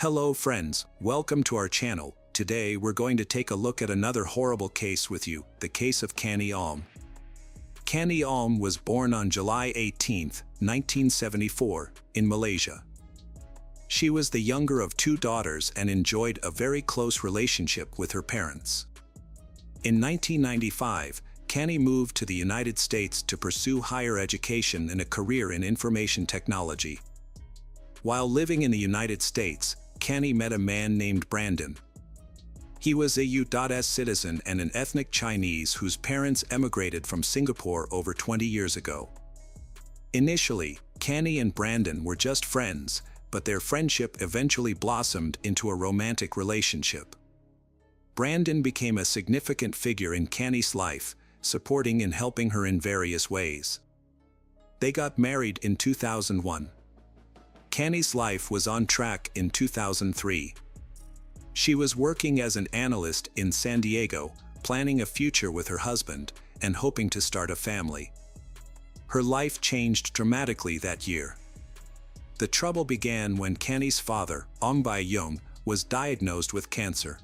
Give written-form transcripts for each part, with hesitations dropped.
Hello friends, welcome to our channel. Today we're going to take a look at another horrible case with you, the case of Kani Alm. Kani Alm was born on July 18, 1974, in Malaysia. She was the younger of two daughters and enjoyed a very close relationship with her parents. In 1995, Kani moved to the United States to pursue higher education and a career in information technology. While living in the United States, Kani met a man named Brandon. He was a U.S. citizen and an ethnic Chinese whose parents emigrated from Singapore over 20 years ago. Initially, Kani and Brandon were just friends, but their friendship eventually blossomed into a romantic relationship. Brandon became a significant figure in Kani's life, supporting and helping her in various ways. They got married in 2001. Kani's life was on track in 2003. She was working as an analyst in San Diego, planning a future with her husband, and hoping to start a family. Her life changed dramatically that year. The trouble began when Kani's father, Ong Bai Yung, was diagnosed with cancer.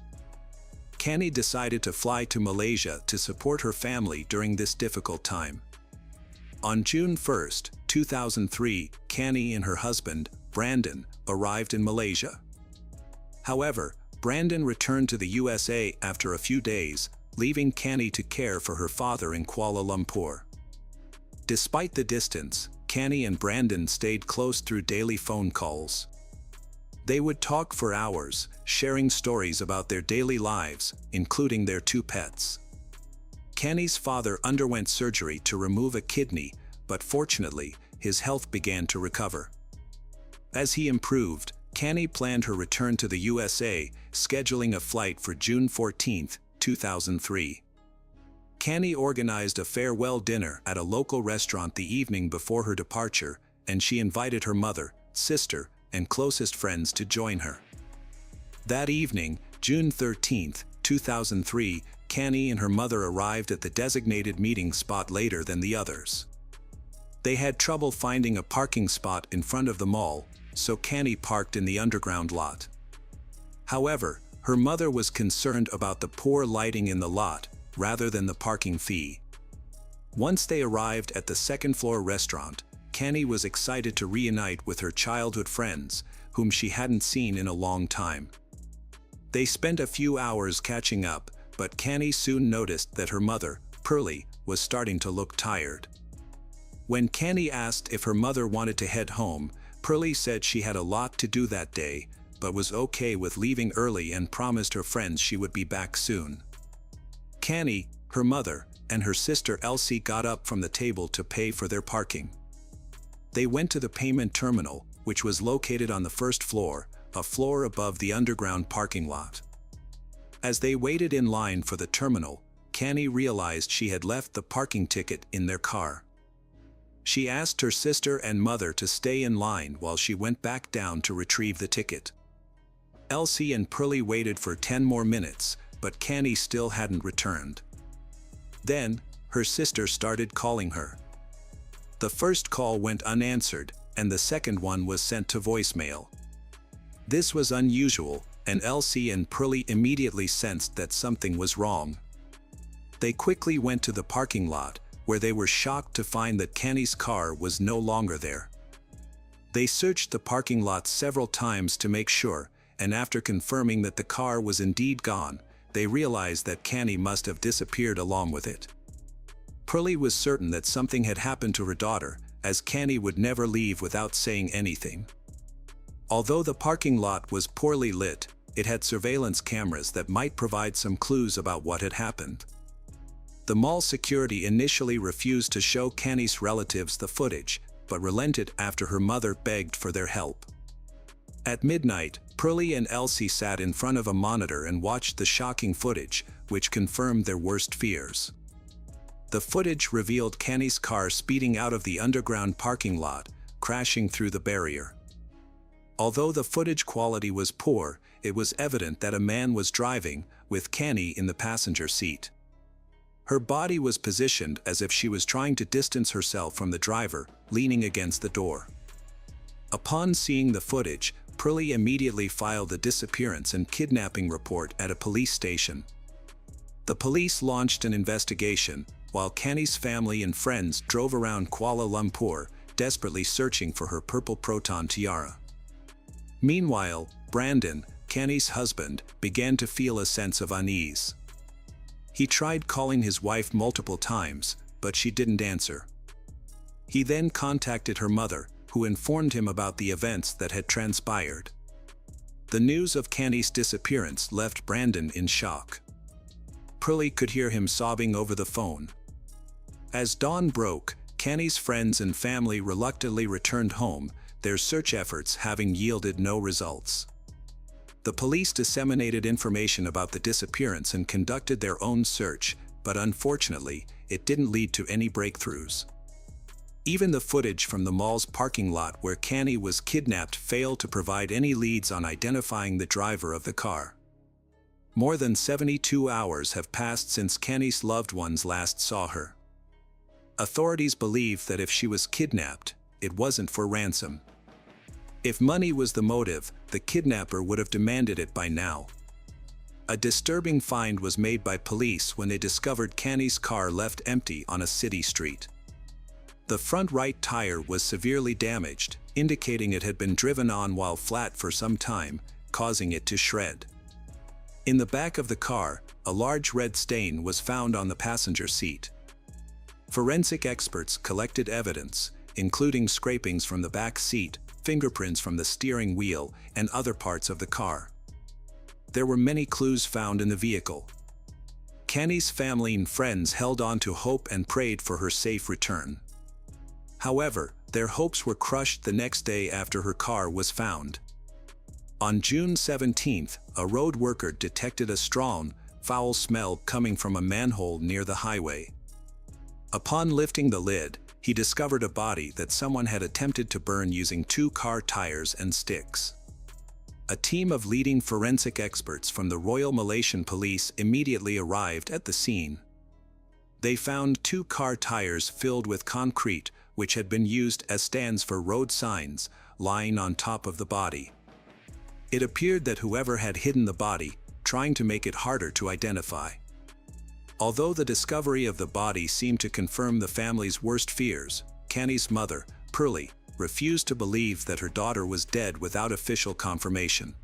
Kani decided to fly to Malaysia to support her family during this difficult time. On June 1, 2003, Kani and her husband, Brandon, arrived in Malaysia. However, Brandon returned to the USA after a few days, leaving Kani to care for her father in Kuala Lumpur. Despite the distance, Kani and Brandon stayed close through daily phone calls. They would talk for hours, sharing stories about their daily lives, including their two pets. Kani's father underwent surgery to remove a kidney, but fortunately, his health began to recover. As he improved, Kani planned her return to the USA, scheduling a flight for June 14, 2003. Kani organized a farewell dinner at a local restaurant the evening before her departure, and she invited her mother, sister, and closest friends to join her. That evening, June 13, 2003, Kani and her mother arrived at the designated meeting spot later than the others. They had trouble finding a parking spot in front of the mall, so Kani parked in the underground lot. However, her mother was concerned about the poor lighting in the lot, rather than the parking fee. Once they arrived at the second-floor restaurant, Kani was excited to reunite with her childhood friends, whom she hadn't seen in a long time. They spent a few hours catching up, but Kani soon noticed that her mother, Pearlie, was starting to look tired. When Kani asked if her mother wanted to head home, Pearlie said she had a lot to do that day, but was okay with leaving early and promised her friends she would be back soon. Kani, her mother, and her sister Elsie got up from the table to pay for their parking. They went to the payment terminal, which was located on the first floor, a floor above the underground parking lot. As they waited in line for the terminal, Kani realized she had left the parking ticket in their car. She asked her sister and mother to stay in line while she went back down to retrieve the ticket. Elsie and Pearlie waited for 10 more minutes, but Kani still hadn't returned. Then, her sister started calling her. The first call went unanswered, and the second one was sent to voicemail. This was unusual, and Elsie and Pearlie immediately sensed that something was wrong. They quickly went to the parking lot, where they were shocked to find that Kani's car was no longer there. They searched the parking lot several times to make sure, and after confirming that the car was indeed gone, they realized that Kani must have disappeared along with it. Pearlie was certain that something had happened to her daughter, as Kani would never leave without saying anything. Although the parking lot was poorly lit, it had surveillance cameras that might provide some clues about what had happened. The mall security initially refused to show Kani's relatives the footage, but relented after her mother begged for their help. At midnight, Pearlie and Elsie sat in front of a monitor and watched the shocking footage, which confirmed their worst fears. The footage revealed Kani's car speeding out of the underground parking lot, crashing through the barrier. Although the footage quality was poor, it was evident that a man was driving, with Kani in the passenger seat. Her body was positioned as if she was trying to distance herself from the driver, leaning against the door. Upon seeing the footage, Purley immediately filed a disappearance and kidnapping report at a police station. The police launched an investigation, while Canny's family and friends drove around Kuala Lumpur, desperately searching for her purple proton tiara. Meanwhile, Brandon, Canny's husband, began to feel a sense of unease. He tried calling his wife multiple times, but she didn't answer. He then contacted her mother, who informed him about the events that had transpired. The news of Canny's disappearance left Brandon in shock. Purley could hear him sobbing over the phone. As dawn broke, Canny's friends and family reluctantly returned home, their search efforts having yielded no results. The police disseminated information about the disappearance and conducted their own search, but unfortunately, it didn't lead to any breakthroughs. Even the footage from the mall's parking lot where Canny was kidnapped failed to provide any leads on identifying the driver of the car. More than 72 hours have passed since Canny's loved ones last saw her. Authorities believe that if she was kidnapped, it wasn't for ransom. If money was the motive, the kidnapper would have demanded it by now. A disturbing find was made by police when they discovered Canny's car left empty on a city street. The front right tire was severely damaged, indicating it had been driven on while flat for some time, causing it to shred. In the back of the car, a large red stain was found on the passenger seat. Forensic experts collected evidence, including scrapings from the back seat, fingerprints from the steering wheel, and other parts of the car. There were many clues found in the vehicle. Canny's family and friends held on to hope and prayed for her safe return. However, their hopes were crushed the next day after her car was found. On June 17th, a road worker detected a strong, foul smell coming from a manhole near the highway. Upon lifting the lid, he discovered a body that someone had attempted to burn using 2 car tires and sticks. A team of leading forensic experts from the Royal Malaysian Police immediately arrived at the scene. They found 2 car tires filled with concrete, which had been used as stands for road signs, lying on top of the body. It appeared that whoever had hidden the body, trying to make it harder to identify. Although the discovery of the body seemed to confirm the family's worst fears, Canny's mother, Purley, refused to believe that her daughter was dead without official confirmation.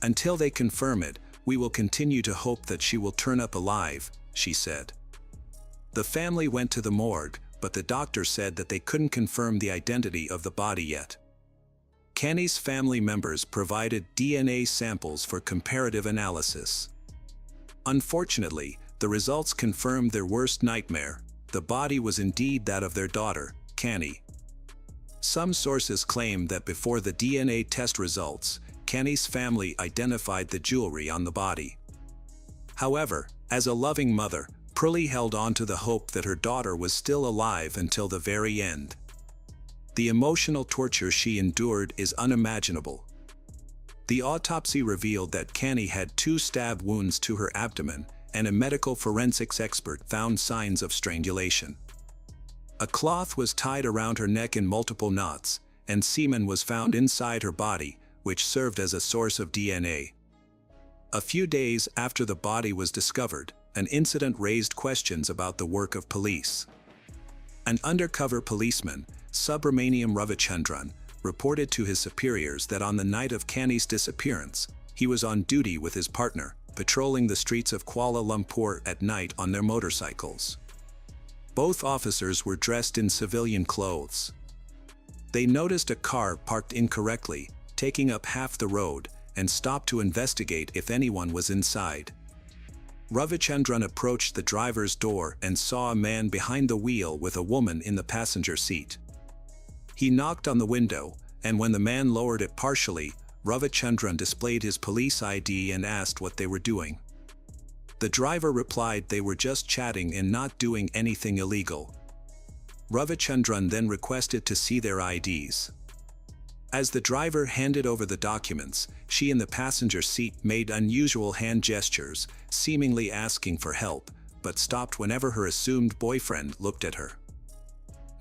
"Until they confirm it, we will continue to hope that she will turn up alive," she said. The family went to the morgue, but the doctor said that they couldn't confirm the identity of the body yet. Canny's family members provided DNA samples for comparative analysis. Unfortunately, the results confirmed their worst nightmare: the body was indeed that of their daughter, Canny. Some sources claim that before the DNA test results, Canny's family identified the jewelry on the body. However, as a loving mother, Purley held on to the hope that her daughter was still alive until the very end. The emotional torture she endured is unimaginable. The autopsy revealed that Canny had 2 stab wounds to her abdomen, and a medical forensics expert found signs of strangulation. A cloth was tied around her neck in multiple knots, and semen was found inside her body, which served as a source of DNA. A few days after the body was discovered, an incident raised questions about the work of police. An undercover policeman, Subramaniam Ravichandran, reported to his superiors that on the night of Canny's disappearance, he was on duty with his partner, patrolling the streets of Kuala Lumpur at night on their motorcycles. Both officers were dressed in civilian clothes. They noticed a car parked incorrectly, taking up half the road, and stopped to investigate if anyone was inside. Ravichandran approached the driver's door and saw a man behind the wheel with a woman in the passenger seat. He knocked on the window, and when the man lowered it partially, Ravichandran displayed his police ID and asked what they were doing. The driver replied they were just chatting and not doing anything illegal. Ravichandran then requested to see their IDs. As the driver handed over the documents, she in the passenger seat made unusual hand gestures, seemingly asking for help, but stopped whenever her assumed boyfriend looked at her.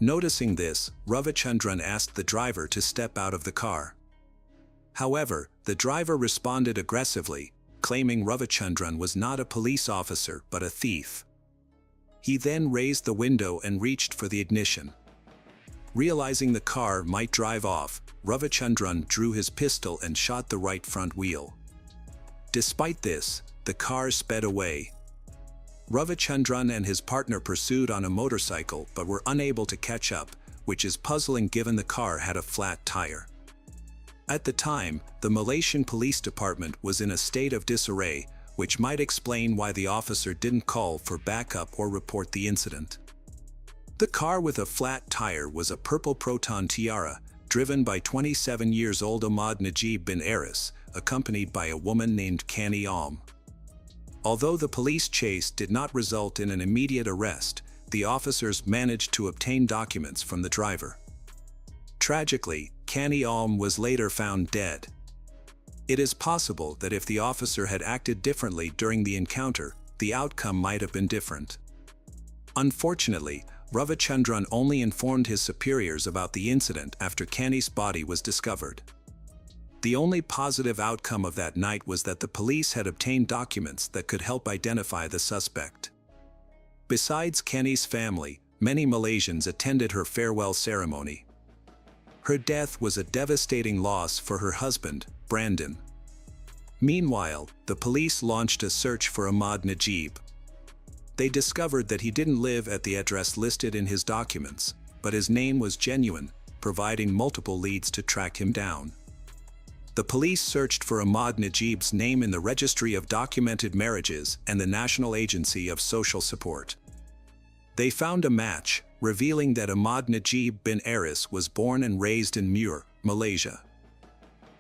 Noticing this, Ravichandran asked the driver to step out of the car. However, the driver responded aggressively, claiming Ravichandran was not a police officer but a thief. He then raised the window and reached for the ignition. Realizing the car might drive off, Ravichandran drew his pistol and shot the right front wheel. Despite this, the car sped away. Ravichandran and his partner pursued on a motorcycle but were unable to catch up, which is puzzling given the car had a flat tire. At the time, the Malaysian Police Department was in a state of disarray, which might explain why the officer didn't call for backup or report the incident. The car with a flat tire was a purple Proton Tiara, driven by 27-year-old Ahmad Najib bin Aris, accompanied by a woman named Kani Alm. Although the police chase did not result in an immediate arrest, the officers managed to obtain documents from the driver. Tragically, Kani Alm was later found dead. It is possible that if the officer had acted differently during the encounter, the outcome might have been different. Unfortunately, Ravichandran only informed his superiors about the incident after Kani's body was discovered. The only positive outcome of that night was that the police had obtained documents that could help identify the suspect. Besides Kani's family, many Malaysians attended her farewell ceremony. Her death was a devastating loss for her husband, Brandon. Meanwhile, the police launched a search for Ahmad Najib. They discovered that he didn't live at the address listed in his documents, but his name was genuine, providing multiple leads to track him down. The police searched for Ahmad Najib's name in the Registry of Documented Marriages and the National Agency of Social Support. They found a match, revealing that Ahmad Najib bin Aris was born and raised in Muar, Malaysia.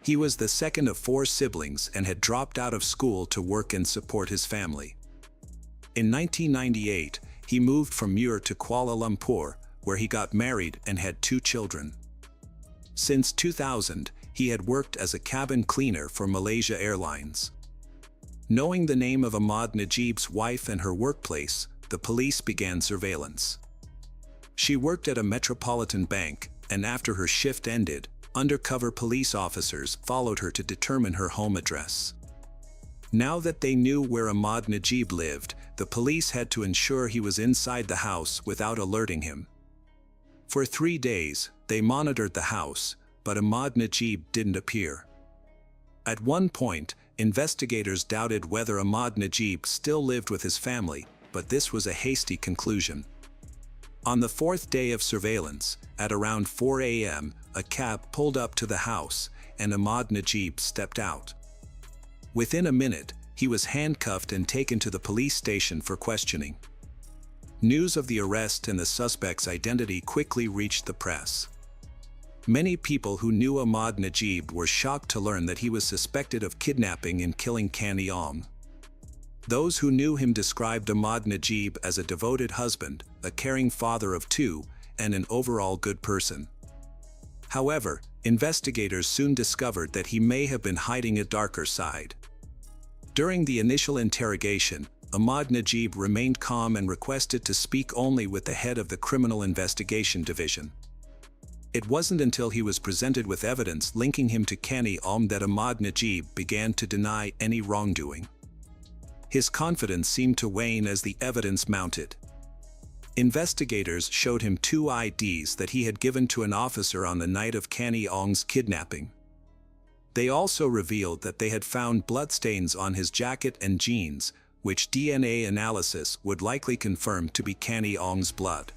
He was the second of 4 siblings and had dropped out of school to work and support his family. In 1998, he moved from Muar to Kuala Lumpur, where he got married and had 2 children. Since 2000, he had worked as a cabin cleaner for Malaysia Airlines. Knowing the name of Ahmad Najib's wife and her workplace, the police began surveillance. She worked at a metropolitan bank, and after her shift ended, undercover police officers followed her to determine her home address. Now that they knew where Ahmad Najib lived, the police had to ensure he was inside the house without alerting him. For 3 days, they monitored the house, but Ahmad Najib didn't appear. At one point, investigators doubted whether Ahmad Najib still lived with his family, but this was a hasty conclusion. On the 4th day of surveillance, at around 4 a.m., a cab pulled up to the house, and Ahmad Najib stepped out. Within a minute, he was handcuffed and taken to the police station for questioning. News of the arrest and the suspect's identity quickly reached the press. Many people who knew Ahmad Najib were shocked to learn that he was suspected of kidnapping and killing Kani Alm. Those who knew him described Ahmad Najib as a devoted husband, a caring father of 2, and an overall good person. However, investigators soon discovered that he may have been hiding a darker side. During the initial interrogation, Ahmad Najib remained calm and requested to speak only with the head of the Criminal Investigation Division. It wasn't until he was presented with evidence linking him to Kani Alm that Ahmad Najib began to deny any wrongdoing. His confidence seemed to wane as the evidence mounted. Investigators showed him 2 IDs that he had given to an officer on the night of Kani Alm's kidnapping. They also revealed that they had found bloodstains on his jacket and jeans, which DNA analysis would likely confirm to be Kani Alm's blood.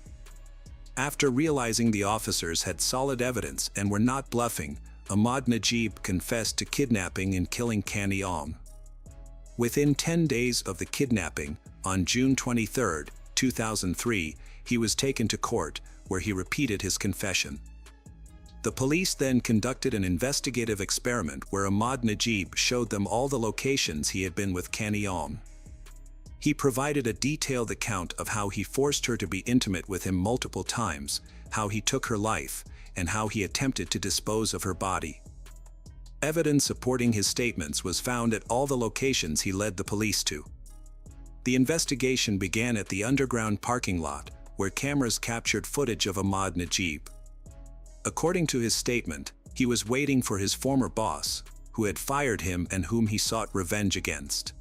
After realizing the officers had solid evidence and were not bluffing, Ahmad Najib confessed to kidnapping and killing Kani Alm. Within 10 days of the kidnapping, on June 23, 2003, he was taken to court, where he repeated his confession. The police then conducted an investigative experiment where Ahmad Najib showed them all the locations he had been with Kani Alm. He provided a detailed account of how he forced her to be intimate with him multiple times, how he took her life, and how he attempted to dispose of her body. Evidence supporting his statements was found at all the locations he led the police to. The investigation began at the underground parking lot, where cameras captured footage of Ahmad Najib. According to his statement, He was waiting for his former boss, who had fired him and whom he sought revenge against.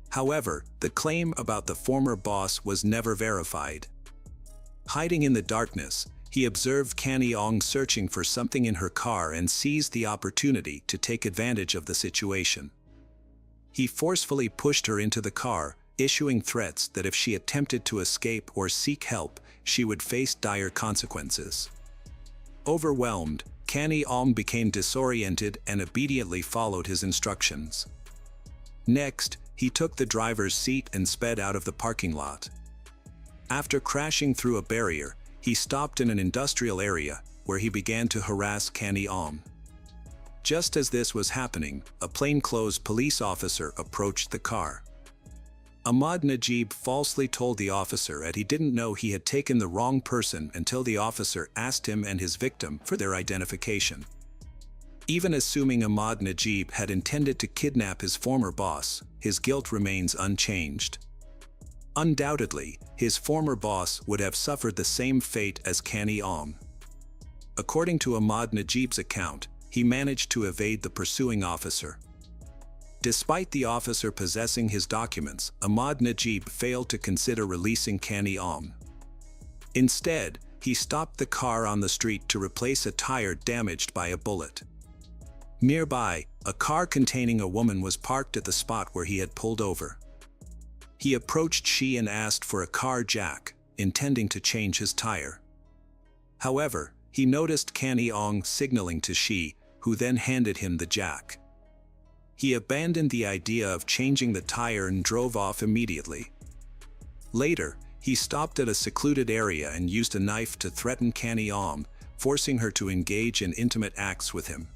However, the claim about the former boss was never verified. Hiding in the darkness, he observed Canny Ong searching for something in her car and seized the opportunity to take advantage of the situation. He forcefully pushed her into the car, issuing threats that if she attempted to escape or seek help, she would face dire consequences. Overwhelmed, Canny Ong became disoriented and obediently followed his instructions. Next, he took the driver's seat and sped out of the parking lot. After crashing through a barrier, he stopped in an industrial area, where he began to harass Canny Ong. Just as this was happening, a plainclothes police officer approached the car. Ahmad Najib falsely told the officer that he didn't know he had taken the wrong person until the officer asked him and his victim for their identification. Even assuming Ahmad Najib had intended to kidnap his former boss, his guilt remains unchanged. Undoubtedly, his former boss would have suffered the same fate as Canny Ong. According to Ahmad Najib's account, he managed to evade the pursuing officer. Despite the officer possessing his documents, Ahmad Najib failed to consider releasing Canny Ong. Instead, he stopped the car on the street to replace a tire damaged by a bullet. Nearby, a car containing a woman was parked at the spot where he had pulled over. He approached she and asked for a car jack, intending to change his tire. However, he noticed Canny Ong signaling to she, who then handed him the jack. He abandoned the idea of changing the tire and drove off immediately. Later, he stopped at a secluded area and used a knife to threaten Canny Ong, forcing her to engage in intimate acts with him.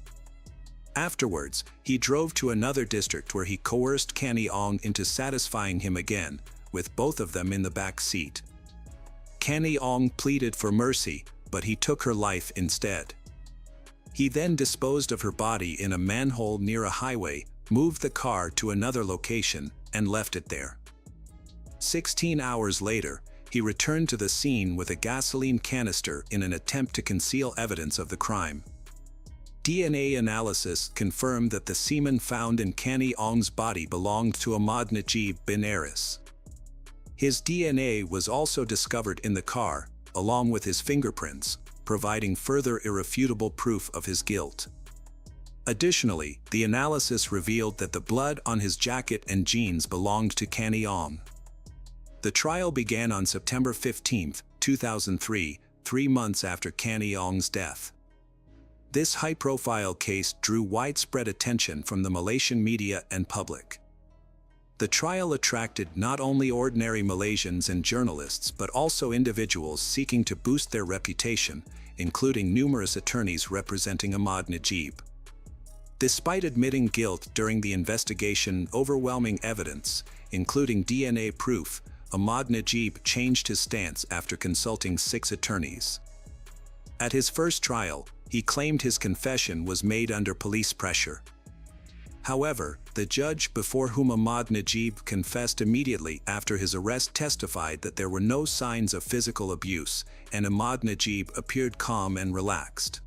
Afterwards, he drove to another district where he coerced Canny Ong into satisfying him again, with both of them in the back seat. Canny Ong pleaded for mercy, but he took her life instead. He then disposed of her body in a manhole near a highway, moved the car to another location, and left it there. 16 hours later, he returned to the scene with a gasoline canister in an attempt to conceal evidence of the crime. DNA analysis confirmed that the semen found in Canny Ong's body belonged to Ahmad Najib bin Aris. His DNA was also discovered in the car, along with his fingerprints, providing further irrefutable proof of his guilt. Additionally, the analysis revealed that the blood on his jacket and jeans belonged to Canny Ong. The trial began on September 15, 2003, 3 months after Canny Ong's death. This high-profile case drew widespread attention from the Malaysian media and public. The trial attracted not only ordinary Malaysians and journalists but also individuals seeking to boost their reputation, including numerous attorneys representing Ahmad Najib. Despite admitting guilt during the investigation, overwhelming evidence, including DNA proof, Ahmad Najib changed his stance after consulting 6 attorneys. At his first trial, he claimed his confession was made under police pressure. However, the judge before whom Ahmad Najib confessed immediately after his arrest testified that there were no signs of physical abuse, and Ahmad Najib appeared calm and relaxed.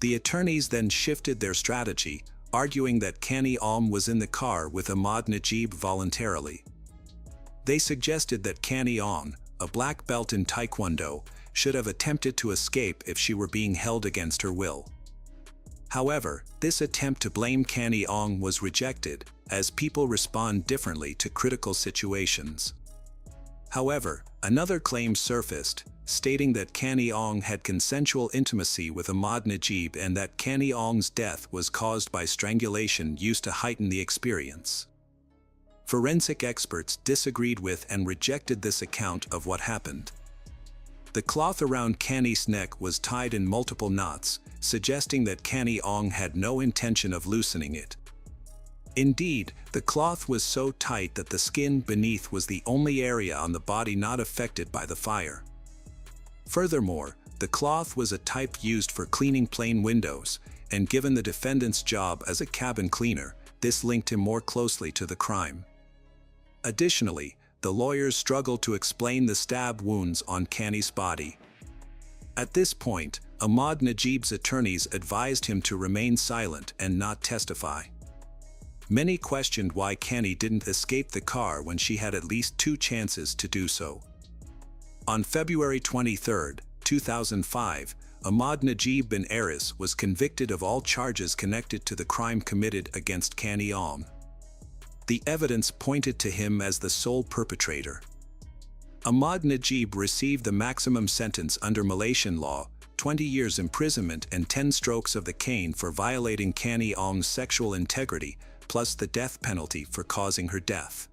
The attorneys then shifted their strategy, arguing that Canny Ong was in the car with Ahmad Najib voluntarily. They suggested that Canny Ong, a black belt in Taekwondo, should have attempted to escape if she were being held against her will. However, this attempt to blame Canny Ong was rejected, as people respond differently to critical situations. However, another claim surfaced, stating that Canny Ong had consensual intimacy with Ahmad Najib and that Canny Ong's death was caused by strangulation used to heighten the experience. Forensic experts disagreed with and rejected this account of what happened. The cloth around Canny's neck was tied in multiple knots, suggesting that Canny Ong had no intention of loosening it. Indeed, the cloth was so tight that the skin beneath was the only area on the body not affected by the fire. Furthermore, the cloth was a type used for cleaning plane windows, and given the defendant's job as a cabin cleaner, this linked him more closely to the crime. Additionally, the lawyers struggled to explain the stab wounds on Canny's body. At this point, Ahmad Najib's attorneys advised him to remain silent and not testify. Many questioned why Cani didn't escape the car when she had at least 2 chances to do so. On February 23, 2005, Ahmad Najib bin Aris was convicted of all charges connected to the crime committed against Cani Alm. The evidence pointed to him as the sole perpetrator. Ahmad Najib received the maximum sentence under Malaysian law, 20 years imprisonment and 10 strokes of the cane for violating Cani Alm's sexual integrity, plus the death penalty for causing her death.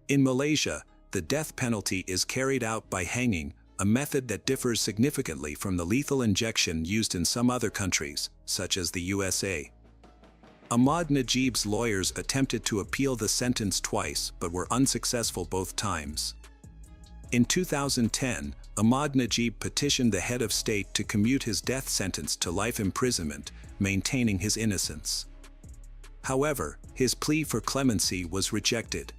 In Malaysia, the death penalty is carried out by hanging, a method that differs significantly from the lethal injection used in some other countries, such as the USA. Ahmad Najib's lawyers attempted to appeal the sentence twice but were unsuccessful both times. In 2010, Ahmad Najib petitioned the head of state to commute his death sentence to life imprisonment, maintaining his innocence. However, his plea for clemency was rejected.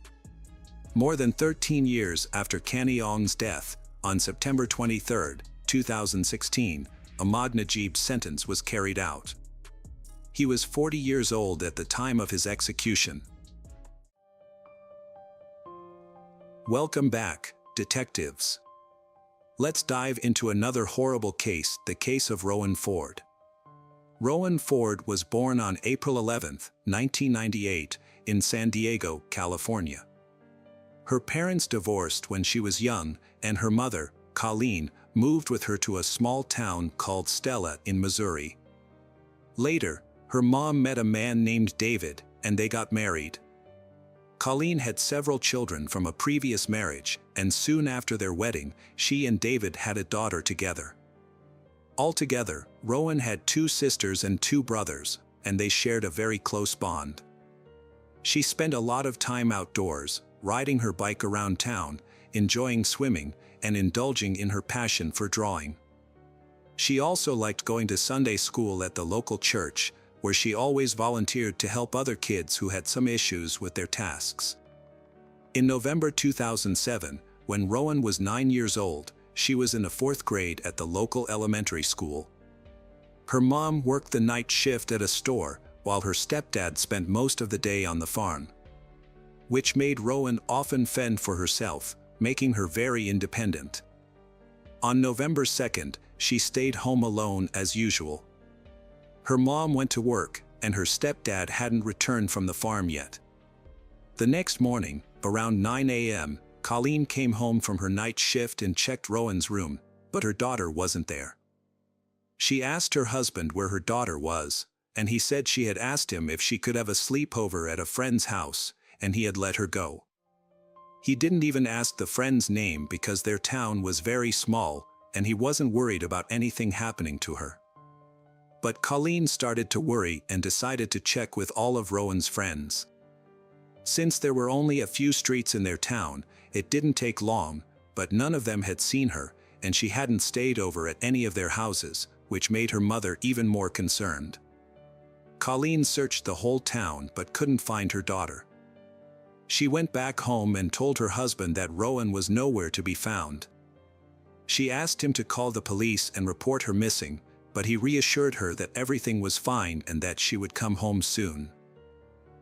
More than 13 years after Cani Alm's death, on September 23, 2016, Ahmad Najib's sentence was carried out. He was 40 years old at the time of his execution. Welcome back, detectives. Let's dive into another horrible case, the case of Rowan Ford. Rowan Ford was born on April 11, 1998, in San Diego, California. Her parents divorced when she was young, and her mother, Colleen, moved with her to a small town called Stella in Missouri. Later, her mom met a man named David, and they got married. Colleen had several children from a previous marriage, and soon after their wedding, she and David had a daughter together. Altogether, Rowan had 2 sisters and 2 brothers, and they shared a very close bond. She spent a lot of time outdoors, riding her bike around town, enjoying swimming, and indulging in her passion for drawing. She also liked going to Sunday school at the local church, where she always volunteered to help other kids who had some issues with their tasks. In November 2007, when Rowan was 9 years old, she was in the 4th grade at the local elementary school. Her mom worked the night shift at a store, while her stepdad spent most of the day on the farm, which made Rowan often fend for herself, making her very independent. On November 2nd, she stayed home alone as usual. Her mom went to work, and her stepdad hadn't returned from the farm yet. The next morning, around 9 a.m., Colleen came home from her night shift and checked Rowan's room, but her daughter wasn't there. She asked her husband where her daughter was, and he said she had asked him if she could have a sleepover at a friend's house, and he had let her go. He didn't even ask the friend's name because their town was very small, and he wasn't worried about anything happening to her. But Colleen started to worry and decided to check with all of Rowan's friends. Since there were only a few streets in their town, it didn't take long, but none of them had seen her, and she hadn't stayed over at any of their houses, which made her mother even more concerned. Colleen searched the whole town but couldn't find her daughter. She went back home and told her husband that Rowan was nowhere to be found. She asked him to call the police and report her missing, but he reassured her that everything was fine and that she would come home soon.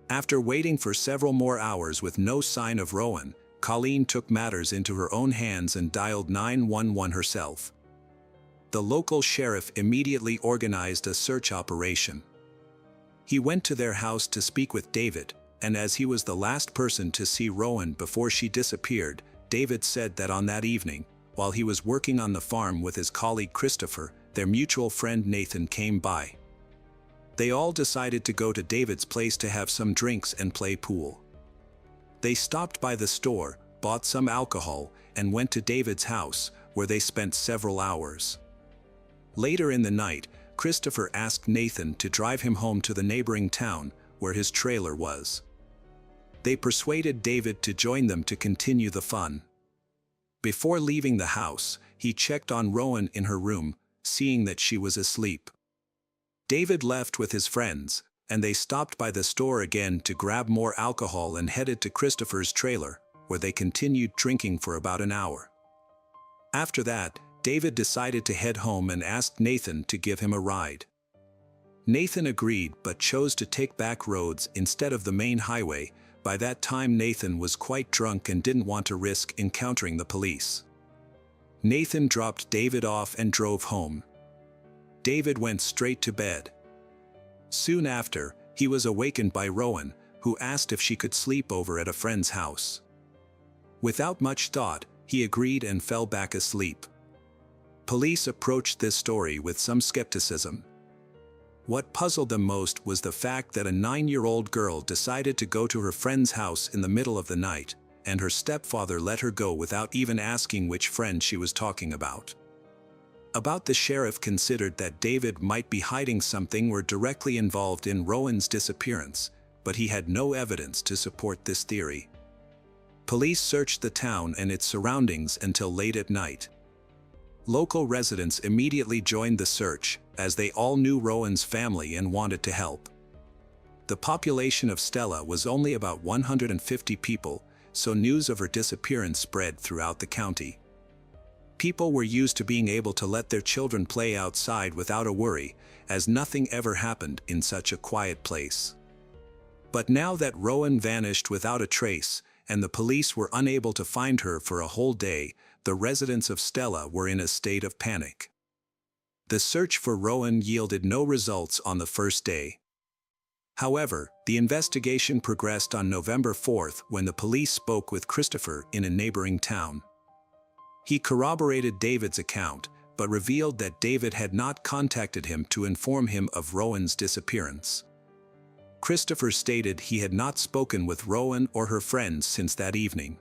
After waiting for several more hours with no sign of Rowan, Colleen took matters into her own hands and dialed 911 herself. The local sheriff immediately organized a search operation. He went to their house to speak with David, and as he was the last person to see Rowan before she disappeared, David said that on that evening, while he was working on the farm with his colleague Christopher, their mutual friend Nathan came by. They all decided to go to David's place to have some drinks and play pool. They stopped by the store, bought some alcohol, and went to David's house, where they spent several hours. Later in the night, Christopher asked Nathan to drive him home to the neighboring town, where his trailer was. They persuaded David to join them to continue the fun. Before leaving the house, he checked on Rowan in her room, seeing that she was asleep. David left with his friends, and they stopped by the store again to grab more alcohol and headed to Christopher's trailer, where they continued drinking for about an hour. After that, David decided to head home and asked Nathan to give him a ride. Nathan agreed but chose to take back roads instead of the main highway. By that time Nathan was quite drunk and didn't want to risk encountering the police. Nathan dropped David off and drove home. David went straight to bed. Soon after, he was awakened by Rowan, who asked if she could sleep over at a friend's house. Without much thought, he agreed and fell back asleep. Police approached this story with some skepticism. What puzzled them most was the fact that a 9-year-old girl decided to go to her friend's house in the middle of the night, and her stepfather let her go without even asking which friend she was talking about. The sheriff considered that David might be hiding something or directly involved in Rowan's disappearance, but he had no evidence to support this theory. Police searched the town and its surroundings until late at night. Local residents immediately joined the search, as they all knew Rowan's family and wanted to help. The population of Stella was only about 150 people, so news of her disappearance spread throughout the county. People were used to being able to let their children play outside without a worry, as nothing ever happened in such a quiet place. But now that Rowan vanished without a trace, and the police were unable to find her for a whole day, the residents of Stella were in a state of panic. The search for Rowan yielded no results on the first day. However, the investigation progressed on November 4th when the police spoke with Christopher in a neighboring town. He corroborated David's account, but revealed that David had not contacted him to inform him of Rowan's disappearance. Christopher stated he had not spoken with Rowan or her friends since that evening.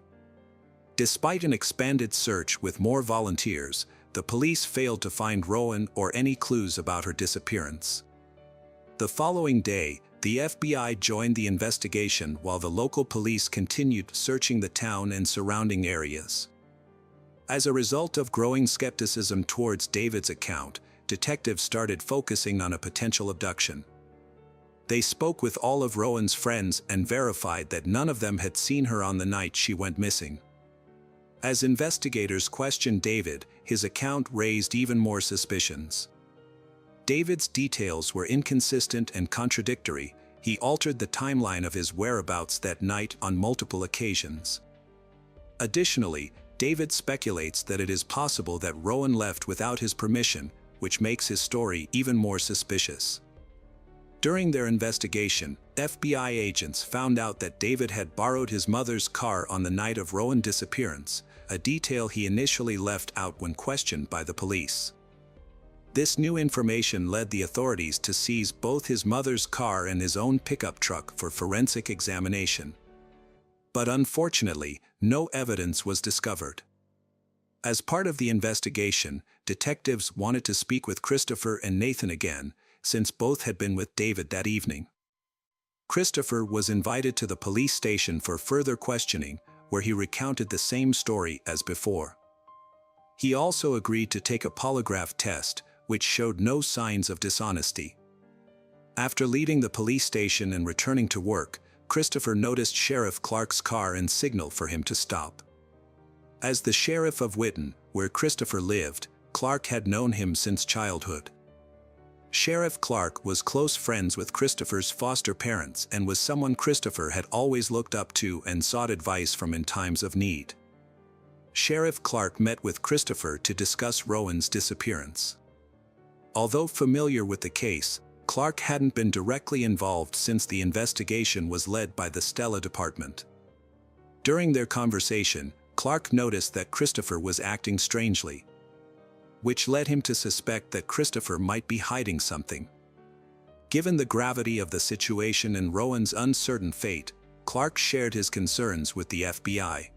Despite an expanded search with more volunteers, the police failed to find Rowan or any clues about her disappearance. The following day, the FBI joined the investigation while the local police continued searching the town and surrounding areas. As a result of growing skepticism towards David's account, detectives started focusing on a potential abduction. They spoke with all of Rowan's friends and verified that none of them had seen her on the night she went missing. As investigators questioned David, his account raised even more suspicions. David's details were inconsistent and contradictory. He altered the timeline of his whereabouts that night on multiple occasions. Additionally, David speculates that it is possible that Rowan left without his permission, which makes his story even more suspicious. During their investigation, FBI agents found out that David had borrowed his mother's car on the night of Rowan's disappearance, a detail he initially left out when questioned by the police. This new information led the authorities to seize both his mother's car and his own pickup truck for forensic examination. But unfortunately, no evidence was discovered. As part of the investigation, detectives wanted to speak with Christopher and Nathan again, since both had been with David that evening. Christopher was invited to the police station for further questioning, where he recounted the same story as before. He also agreed to take a polygraph test, which showed no signs of dishonesty. After leaving the police station and returning to work, Christopher noticed Sheriff Clark's car and signaled for him to stop. As the sheriff of Whitton, where Christopher lived, Clark had known him since childhood. Sheriff Clark was close friends with Christopher's foster parents and was someone Christopher had always looked up to and sought advice from in times of need. Sheriff Clark met with Christopher to discuss Rowan's disappearance. Although familiar with the case, Clark hadn't been directly involved since the investigation was led by the Stella Department. During their conversation, Clark noticed that Christopher was acting strangely, which led him to suspect that Christopher might be hiding something. Given the gravity of the situation and Rowan's uncertain fate, Clark shared his concerns with the FBI.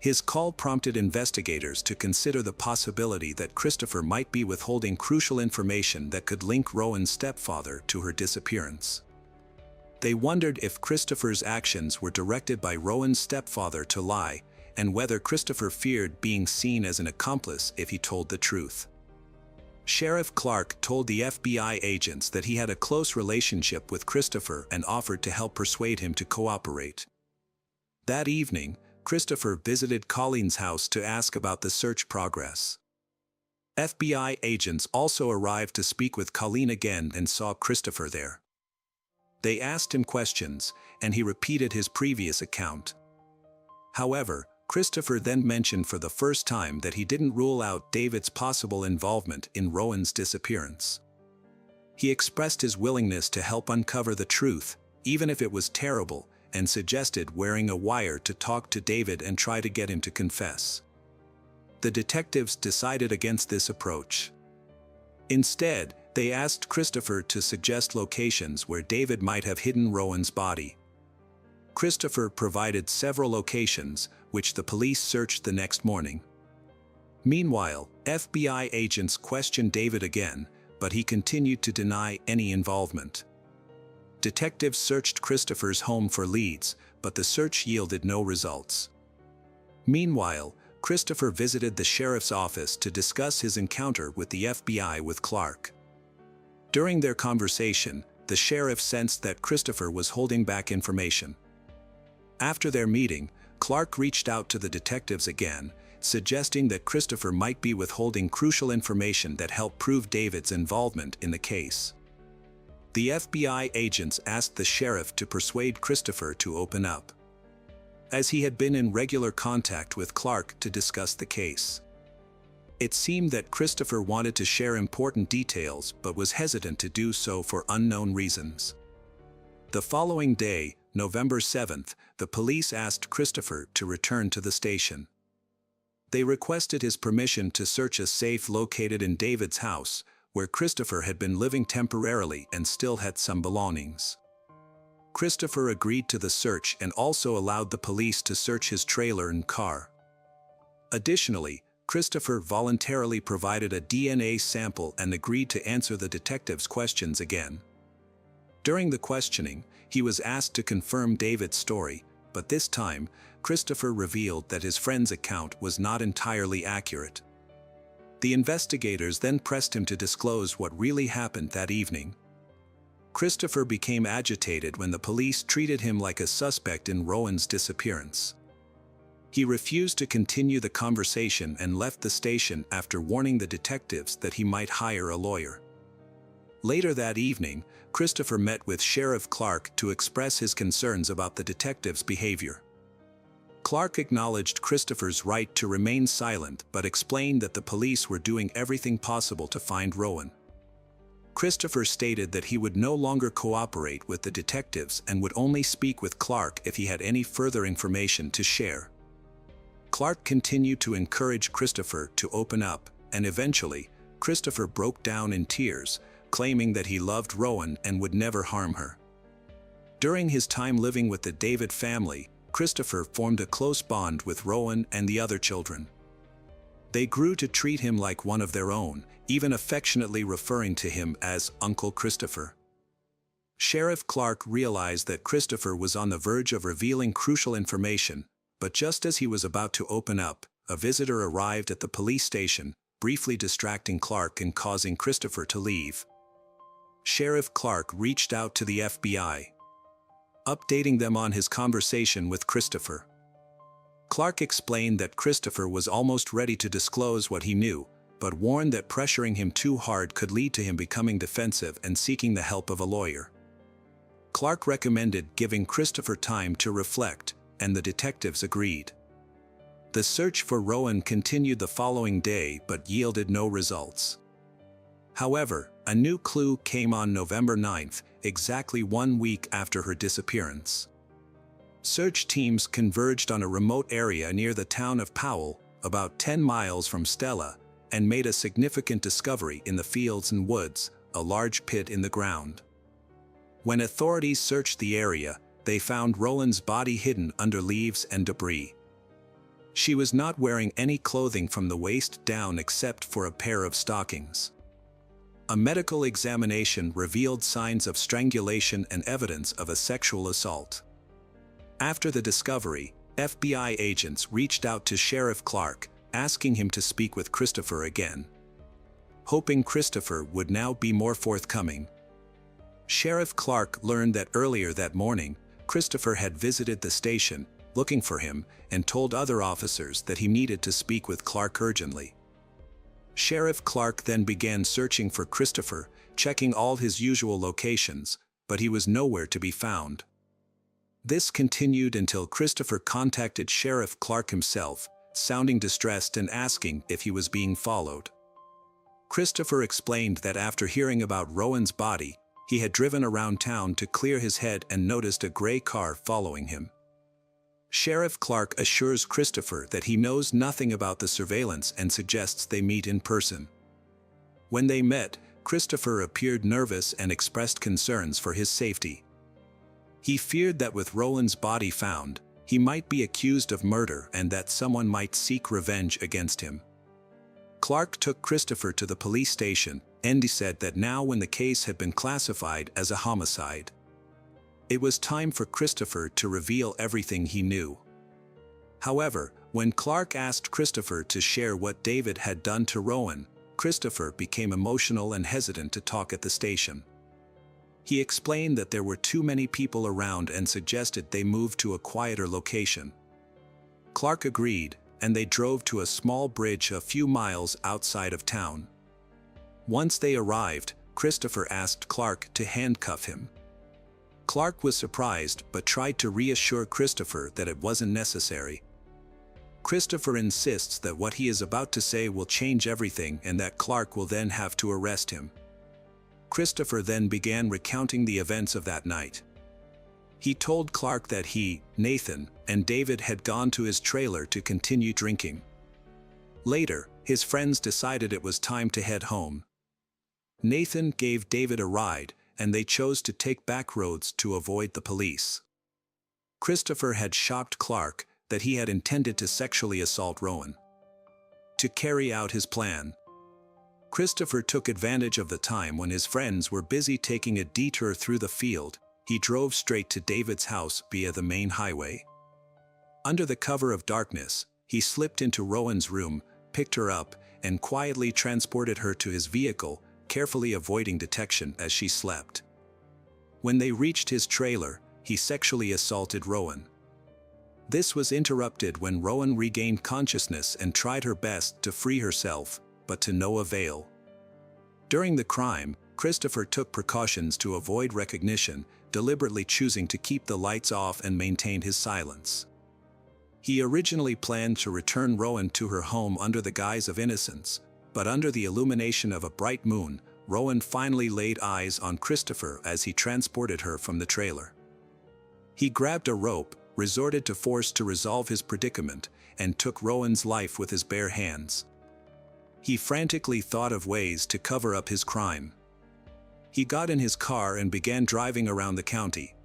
His call prompted investigators to consider the possibility that Christopher might be withholding crucial information that could link Rowan's stepfather to her disappearance. They wondered if Christopher's actions were directed by Rowan's stepfather to lie, and whether Christopher feared being seen as an accomplice if he told the truth. Sheriff Clark told the FBI agents that he had a close relationship with Christopher and offered to help persuade him to cooperate. That evening, Christopher visited Colleen's house to ask about the search progress. FBI agents also arrived to speak with Colleen again and saw Christopher there. They asked him questions, and he repeated his previous account. However, Christopher then mentioned for the first time that he didn't rule out David's possible involvement in Rowan's disappearance. He expressed his willingness to help uncover the truth, even if it was terrible, and suggested wearing a wire to talk to David and try to get him to confess. The detectives decided against this approach. Instead, they asked Christopher to suggest locations where David might have hidden Rowan's body. Christopher provided several locations, which the police searched the next morning. Meanwhile, FBI agents questioned David again, but he continued to deny any involvement. Detectives searched Christopher's home for leads, but the search yielded no results. Meanwhile, Christopher visited the sheriff's office to discuss his encounter with the FBI with Clark. During their conversation, the sheriff sensed that Christopher was holding back information. After their meeting, Clark reached out to the detectives again, suggesting that Christopher might be withholding crucial information that helped prove David's involvement in the case. The FBI agents asked the sheriff to persuade Christopher to open up, as he had been in regular contact with Clark to discuss the case. It seemed that Christopher wanted to share important details but was hesitant to do so for unknown reasons. The following day, November 7th, the police asked Christopher to return to the station. They requested his permission to search a safe located in David's house, where Christopher had been living temporarily and still had some belongings. Christopher agreed to the search and also allowed the police to search his trailer and car. Additionally, Christopher voluntarily provided a DNA sample and agreed to answer the detectives' questions again. During the questioning, he was asked to confirm David's story, but this time, Christopher revealed that his friend's account was not entirely accurate. The investigators then pressed him to disclose what really happened that evening. Christopher became agitated when the police treated him like a suspect in Rowan's disappearance. He refused to continue the conversation and left the station after warning the detectives that he might hire a lawyer. Later that evening, Christopher met with Sheriff Clark to express his concerns about the detectives' behavior. Clark acknowledged Christopher's right to remain silent but explained that the police were doing everything possible to find Rowan. Christopher stated that he would no longer cooperate with the detectives and would only speak with Clark if he had any further information to share. Clark continued to encourage Christopher to open up, and eventually, Christopher broke down in tears, claiming that he loved Rowan and would never harm her. During his time living with the David family, Christopher formed a close bond with Rowan and the other children. They grew to treat him like one of their own, even affectionately referring to him as Uncle Christopher. Sheriff Clark realized that Christopher was on the verge of revealing crucial information, but just as he was about to open up, a visitor arrived at the police station, briefly distracting Clark and causing Christopher to leave. Sheriff Clark reached out to the FBI, updating them on his conversation with Christopher. Clark explained that Christopher was almost ready to disclose what he knew, but warned that pressuring him too hard could lead to him becoming defensive and seeking the help of a lawyer. Clark recommended giving Christopher time to reflect, and the detectives agreed. The search for Rowan continued the following day but yielded no results. However, a new clue came on November 9th, exactly 1 week after her disappearance. Search teams converged on a remote area near the town of Powell, about 10 miles from Stella, and made a significant discovery in the fields and woods, a large pit in the ground. When authorities searched the area, they found Rowan's body hidden under leaves and debris. She was not wearing any clothing from the waist down except for a pair of stockings. A medical examination revealed signs of strangulation and evidence of a sexual assault. After the discovery, FBI agents reached out to Sheriff Clark, asking him to speak with Christopher again, hoping Christopher would now be more forthcoming. Sheriff Clark learned that earlier that morning, Christopher had visited the station, looking for him, and told other officers that he needed to speak with Clark urgently. Sheriff Clark then began searching for Christopher, checking all his usual locations, but he was nowhere to be found. This continued until Christopher contacted Sheriff Clark himself, sounding distressed and asking if he was being followed. Christopher explained that after hearing about Rowan's body, he had driven around town to clear his head and noticed a gray car following him. Sheriff Clark assures Christopher that he knows nothing about the surveillance and suggests they meet in person. When they met, Christopher appeared nervous and expressed concerns for his safety. He feared that with Rowan's body found, he might be accused of murder and that someone might seek revenge against him. Clark took Christopher to the police station, and he said that now when the case had been classified as a homicide, it was time for Christopher to reveal everything he knew. However, when Clark asked Christopher to share what David had done to Rowan, Christopher became emotional and hesitant to talk at the station. He explained that there were too many people around and suggested they move to a quieter location. Clark agreed, and they drove to a small bridge a few miles outside of town. Once they arrived, Christopher asked Clark to handcuff him. Clark was surprised but tried to reassure Christopher that it wasn't necessary. Christopher insists that what he is about to say will change everything and that Clark will then have to arrest him. Christopher then began recounting the events of that night. He told Clark that he, Nathan, and David had gone to his trailer to continue drinking. Later, his friends decided it was time to head home. Nathan gave David a ride, and they chose to take back roads to avoid the police. Christopher had shocked Clark that he had intended to sexually assault Rowan. To carry out his plan, Christopher took advantage of the time when his friends were busy taking a detour through the field. He drove straight to David's house via the main highway. Under the cover of darkness, he slipped into Rowan's room, picked her up, and quietly transported her to his vehicle, carefully avoiding detection as she slept. When they reached his trailer, he sexually assaulted Rowan. This was interrupted when Rowan regained consciousness and tried her best to free herself, but to no avail. During the crime, Christopher took precautions to avoid recognition, deliberately choosing to keep the lights off and maintain his silence. He originally planned to return Rowan to her home under the guise of innocence, but under the illumination of a bright moon, Rowan finally laid eyes on Christopher as he transported her from the trailer. He grabbed a rope, resorted to force to resolve his predicament, and took Rowan's life with his bare hands. He frantically thought of ways to cover up his crime. He got in his car and began driving around the county,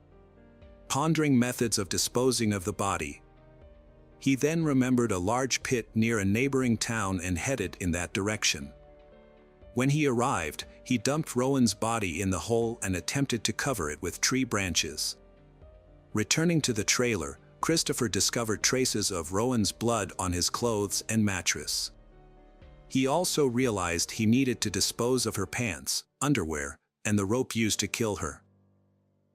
pondering methods of disposing of the body. He then remembered a large pit near a neighboring town and headed in that direction. When he arrived, he dumped Rowan's body in the hole and attempted to cover it with tree branches. Returning to the trailer, Christopher discovered traces of Rowan's blood on his clothes and mattress. He also realized he needed to dispose of her pants, underwear, and the rope used to kill her.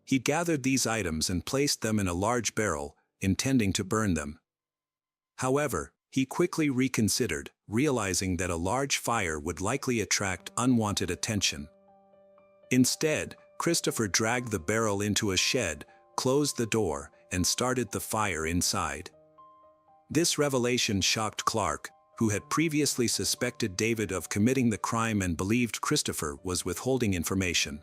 He gathered these items and placed them in a large barrel, intending to burn them. However, he quickly reconsidered, realizing that a large fire would likely attract unwanted attention. Instead, Christopher dragged the barrel into a shed, closed the door, and started the fire inside. This revelation shocked Clark, who had previously suspected David of committing the crime and believed Christopher was withholding information.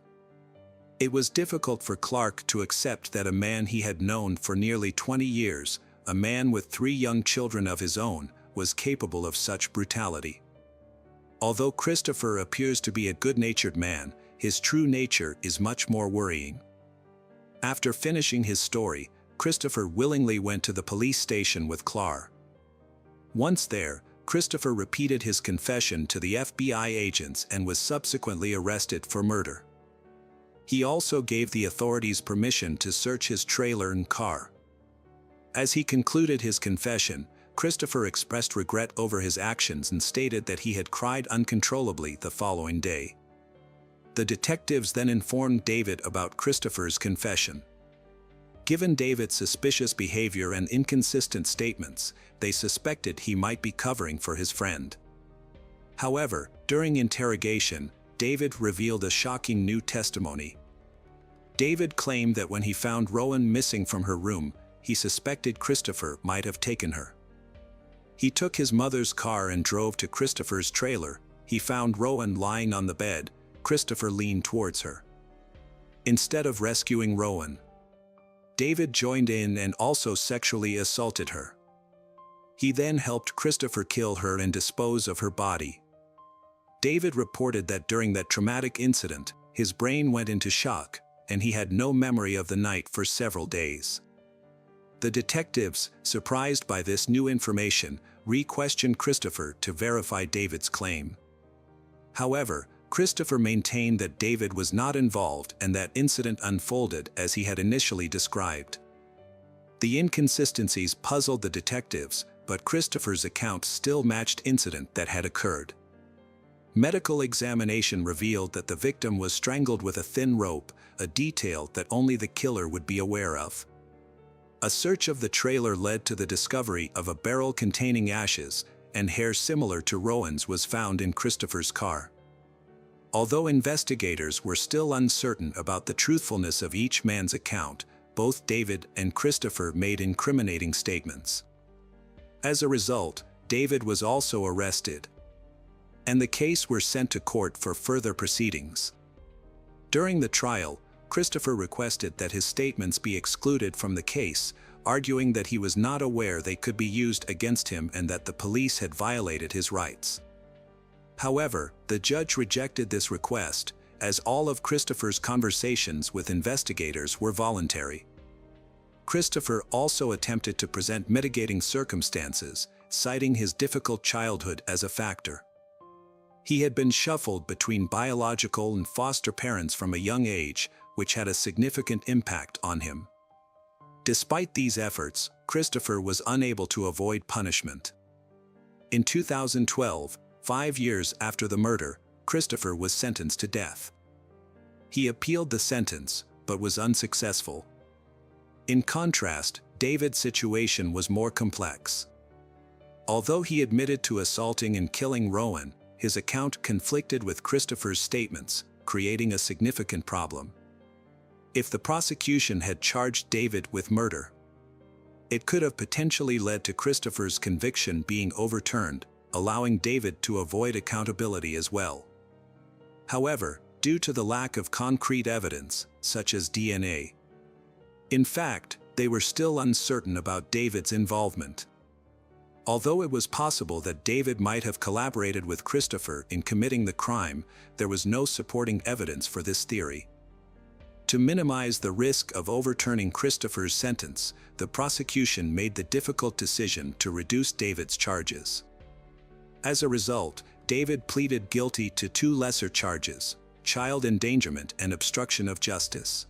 It was difficult for Clark to accept that a man he had known for nearly 20 years, a man with 3 young children of his own, was capable of such brutality. Although Christopher appears to be a good-natured man, his true nature is much more worrying. After finishing his story, Christopher willingly went to the police station with Clark. Once there, Christopher repeated his confession to the FBI agents and was subsequently arrested for murder. He also gave the authorities permission to search his trailer and car. As he concluded his confession, Christopher expressed regret over his actions and stated that he had cried uncontrollably the following day. The detectives then informed David about Christopher's confession. Given David's suspicious behavior and inconsistent statements, they suspected he might be covering for his friend. However, during interrogation, David revealed a shocking new testimony. David claimed that when he found Rowan missing from her room, he suspected Christopher might have taken her. He took his mother's car and drove to Christopher's trailer. He found Rowan lying on the bed. Christopher leaned towards her. Instead of rescuing Rowan, David joined in and also sexually assaulted her. He then helped Christopher kill her and dispose of her body. David reported that during that traumatic incident, his brain went into shock, and he had no memory of the night for several days. The detectives, surprised by this new information, re-questioned Christopher to verify David's claim. However, Christopher maintained that David was not involved and that incident unfolded as he had initially described. The inconsistencies puzzled the detectives, but Christopher's account still matched incident that had occurred. Medical examination revealed that the victim was strangled with a thin rope, a detail that only the killer would be aware of. A search of the trailer led to the discovery of a barrel containing ashes, and hair similar to Rowan's was found in Christopher's car. Although investigators were still uncertain about the truthfulness of each man's account, both David and Christopher made incriminating statements. As a result, David was also arrested, and the case was sent to court for further proceedings. During the trial, Christopher requested that his statements be excluded from the case, arguing that he was not aware they could be used against him and that the police had violated his rights. However, the judge rejected this request, as all of Christopher's conversations with investigators were voluntary. Christopher also attempted to present mitigating circumstances, citing his difficult childhood as a factor. He had been shuffled between biological and foster parents from a young age, which had a significant impact on him. Despite these efforts, Christopher was unable to avoid punishment. In 2012, 5 years after the murder, Christopher was sentenced to death. He appealed the sentence, but was unsuccessful. In contrast, David's situation was more complex. Although he admitted to assaulting and killing Rowan, his account conflicted with Christopher's statements, creating a significant problem. If the prosecution had charged David with murder, it could have potentially led to Christopher's conviction being overturned, allowing David to avoid accountability as well. However, due to the lack of concrete evidence, such as DNA, in fact, they were still uncertain about David's involvement. Although it was possible that David might have collaborated with Christopher in committing the crime, there was no supporting evidence for this theory. To minimize the risk of overturning Christopher's sentence, the prosecution made the difficult decision to reduce David's charges. As a result, David pleaded guilty to 2 lesser charges: child endangerment and obstruction of justice.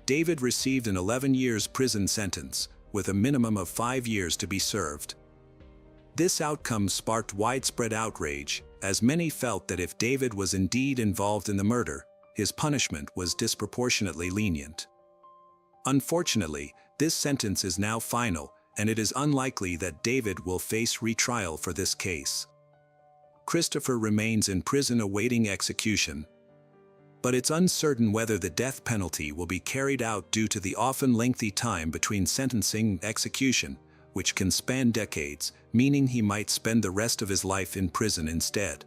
David received an 11 years prison sentence, with a minimum of 5 years to be served. This outcome sparked widespread outrage, as many felt that if David was indeed involved in the murder, his punishment was disproportionately lenient. Unfortunately, this sentence is now final, and it is unlikely that David will face retrial for this case. Christopher remains in prison awaiting execution, but it's uncertain whether the death penalty will be carried out due to the often lengthy time between sentencing and execution, which can span decades, meaning he might spend the rest of his life in prison instead.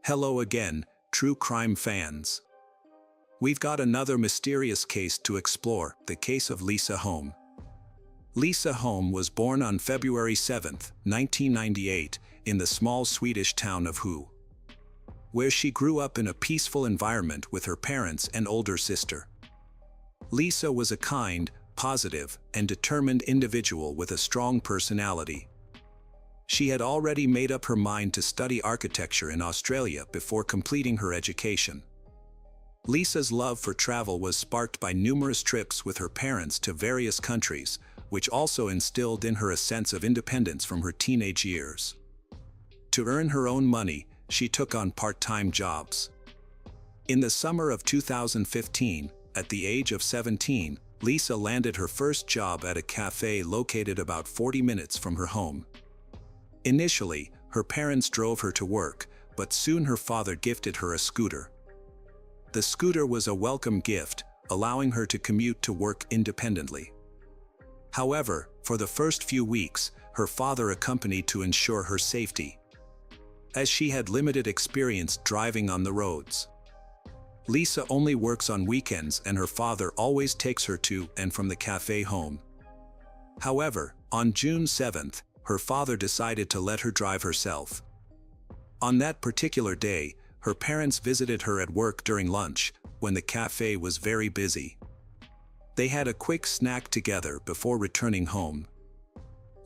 Hello again, true crime fans. We've got another mysterious case to explore, the case of Lisa Holm. Lisa Holm was born on February 7, 1998, in the small Swedish town of Hu, where she grew up in a peaceful environment with her parents and older sister. Lisa was a kind, positive, and determined individual with a strong personality. She had already made up her mind to study architecture in Australia before completing her education. Lisa's love for travel was sparked by numerous trips with her parents to various countries, which also instilled in her a sense of independence from her teenage years. To earn her own money, she took on part-time jobs. In the summer of 2015, at the age of 17, Lisa landed her first job at a cafe located about 40 minutes from her home. Initially, her parents drove her to work, but soon her father gifted her a scooter. The scooter was a welcome gift, allowing her to commute to work independently. However, for the first few weeks, her father accompanied to ensure her safety, as she had limited experience driving on the roads. Lisa only works on weekends and her father always takes her to and from the cafe home. However, on June 7th, her father decided to let her drive herself. On that particular day, her parents visited her at work during lunch, when the cafe was very busy. They had a quick snack together before returning home.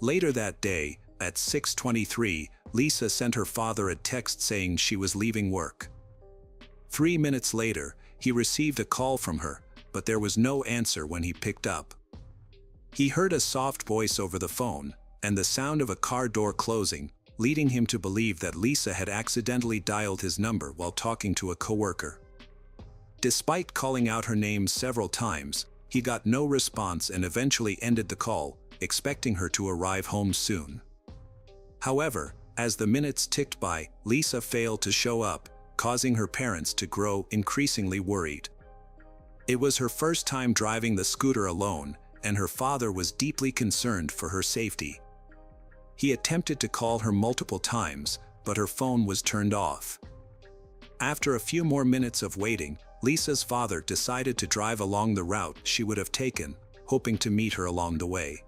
Later that day, at 6:23, Lisa sent her father a text saying she was leaving work. 3 minutes later, he received a call from her, but there was no answer when he picked up. He heard a soft voice over the phone, and the sound of a car door closing, leading him to believe that Lisa had accidentally dialed his number while talking to a coworker. Despite calling out her name several times, he got no response and eventually ended the call, expecting her to arrive home soon. However, as the minutes ticked by, Lisa failed to show up, causing her parents to grow increasingly worried. It was her first time driving the scooter alone, and her father was deeply concerned for her safety. He attempted to call her multiple times, but her phone was turned off. After a few more minutes of waiting, Lisa's father decided to drive along the route she would have taken, hoping to meet her along the way.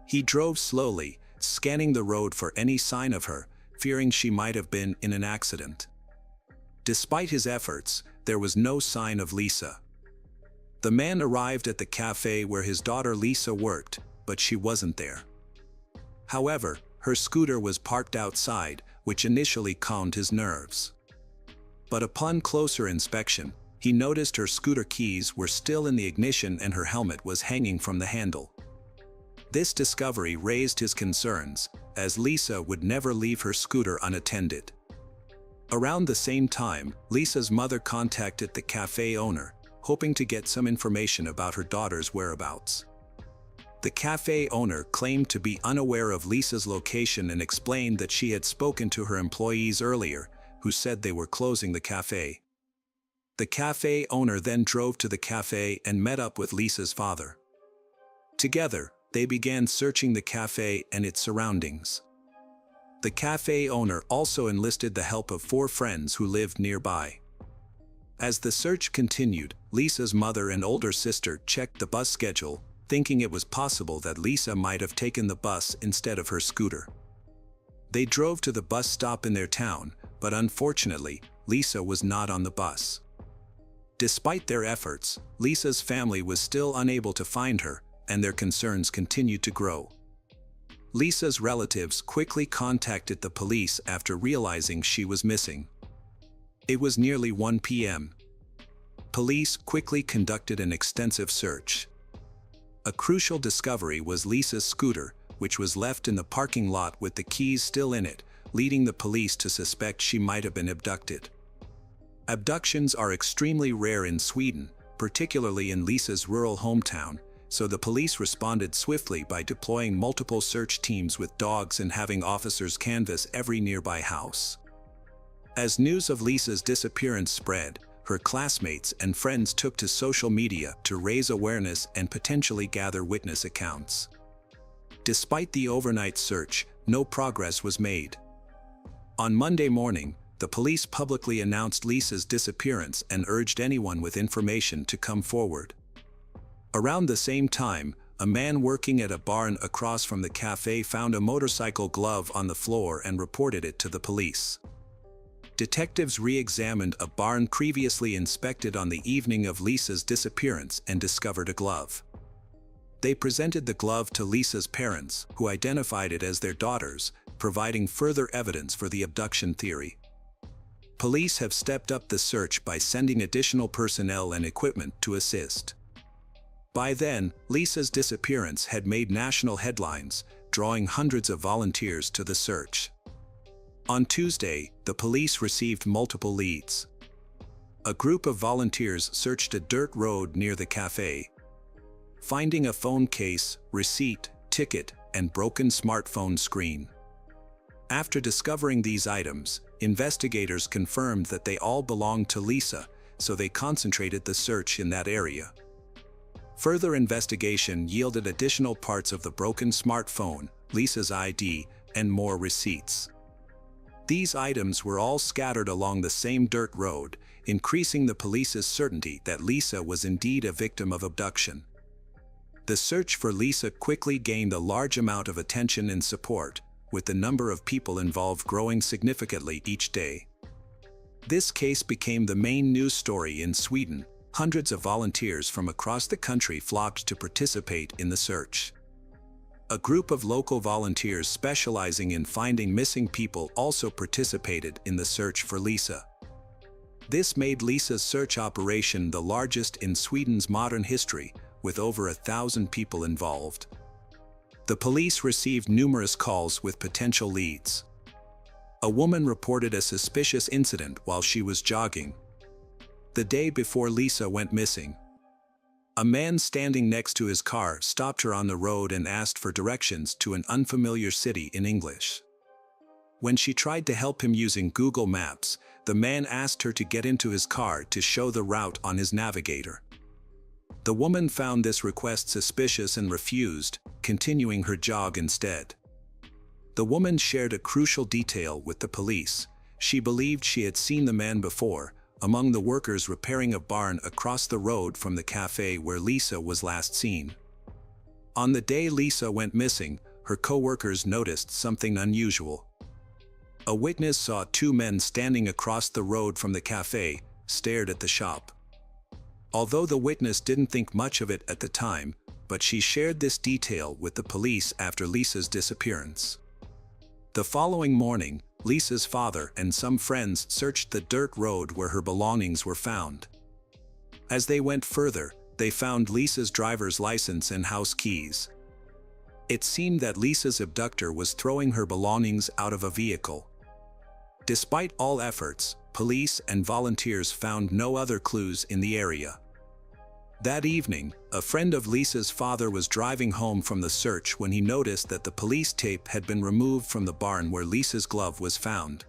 He drove slowly, scanning the road for any sign of her, fearing she might have been in an accident. Despite his efforts, there was no sign of Lisa. The man arrived at the cafe where his daughter Lisa worked, but she wasn't there. However, her scooter was parked outside, which initially calmed his nerves. But upon closer inspection, he noticed her scooter keys were still in the ignition and her helmet was hanging from the handle. This discovery raised his concerns, as Lisa would never leave her scooter unattended. Around the same time, Lisa's mother contacted the cafe owner, hoping to get some information about her daughter's whereabouts. The cafe owner claimed to be unaware of Lisa's location and explained that she had spoken to her employees earlier, who said they were closing the cafe. The cafe owner then drove to the cafe and met up with Lisa's father. Together, they began searching the cafe and its surroundings. The cafe owner also enlisted the help of 4 friends who lived nearby. As the search continued, Lisa's mother and older sister checked the bus schedule, thinking it was possible that Lisa might have taken the bus instead of her scooter. They drove to the bus stop in their town, but unfortunately, Lisa was not on the bus. Despite their efforts, Lisa's family was still unable to find her, and their concerns continued to grow. Lisa's relatives quickly contacted the police after realizing she was missing. It was nearly 1 p.m. Police quickly conducted an extensive search. A crucial discovery was Lisa's scooter, which was left in the parking lot with the keys still in it, leading the police to suspect she might have been abducted. Abductions are extremely rare in Sweden, particularly in Lisa's rural hometown, so the police responded swiftly by deploying multiple search teams with dogs and having officers canvass every nearby house. As news of Lisa's disappearance spread, her classmates and friends took to social media to raise awareness and potentially gather witness accounts. Despite the overnight search, no progress was made. On Monday morning, the police publicly announced Lisa's disappearance and urged anyone with information to come forward. Around the same time, a man working at a barn across from the cafe found a motorcycle glove on the floor and reported it to the police. Detectives re-examined a barn previously inspected on the evening of Lisa's disappearance and discovered a glove. They presented the glove to Lisa's parents, who identified it as their daughter's, providing further evidence for the abduction theory. Police have stepped up the search by sending additional personnel and equipment to assist. By then, Lisa's disappearance had made national headlines, drawing hundreds of volunteers to the search. On Tuesday, the police received multiple leads. A group of volunteers searched a dirt road near the cafe, finding a phone case, receipt, ticket, and broken smartphone screen. After discovering these items, investigators confirmed that they all belonged to Lisa, so they concentrated the search in that area. Further investigation yielded additional parts of the broken smartphone, Lisa's ID, and more receipts. These items were all scattered along the same dirt road, increasing the police's certainty that Lisa was indeed a victim of abduction. The search for Lisa quickly gained a large amount of attention and support, with the number of people involved growing significantly each day. This case became the main news story in Sweden. Hundreds of volunteers from across the country flocked to participate in the search. A group of local volunteers specializing in finding missing people also participated in the search for Lisa. This made Lisa's search operation the largest in Sweden's modern history, with over 1,000 people involved. The police received numerous calls with potential leads. A woman reported a suspicious incident while she was jogging the day before Lisa went missing. A man standing next to his car stopped her on the road and asked for directions to an unfamiliar city in English. When she tried to help him using Google Maps, the man asked her to get into his car to show the route on his navigator. The woman found this request suspicious and refused, continuing her jog instead. The woman shared a crucial detail with the police. She believed she had seen the man before, among the workers repairing a barn across the road from the cafe where Lisa was last seen. On the day Lisa went missing, her co-workers noticed something unusual. A witness saw two men standing across the road from the cafe, stared at the shop. Although the witness didn't think much of it at the time, but she shared this detail with the police after Lisa's disappearance. The following morning, Lisa's father and some friends searched the dirt road where her belongings were found. As they went further, they found Lisa's driver's license and house keys. It seemed that Lisa's abductor was throwing her belongings out of a vehicle. Despite all efforts, police and volunteers found no other clues in the area. That evening, a friend of Lisa's father was driving home from the search when he noticed that the police tape had been removed from the barn where Lisa's glove was found.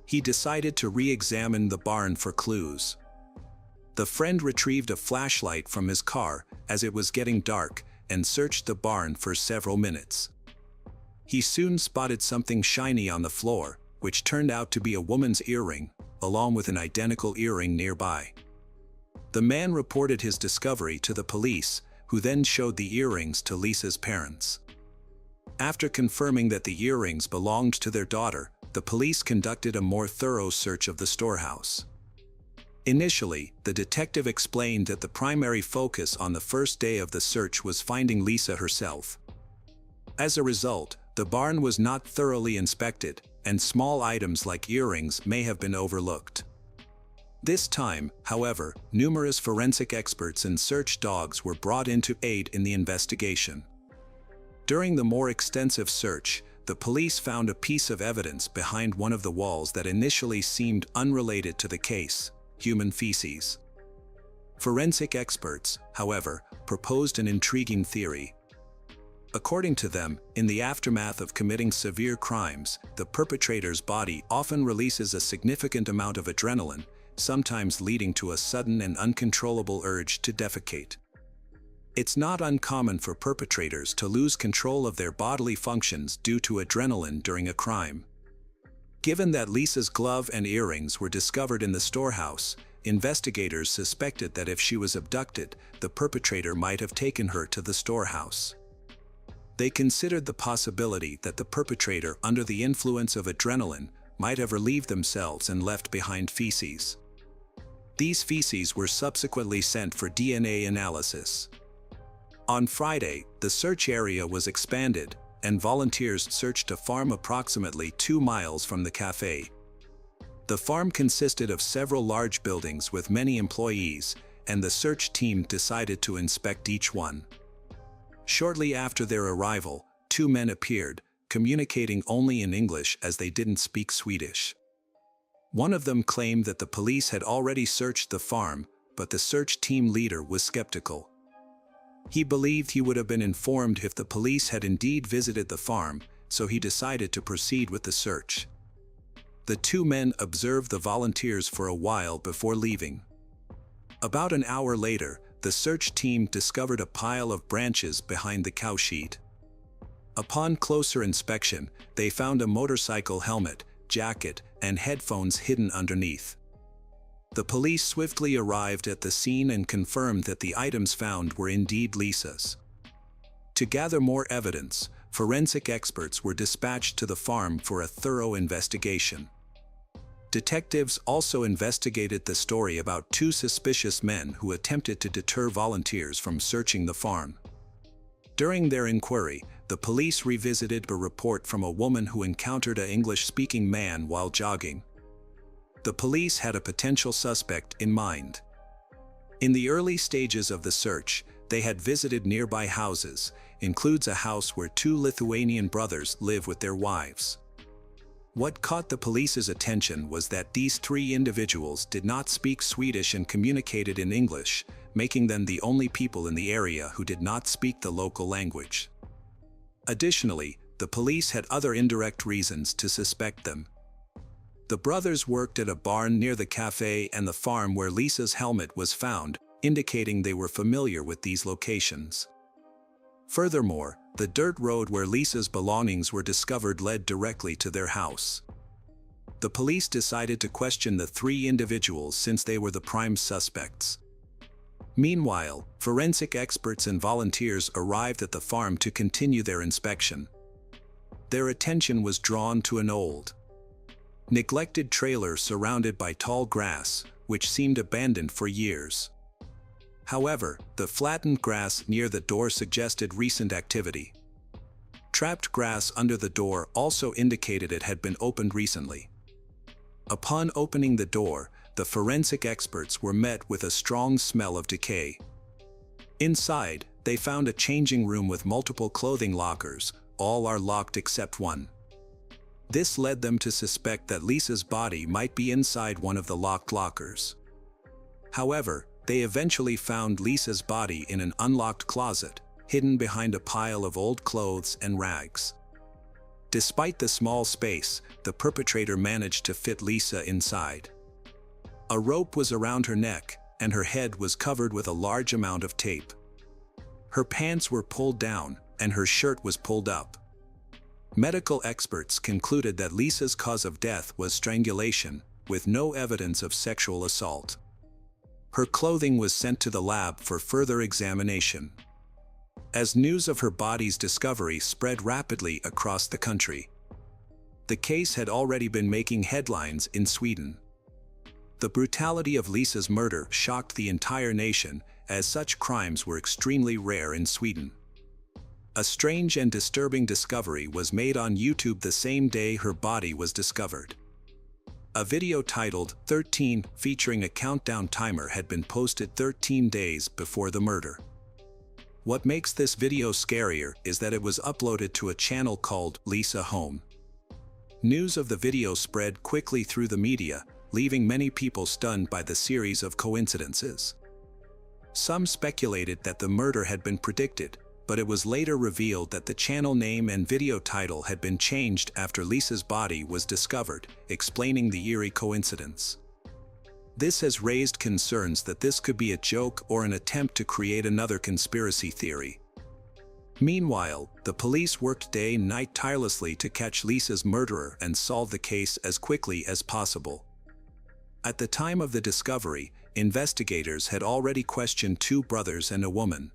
He decided to re-examine the barn for clues. The friend retrieved a flashlight from his car as it was getting dark and searched the barn for several minutes. He soon spotted something shiny on the floor, which turned out to be a woman's earring, along with an identical earring nearby. The man reported his discovery to the police, who then showed the earrings to Lisa's parents. After confirming that the earrings belonged to their daughter, the police conducted a more thorough search of the storehouse. Initially, the detective explained that the primary focus on the first day of the search was finding Lisa herself. As a result, the barn was not thoroughly inspected, and small items like earrings may have been overlooked. This time, however, numerous forensic experts and search dogs were brought in to aid in the investigation. During the more extensive search, the police found a piece of evidence behind one of the walls that initially seemed unrelated to the case: human feces. Forensic experts, however, proposed an intriguing theory. According to them, in the aftermath of committing severe crimes, the perpetrator's body often releases a significant amount of adrenaline, sometimes leading to a sudden and uncontrollable urge to defecate. It's not uncommon for perpetrators to lose control of their bodily functions due to adrenaline during a crime. Given that Lisa's glove and earrings were discovered in the storehouse, investigators suspected that if she was abducted, the perpetrator might have taken her to the storehouse. They considered the possibility that the perpetrator, under the influence of adrenaline, might have relieved themselves and left behind feces. These feces were subsequently sent for DNA analysis. On Friday, the search area was expanded, and volunteers searched a farm approximately 2 miles from the cafe. The farm consisted of several large buildings with many employees, and the search team decided to inspect each one. Shortly after their arrival, 2 men appeared, communicating only in English as they didn't speak Swedish. One of them claimed that the police had already searched the farm, but the search team leader was skeptical. He believed he would have been informed if the police had indeed visited the farm, so he decided to proceed with the search. The two men observed the volunteers for a while before leaving. About an hour later, the search team discovered a pile of branches behind the cowshed. Upon closer inspection, they found a motorcycle helmet, jacket, and headphones hidden underneath. The police swiftly arrived at the scene and confirmed that the items found were indeed Lisa's. To gather more evidence, forensic experts were dispatched to the farm for a thorough investigation. Detectives also investigated the story about two suspicious men who attempted to deter volunteers from searching the farm. During their inquiry, the police revisited a report from a woman who encountered an English-speaking man while jogging. The police had a potential suspect in mind. In the early stages of the search, they had visited nearby houses, includes a house where two Lithuanian brothers live with their wives. What caught the police's attention was that these three individuals did not speak Swedish and communicated in English, making them the only people in the area who did not speak the local language. Additionally, the police had other indirect reasons to suspect them. The brothers worked at a barn near the cafe and the farm where Lisa's helmet was found, indicating they were familiar with these locations. Furthermore, the dirt road where Lisa's belongings were discovered led directly to their house. The police decided to question the three individuals since they were the prime suspects. Meanwhile, forensic experts and volunteers arrived at the farm to continue their inspection. Their attention was drawn to an old, neglected trailer surrounded by tall grass, which seemed abandoned for years. However, the flattened grass near the door suggested recent activity. Trapped grass under the door also indicated it had been opened recently. Upon opening the door, the forensic experts were met with a strong smell of decay. Inside, they found a changing room with multiple clothing lockers, all are locked except one. This led them to suspect that Lisa's body might be inside one of the locked lockers. However, they eventually found Lisa's body in an unlocked closet, hidden behind a pile of old clothes and rags. Despite the small space, the perpetrator managed to fit Lisa inside. A rope was around her neck, and her head was covered with a large amount of tape. Her pants were pulled down, and her shirt was pulled up. Medical experts concluded that Lisa's cause of death was strangulation, with no evidence of sexual assault. Her clothing was sent to the lab for further examination. As news of her body's discovery spread rapidly across the country, the case had already been making headlines in Sweden. The brutality of Lisa's murder shocked the entire nation, as such crimes were extremely rare in Sweden. A strange and disturbing discovery was made on YouTube the same day her body was discovered. A video titled 13, featuring a countdown timer, had been posted 13 days before the murder. What makes this video scarier is that it was uploaded to a channel called Lisa Home. News of the video spread quickly through the media, leaving many people stunned by the series of coincidences. Some speculated that the murder had been predicted, but it was later revealed that the channel name and video title had been changed after Lisa's body was discovered, explaining the eerie coincidence. This has raised concerns that this could be a joke or an attempt to create another conspiracy theory. Meanwhile, the police worked day and night tirelessly to catch Lisa's murderer and solve the case as quickly as possible. At the time of the discovery, investigators had already questioned two brothers and a woman,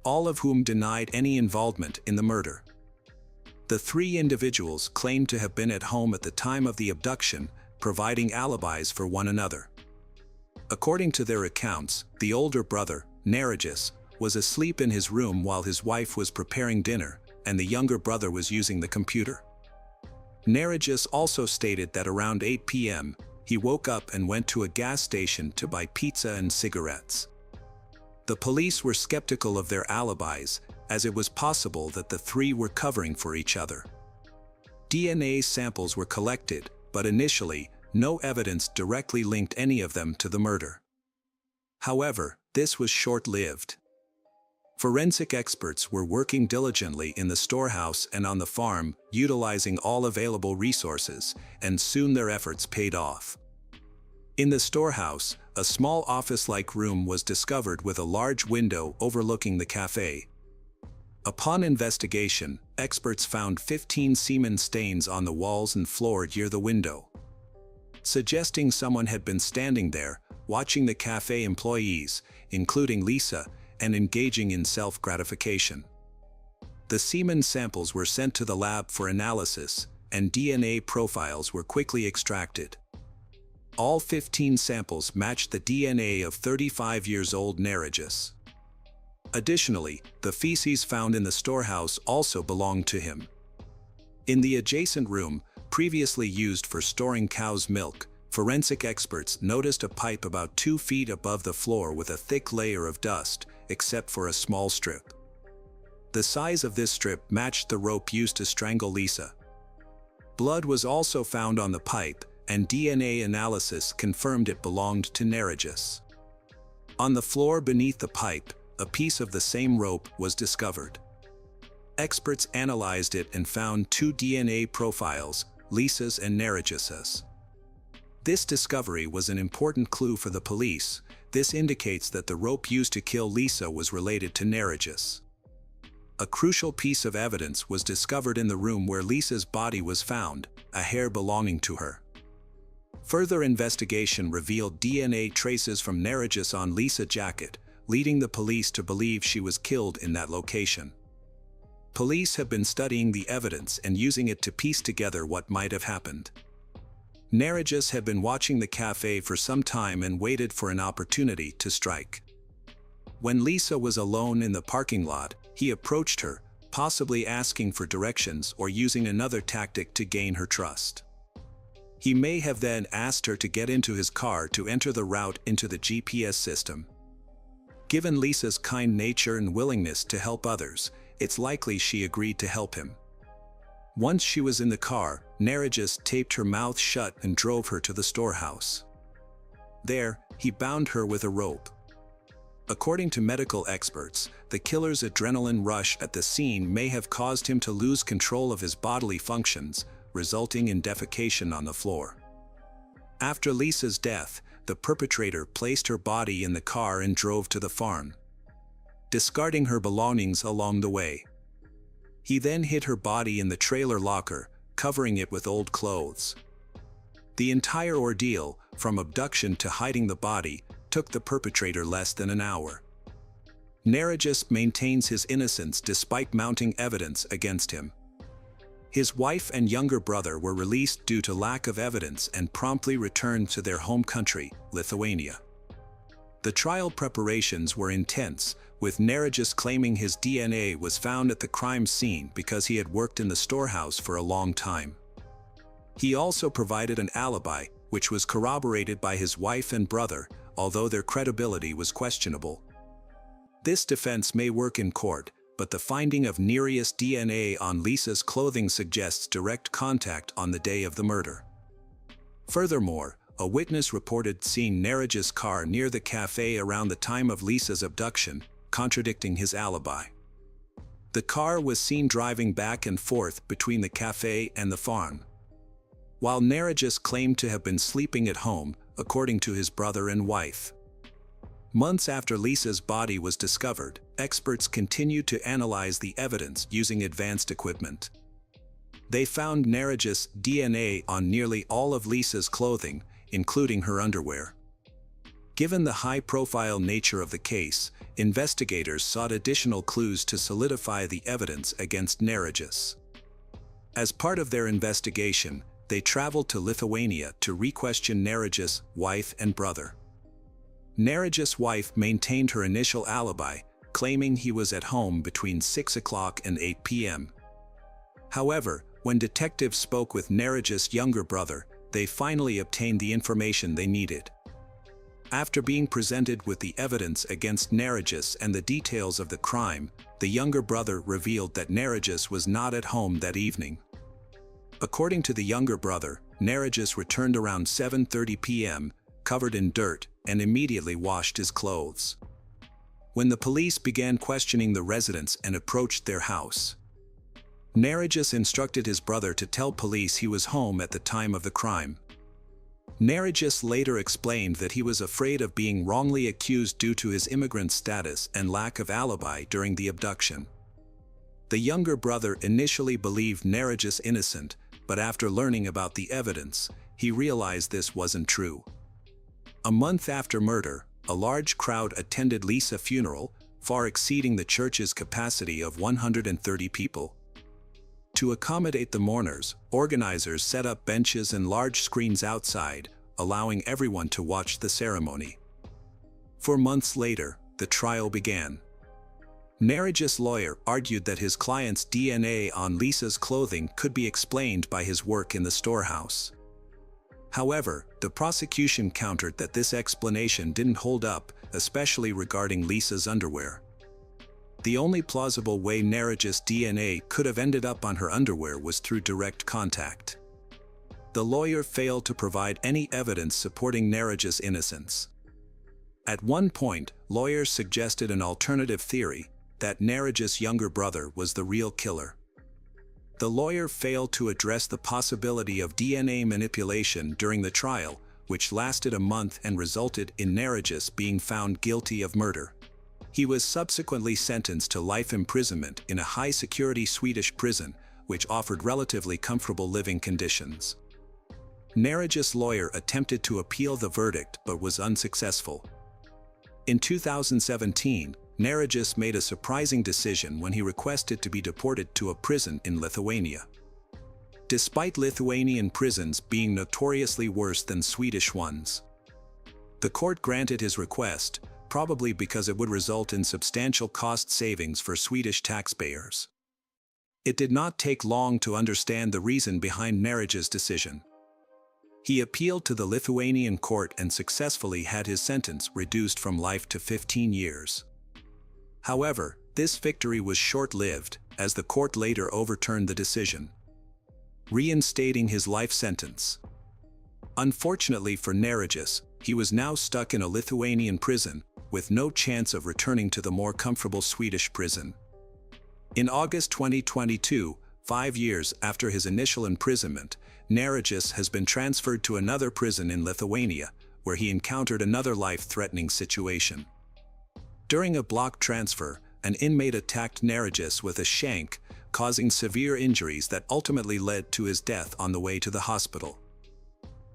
all of whom denied any involvement in the murder. The three individuals claimed to have been at home at the time of the abduction, providing alibis for one another. According to their accounts, the older brother, Narigis, was asleep in his room while his wife was preparing dinner, and the younger brother was using the computer. Narigis also stated that around 8 p.m., he woke up and went to a gas station to buy pizza and cigarettes. The police were skeptical of their alibis, as it was possible that the three were covering for each other. DNA samples were collected, but initially, no evidence directly linked any of them to the murder. However, this was short-lived. Forensic experts were working diligently in the storehouse and on the farm, utilizing all available resources, and soon their efforts paid off. In the storehouse, a small office-like room was discovered with a large window overlooking the cafe. Upon investigation, experts found 15 semen stains on the walls and floor near the window, suggesting someone had been standing there, watching the cafe employees, including Lisa, and engaging in self-gratification. The semen samples were sent to the lab for analysis, and DNA profiles were quickly extracted. All 15 samples matched the DNA of 35-year-old Narigis. Additionally, the feces found in the storehouse also belonged to him. In the adjacent room, previously used for storing cow's milk, forensic experts noticed a pipe about 2 feet above the floor with a thick layer of dust, except for a small strip. The size of this strip matched the rope used to strangle Lisa. Blood was also found on the pipe, and DNA analysis confirmed it belonged to Narigis. On the floor beneath the pipe, a piece of the same rope was discovered. Experts analyzed it and found 2 DNA profiles, Lisa's and Narigis's. This discovery was an important clue for the police. This indicates that the rope used to kill Lisa was related to Narigis. A crucial piece of evidence was discovered in the room where Lisa's body was found, a hair belonging to her. Further investigation revealed DNA traces from Narigis on Lisa's jacket, leading the police to believe she was killed in that location. Police have been studying the evidence and using it to piece together what might have happened. Narigis had been watching the cafe for some time and waited for an opportunity to strike. When Lisa was alone in the parking lot, he approached her, possibly asking for directions or using another tactic to gain her trust. He may have then asked her to get into his car to enter the route into the GPS system. Given Lisa's kind nature and willingness to help others, it's likely she agreed to help him. Once she was in the car, Narigis taped her mouth shut and drove her to the storehouse. There, he bound her with a rope. According to medical experts, the killer's adrenaline rush at the scene may have caused him to lose control of his bodily functions, resulting in defecation on the floor. After Lisa's death, the perpetrator placed her body in the car and drove to the farm, discarding her belongings along the way. He then hid her body in the trailer locker, covering it with old clothes. The entire ordeal, from abduction to hiding the body, took the perpetrator less than an hour. Narigis maintains his innocence despite mounting evidence against him. His wife and younger brother were released due to lack of evidence and promptly returned to their home country, Lithuania. The trial preparations were intense, with Narigis claiming his DNA was found at the crime scene because he had worked in the storehouse for a long time. He also provided an alibi, which was corroborated by his wife and brother, although their credibility was questionable. This defense may work in court, but the finding of Narigis' DNA on Lisa's clothing suggests direct contact on the day of the murder. Furthermore, a witness reported seeing Narigis' car near the cafe around the time of Lisa's abduction, contradicting his alibi. The car was seen driving back and forth between the cafe and the farm, while Narigis claimed to have been sleeping at home, according to his brother and wife. Months after Lisa's body was discovered, experts continued to analyze the evidence using advanced equipment. They found Narigis' DNA on nearly all of Lisa's clothing, including her underwear. Given the high-profile nature of the case, investigators sought additional clues to solidify the evidence against Narigis. As part of their investigation, they traveled to Lithuania to re-question Narigis' wife and brother. Narigis' wife maintained her initial alibi, claiming he was at home between 6 o'clock and 8 p.m. However, when detectives spoke with Narigis' younger brother, they finally obtained the information they needed. After being presented with the evidence against Narigis and the details of the crime, the younger brother revealed that Narigis was not at home that evening. According to the younger brother, Narigis returned around 7:30 p.m., covered in dirt, and immediately washed his clothes. when the police began questioning the residents and approached their house. Narigis instructed his brother to tell police he was home at the time of the crime. Narigis later explained that he was afraid of being wrongly accused due to his immigrant status and lack of alibi during the abduction. The younger brother initially believed Narigis innocent, but after learning about the evidence, he realized this wasn't true. A month after murder, a large crowd attended Lisa's funeral, far exceeding the church's capacity of 130 people. To accommodate the mourners, organizers set up benches and large screens outside, allowing everyone to watch the ceremony. 4 months later, the trial began. Narigis' lawyer argued that his client's DNA on Lisa's clothing could be explained by his work in the storehouse. However, the prosecution countered that this explanation didn't hold up, especially regarding Lisa's underwear. The only plausible way Narigis' DNA could have ended up on her underwear was through direct contact. The lawyer failed to provide any evidence supporting Narigis' innocence. At one point, lawyers suggested an alternative theory, that Narigis' younger brother was the real killer. The lawyer failed to address the possibility of DNA manipulation during the trial, which lasted a month and resulted in Narigis being found guilty of murder. He was subsequently sentenced to life imprisonment in a high-security Swedish prison, which offered relatively comfortable living conditions. Narigis' lawyer attempted to appeal the verdict but was unsuccessful. In 2017, Narigis made a surprising decision when he requested to be deported to a prison in Lithuania. Despite Lithuanian prisons being notoriously worse than Swedish ones, the court granted his request, probably because it would result in substantial cost savings for Swedish taxpayers. It did not take long to understand the reason behind Narigis' decision. He appealed to the Lithuanian court and successfully had his sentence reduced from life to 15 years. However, this victory was short-lived, as the court later overturned the decision, reinstating his life sentence. Unfortunately for Narigis, he was now stuck in a Lithuanian prison, with no chance of returning to the more comfortable Swedish prison. In August 2022, 5 years after his initial imprisonment, Narigis has been transferred to another prison in Lithuania, where he encountered another life-threatening situation. During a block transfer, an inmate attacked Narigis with a shank, causing severe injuries that ultimately led to his death on the way to the hospital.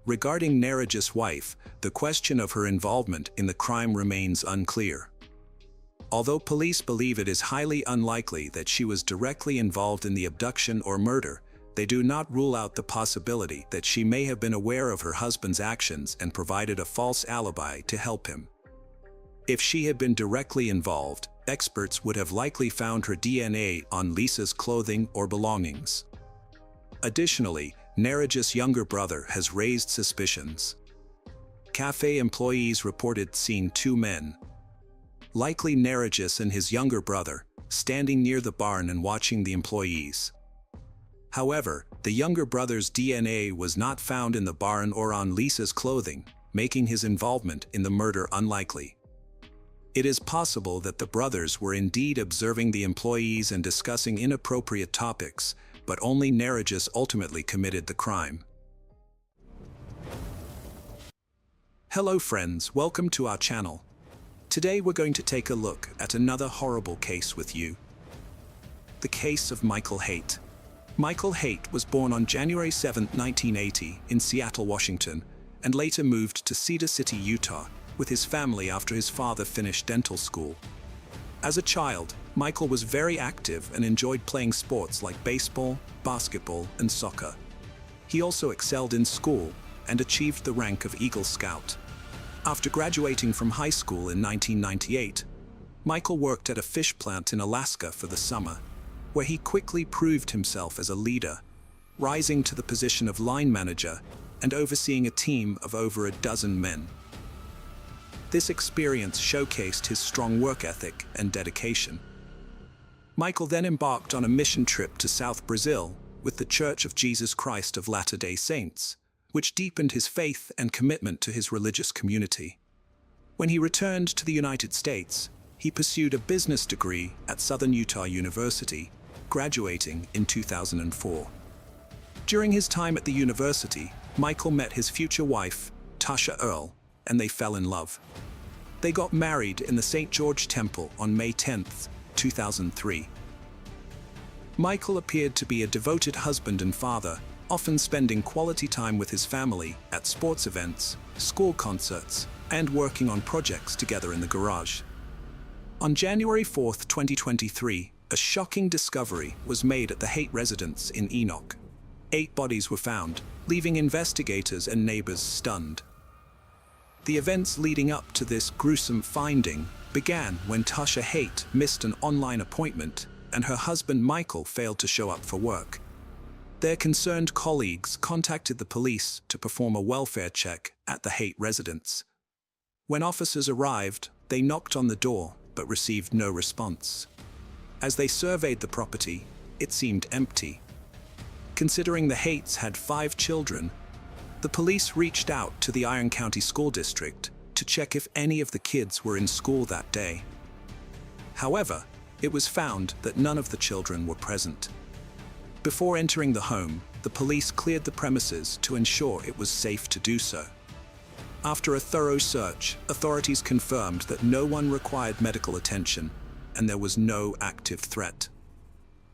Regarding Narigis' wife, the question of her involvement in the crime remains unclear. Although police believe it is highly unlikely that she was directly involved in the abduction or murder, they do not rule out the possibility that she may have been aware of her husband's actions and provided a false alibi to help him. If she had been directly involved, experts would have likely found her DNA on Lisa's clothing or belongings. Additionally, Narigis' younger brother has raised suspicions. Cafe employees reported seeing 2 men, likely Narigis and his younger brother, standing near the barn and watching the employees. However, the younger brother's DNA was not found in the barn or on Lisa's clothing, making his involvement in the murder unlikely. It is possible that the brothers were indeed observing the employees and discussing inappropriate topics, but only Narigis ultimately committed the crime. Hello friends, welcome to our channel. Today we're going to take a look at another horrible case with you. The case of Michael Haight. Michael Haight was born on January 7, 1980 in Seattle, Washington, and later moved to Cedar City, Utah, with his family after his father finished dental school. As a child, Michael was very active and enjoyed playing sports like baseball, basketball, and soccer. He also excelled in school and achieved the rank of Eagle Scout. After graduating from high school in 1998, Michael worked at a fish plant in Alaska for the summer, where he quickly proved himself as a leader, rising to the position of line manager and overseeing a team of over a dozen men. This experience showcased his strong work ethic and dedication. Michael then embarked on a mission trip to South Brazil with the Church of Jesus Christ of Latter-day Saints, which deepened his faith and commitment to his religious community. When he returned to the United States, he pursued a business degree at Southern Utah University, graduating in 2004. During his time at the university, Michael met his future wife, Tasha Earle, and they fell in love. They got married in the St. George Temple on May 10, 2003. Michael appeared to be a devoted husband and father, often spending quality time with his family at sports events, school concerts, and working on projects together in the garage. On January 4, 2023, a shocking discovery was made at the Haight residence in Enoch. 8 bodies were found, leaving investigators and neighbors stunned. The events leading up to this gruesome finding began when Tasha Haight missed an online appointment and her husband Michael failed to show up for work. Their concerned colleagues contacted the police to perform a welfare check at the Haight residence. When officers arrived, they knocked on the door but received no response. As they surveyed the property, it seemed empty. Considering the Haight's had 5 children, the police reached out to the Iron County School District to check if any of the kids were in school that day. However, it was found that none of the children were present. Before entering the home, the police cleared the premises to ensure it was safe to do so. After a thorough search, authorities confirmed that no one required medical attention and there was no active threat.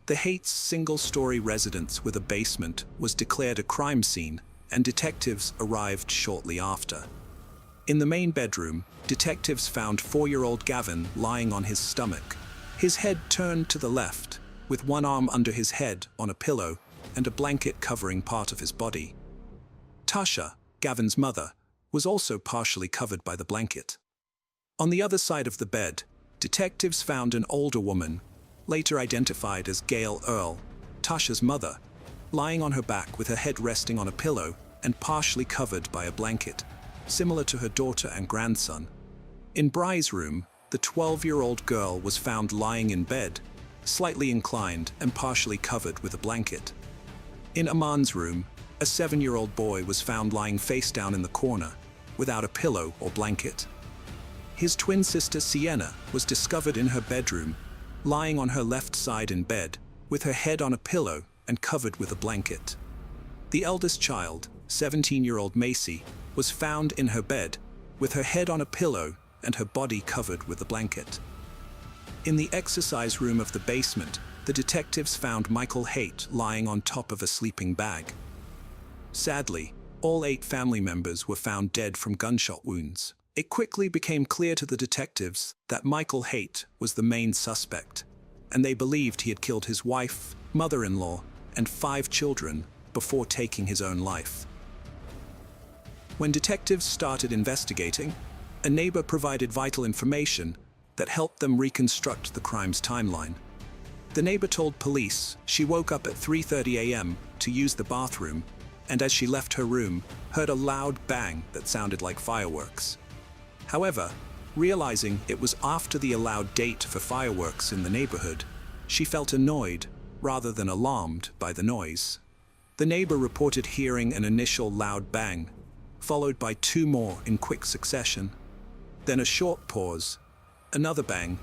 The Haight's single-story residence with a basement was declared a crime scene, and detectives arrived shortly after. In the main bedroom, detectives found 4-year-old Gavin lying on his stomach, his head turned to the left, with one arm under his head on a pillow and a blanket covering part of his body. Tasha, Gavin's mother, was also partially covered by the blanket. On the other side of the bed, detectives found an older woman, later identified as Gail Earle, Tasha's mother, lying on her back with her head resting on a pillow and partially covered by a blanket, similar to her daughter and grandson. In Bry's room, the 12-year-old girl was found lying in bed, slightly inclined and partially covered with a blanket. In Aman's room, a 7-year-old boy was found lying face down in the corner, without a pillow or blanket. His twin sister Sienna was discovered in her bedroom, lying on her left side in bed, with her head on a pillow and covered with a blanket. The eldest child, 17-year-old Macy, was found in her bed, with her head on a pillow and her body covered with a blanket. In the exercise room of the basement, the detectives found Michael Haight lying on top of a sleeping bag. Sadly, all 8 family members were found dead from gunshot wounds. It quickly became clear to the detectives that Michael Haight was the main suspect, and they believed he had killed his wife, mother-in-law, and 5 children before taking his own life. When detectives started investigating, a neighbor provided vital information that helped them reconstruct the crime's timeline. The neighbor told police she woke up at 3:30 a.m. to use the bathroom, and as she left her room, heard a loud bang that sounded like fireworks. However, realizing it was after the allowed date for fireworks in the neighborhood, she felt annoyed rather than alarmed by the noise. The neighbor reported hearing an initial loud bang, followed by 2 more in quick succession, then a short pause, another bang,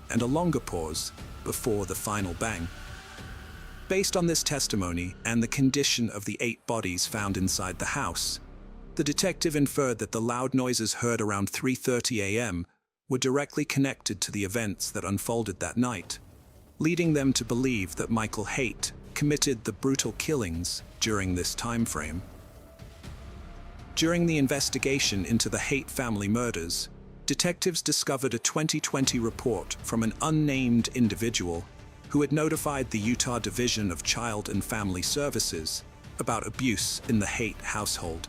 and a longer pause before the final bang. Based on this testimony and the condition of the 8 bodies found inside the house, the detective inferred that the loud noises heard around 3:30 a.m. were directly connected to the events that unfolded that night, leading them to believe that Michael Haight committed the brutal killings during this time frame. During the investigation into the Haight family murders, detectives discovered a 2020 report from an unnamed individual who had notified the Utah Division of Child and Family Services about abuse in the Haight household.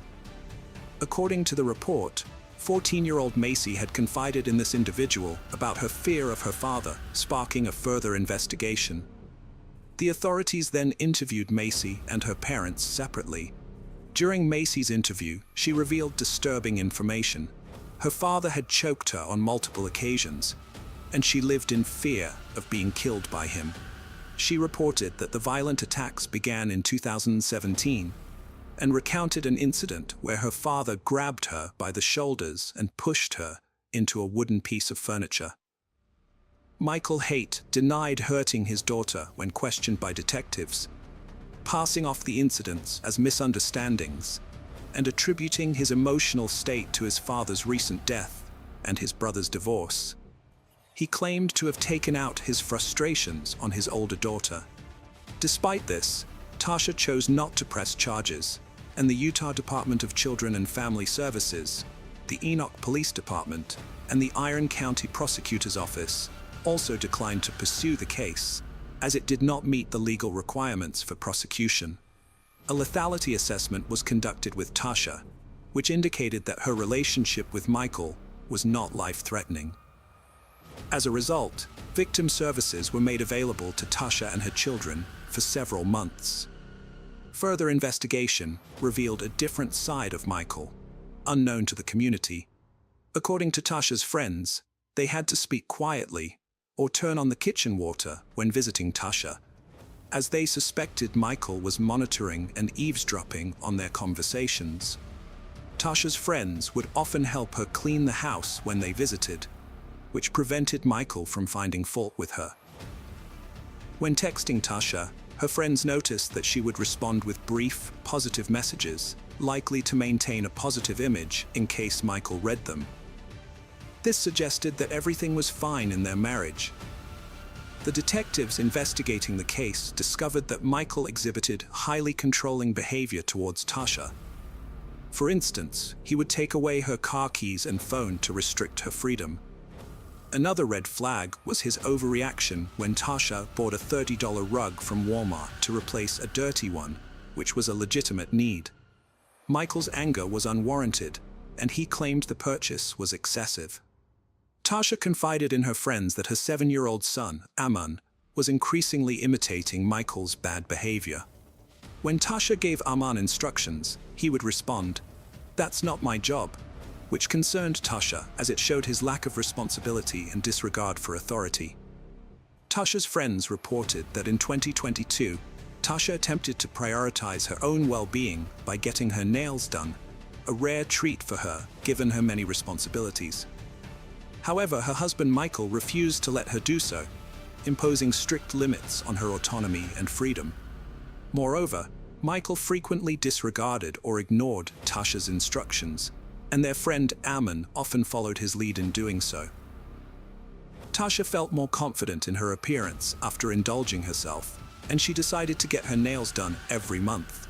According to the report, 14-year-old Macy had confided in this individual about her fear of her father, sparking a further investigation. The authorities then interviewed Macy and her parents separately. During Macy's interview, she revealed disturbing information. Her father had choked her on multiple occasions, and she lived in fear of being killed by him. She reported that the violent attacks began in 2017 and recounted an incident where her father grabbed her by the shoulders and pushed her into a wooden piece of furniture. Michael Haight denied hurting his daughter when questioned by detectives, passing off the incidents as misunderstandings and attributing his emotional state to his father's recent death and his brother's divorce. He claimed to have taken out his frustrations on his older daughter. Despite this, Tasha chose not to press charges, and the Utah Department of Children and Family Services, the Enoch Police Department, and the Iron County Prosecutor's Office also declined to pursue the case, as it did not meet the legal requirements for prosecution. A lethality assessment was conducted with Tasha, which indicated that her relationship with Michael was not life-threatening. As a result, victim services were made available to Tasha and her children for several months. Further investigation revealed a different side of Michael, unknown to the community. According to Tasha's friends, they had to speak quietly or turn on the kitchen water when visiting Tasha, as they suspected Michael was monitoring and eavesdropping on their conversations. Tasha's friends would often help her clean the house when they visited, which prevented Michael from finding fault with her. When texting Tasha, her friends noticed that she would respond with brief, positive messages, likely to maintain a positive image in case Michael read them. This suggested that everything was fine in their marriage. The detectives investigating the case discovered that Michael exhibited highly controlling behavior towards Tasha. For instance, he would take away her car keys and phone to restrict her freedom. Another red flag was his overreaction when Tasha bought a $30 rug from Walmart to replace a dirty one, which was a legitimate need. Michael's anger was unwarranted, and he claimed the purchase was excessive. Tasha confided in her friends that her 7-year-old son, Aman, was increasingly imitating Michael's bad behavior. When Tasha gave Aman instructions, he would respond, "That's not my job," which concerned Tasha as it showed his lack of responsibility and disregard for authority. Tasha's friends reported that in 2022, Tasha attempted to prioritize her own well-being by getting her nails done, a rare treat for her given her many responsibilities. However, her husband Michael refused to let her do so, imposing strict limits on her autonomy and freedom. Moreover, Michael frequently disregarded or ignored Tasha's instructions, and their friend Aman often followed his lead in doing so. Tasha felt more confident in her appearance after indulging herself, and she decided to get her nails done every month.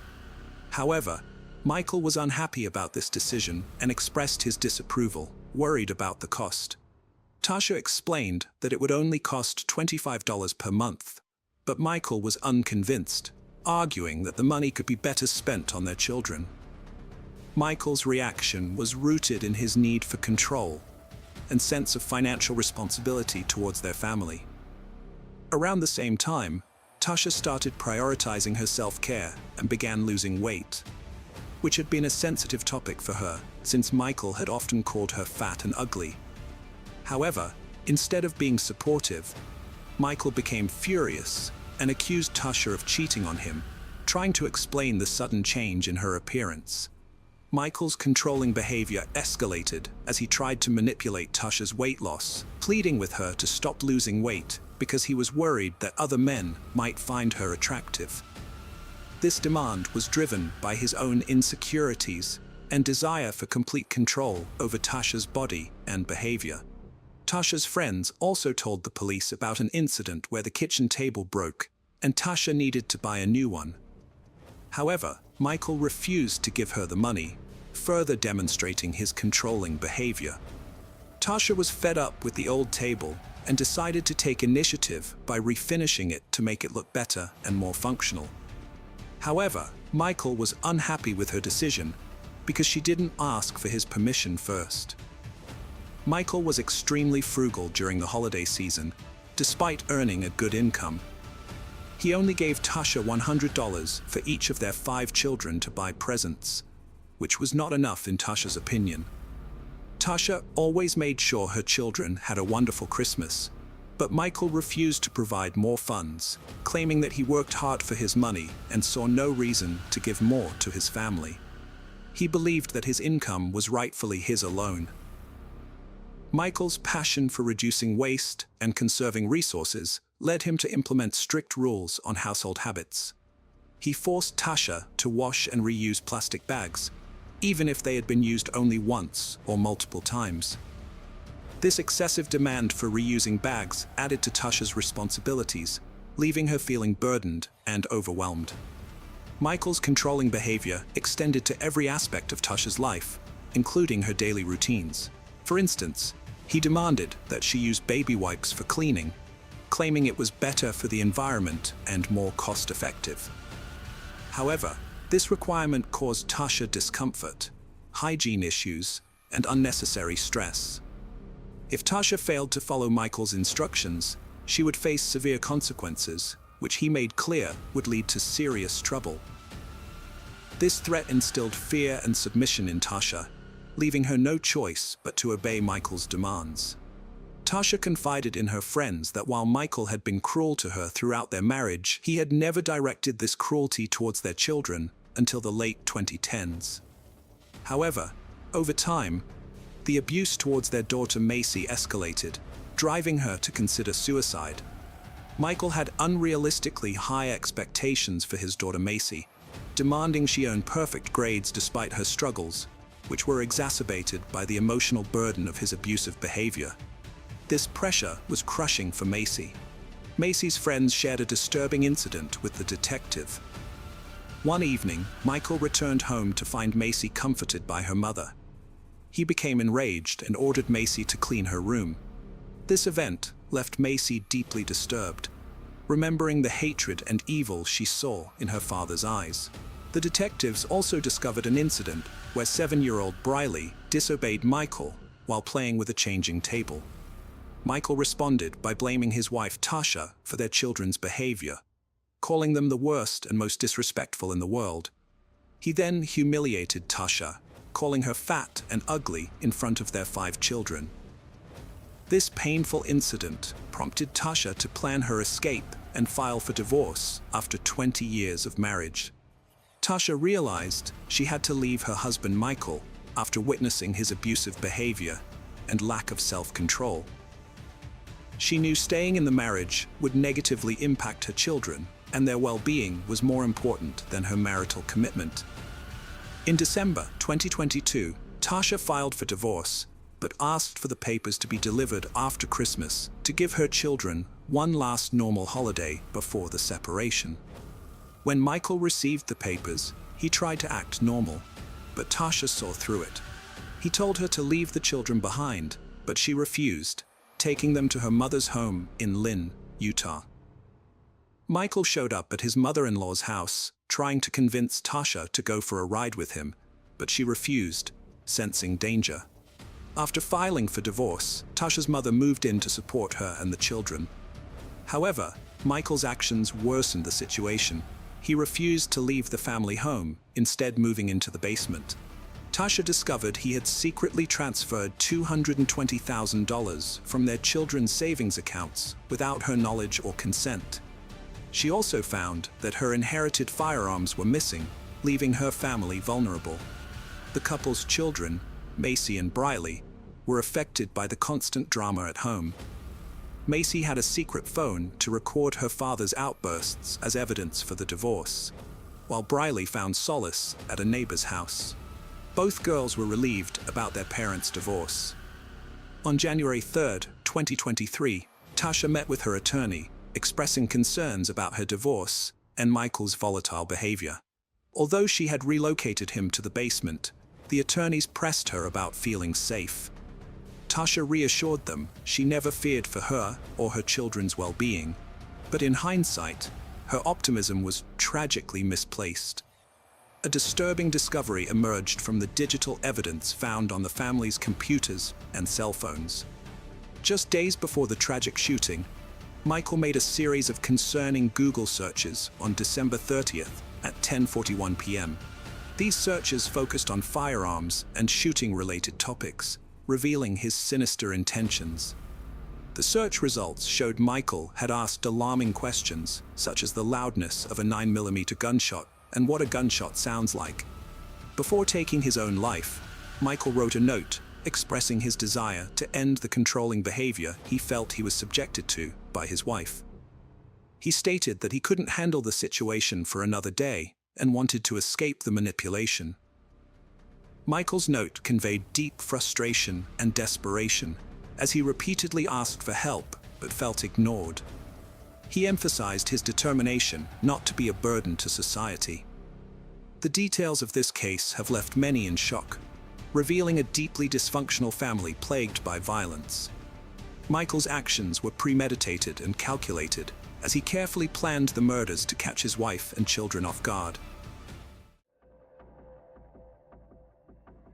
However, Michael was unhappy about this decision and expressed his disapproval, worried about the cost. Tasha explained that it would only cost $25 per month, but Michael was unconvinced, arguing that the money could be better spent on their children. Michael's reaction was rooted in his need for control and sense of financial responsibility towards their family. Around the same time, Tasha started prioritizing her self-care and began losing weight, which had been a sensitive topic for her since Michael had often called her fat and ugly. However, instead of being supportive, Michael became furious and accused Tasha of cheating on him, trying to explain the sudden change in her appearance. Michael's controlling behavior escalated as he tried to manipulate Tasha's weight loss, pleading with her to stop losing weight because he was worried that other men might find her attractive. This demand was driven by his own insecurities and desire for complete control over Tasha's body and behavior. Tasha's friends also told the police about an incident where the kitchen table broke and Tasha needed to buy a new one. However, Michael refused to give her the money, further demonstrating his controlling behavior. Tasha was fed up with the old table and decided to take initiative by refinishing it to make it look better and more functional. However, Michael was unhappy with her decision because she didn't ask for his permission first. Michael was extremely frugal during the holiday season, despite earning a good income. He only gave Tasha $100 for each of their 5 children to buy presents, which was not enough in Tasha's opinion. Tasha always made sure her children had a wonderful Christmas, but Michael refused to provide more funds, claiming that he worked hard for his money and saw no reason to give more to his family. He believed that his income was rightfully his alone. Michael's passion for reducing waste and conserving resources led him to implement strict rules on household habits. He forced Tasha to wash and reuse plastic bags, even if they had been used only once or multiple times. This excessive demand for reusing bags added to Tasha's responsibilities, leaving her feeling burdened and overwhelmed. Michael's controlling behavior extended to every aspect of Tasha's life, including her daily routines. For instance, he demanded that she use baby wipes for cleaning, claiming it was better for the environment and more cost-effective. However, this requirement caused Tasha discomfort, hygiene issues, and unnecessary stress. If Tasha failed to follow Michael's instructions, she would face severe consequences, which he made clear would lead to serious trouble. This threat instilled fear and submission in Tasha, leaving her no choice but to obey Michael's demands. Tasha confided in her friends that while Michael had been cruel to her throughout their marriage, he had never directed this cruelty towards their children until the late 2010s. However, over time, the abuse towards their daughter Macy escalated, driving her to consider suicide. Michael had unrealistically high expectations for his daughter Macy, demanding she earn perfect grades despite her struggles, which were exacerbated by the emotional burden of his abusive behavior. This pressure was crushing for Macy. Macy's friends shared a disturbing incident with the detective. One evening, Michael returned home to find Macy comforted by her mother. He became enraged and ordered Macy to clean her room. This event left Macy deeply disturbed, remembering the hatred and evil she saw in her father's eyes. The detectives also discovered an incident where 7-year-old Briley disobeyed Michael while playing with a changing table. Michael responded by blaming his wife Tasha for their children's behavior, calling them the worst and most disrespectful in the world. He then humiliated Tasha, calling her fat and ugly in front of their 5 children. This painful incident prompted Tasha to plan her escape and file for divorce after 20 years of marriage. Tasha realized she had to leave her husband Michael after witnessing his abusive behavior and lack of self-control. She knew staying in the marriage would negatively impact her children, and their well-being was more important than her marital commitment. In December 2022, Tasha filed for divorce, but asked for the papers to be delivered after Christmas to give her children one last normal holiday before the separation. When Michael received the papers, he tried to act normal, but Tasha saw through it. He told her to leave the children behind, but she refused, taking them to her mother's home in Lynn, Utah. Michael showed up at his mother-in-law's house, trying to convince Tasha to go for a ride with him, but she refused, sensing danger. After filing for divorce, Tasha's mother moved in to support her and the children. However, Michael's actions worsened the situation. He refused to leave the family home, instead moving into the basement. Tasha discovered he had secretly transferred $220,000 from their children's savings accounts without her knowledge or consent. She also found that her inherited firearms were missing, leaving her family vulnerable. The couple's children, Macy and Briley, were affected by the constant drama at home. Macy had a secret phone to record her father's outbursts as evidence for the divorce, while Briley found solace at a neighbor's house. Both girls were relieved about their parents' divorce. On January 3, 2023, Tasha met with her attorney, expressing concerns about her divorce and Michael's volatile behavior. Although she had relocated him to the basement, the attorneys pressed her about feeling safe. Tasha reassured them she never feared for her or her children's well-being, but in hindsight, her optimism was tragically misplaced. A disturbing discovery emerged from the digital evidence found on the family's computers and cell phones. Just days before the tragic shooting, Michael made a series of concerning Google searches on December 30th at 10:41 p.m. These searches focused on firearms and shooting-related topics, revealing his sinister intentions. The search results showed Michael had asked alarming questions, such as the loudness of a 9mm gunshot and what a gunshot sounds like. Before taking his own life, Michael wrote a note expressing his desire to end the controlling behavior he felt he was subjected to by his wife. He stated that he couldn't handle the situation for another day and wanted to escape the manipulation. Michael's note conveyed deep frustration and desperation as he repeatedly asked for help but felt ignored. He emphasized his determination not to be a burden to society. The details of this case have left many in shock, revealing a deeply dysfunctional family plagued by violence. Michael's actions were premeditated and calculated, as he carefully planned the murders to catch his wife and children off guard.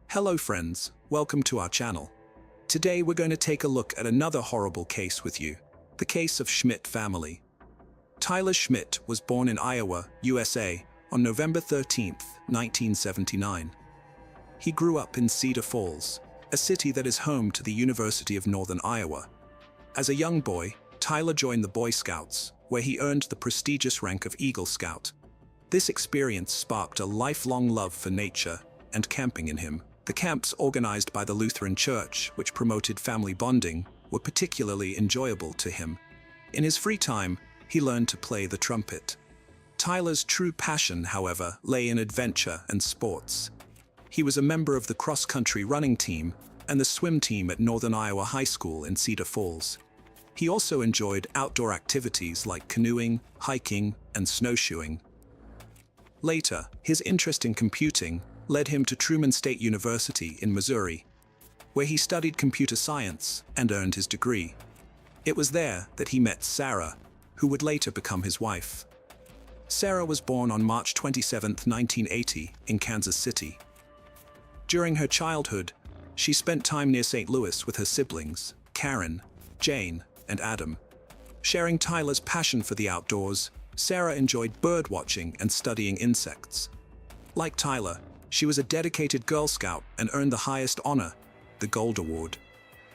Hello friends, welcome to our channel. Today we're going to take a look at another horrible case with you, the case of Schmidt family. Tyler Schmidt was born in Iowa, USA, on November 13, 1979. He grew up in Cedar Falls, a city that is home to the University of Northern Iowa. As a young boy, Tyler joined the Boy Scouts, where he earned the prestigious rank of Eagle Scout. This experience sparked a lifelong love for nature and camping in him. The camps organized by the Lutheran Church, which promoted family bonding, were particularly enjoyable to him. In his free time, he learned to play the trumpet. Tyler's true passion, however, lay in adventure and sports. He was a member of the cross-country running team and the swim team at Northern Iowa High School in Cedar Falls. He also enjoyed outdoor activities like canoeing, hiking, and snowshoeing. Later, his interest in computing led him to Truman State University in Missouri, where he studied computer science and earned his degree. It was there that he met Sarah, who would later become his wife. Sarah was born on March 27, 1980, in Kansas City. During her childhood, she spent time near St. Louis with her siblings, Karen, Jane, and Adam. Sharing Tyler's passion for the outdoors, Sarah enjoyed bird watching and studying insects. Like Tyler, she was a dedicated Girl Scout and earned the highest honor, the Gold Award.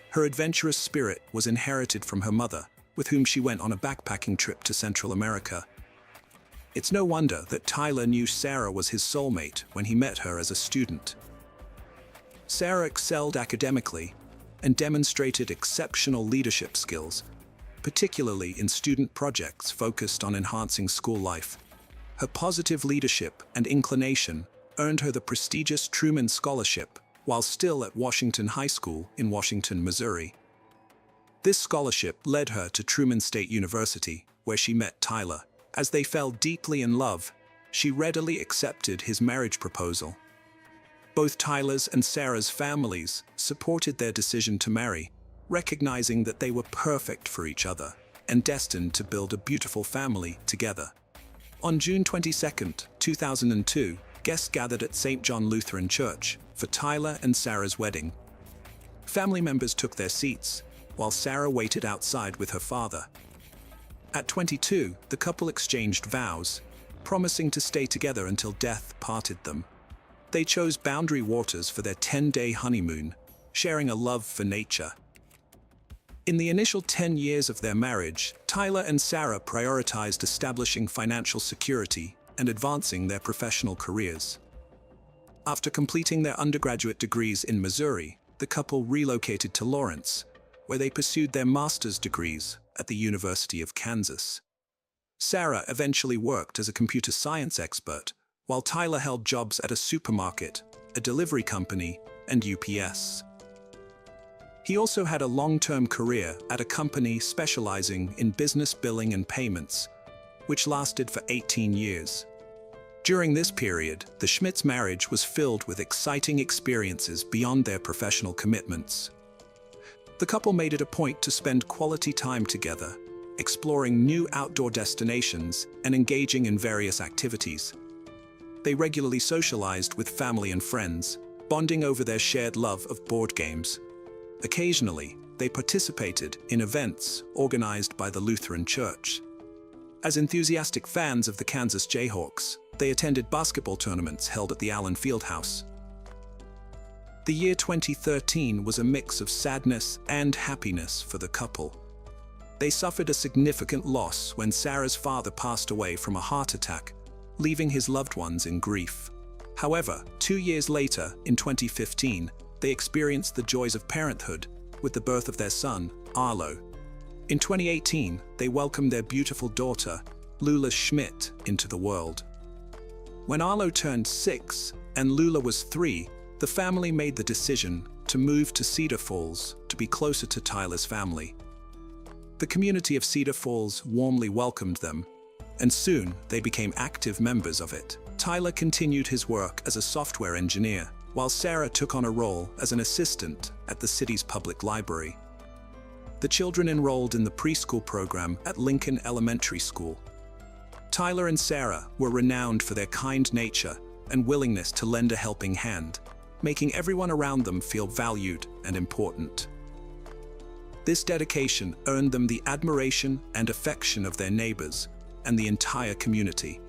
Her adventurous spirit was inherited from her mother, with whom she went on a backpacking trip to Central America. It's no wonder that Tyler knew Sarah was his soulmate when he met her as a student. Sarah excelled academically and demonstrated exceptional leadership skills, particularly in student projects focused on enhancing school life. Her positive leadership and inclination earned her the prestigious Truman Scholarship while still at Washington High School in Washington, Missouri. This scholarship led her to Truman State University, where she met Tyler. As they fell deeply in love, she readily accepted his marriage proposal. Both Tyler's and Sarah's families supported their decision to marry, recognizing that they were perfect for each other and destined to build a beautiful family together. On June 22, 2002, guests gathered at St. John Lutheran Church for Tyler and Sarah's wedding. Family members took their seats, while Sarah waited outside with her father. At 22, the couple exchanged vows, promising to stay together until death parted them. They chose Boundary Waters for their 10-day honeymoon, sharing a love for nature. In the initial 10 years of their marriage, Tyler and Sarah prioritized establishing financial security and advancing their professional careers. After completing their undergraduate degrees in Missouri, the couple relocated to Lawrence, where they pursued their master's degrees at the University of Kansas. Sarah eventually worked as a computer science expert, while Tyler held jobs at a supermarket, a delivery company, and UPS. He also had a long-term career at a company specializing in business billing and payments, which lasted for 18 years. During this period, the Schmidts' marriage was filled with exciting experiences beyond their professional commitments. The couple made it a point to spend quality time together, exploring new outdoor destinations and engaging in various activities. They regularly socialized with family and friends, bonding over their shared love of board games. Occasionally, they participated in events organized by the Lutheran Church. As enthusiastic fans of the Kansas Jayhawks, they attended basketball tournaments held at the Allen Fieldhouse. The year 2013 was a mix of sadness and happiness for the couple. They suffered a significant loss when Sarah's father passed away from a heart attack, leaving his loved ones in grief. However, 2 years later, in 2015, they experienced the joys of parenthood with the birth of their son, Arlo. In 2018, they welcomed their beautiful daughter, Lula Schmidt, into the world. When Arlo turned 6 and Lula was 3, the family made the decision to move to Cedar Falls to be closer to Tyler's family. The community of Cedar Falls warmly welcomed them, and soon they became active members of it. Tyler continued his work as a software engineer, while Sarah took on a role as an assistant at the city's public library. The children enrolled in the preschool program at Lincoln Elementary School. Tyler and Sarah were renowned for their kind nature and willingness to lend a helping hand, making everyone around them feel valued and important. This dedication earned them the admiration and affection of their neighbors and the entire community.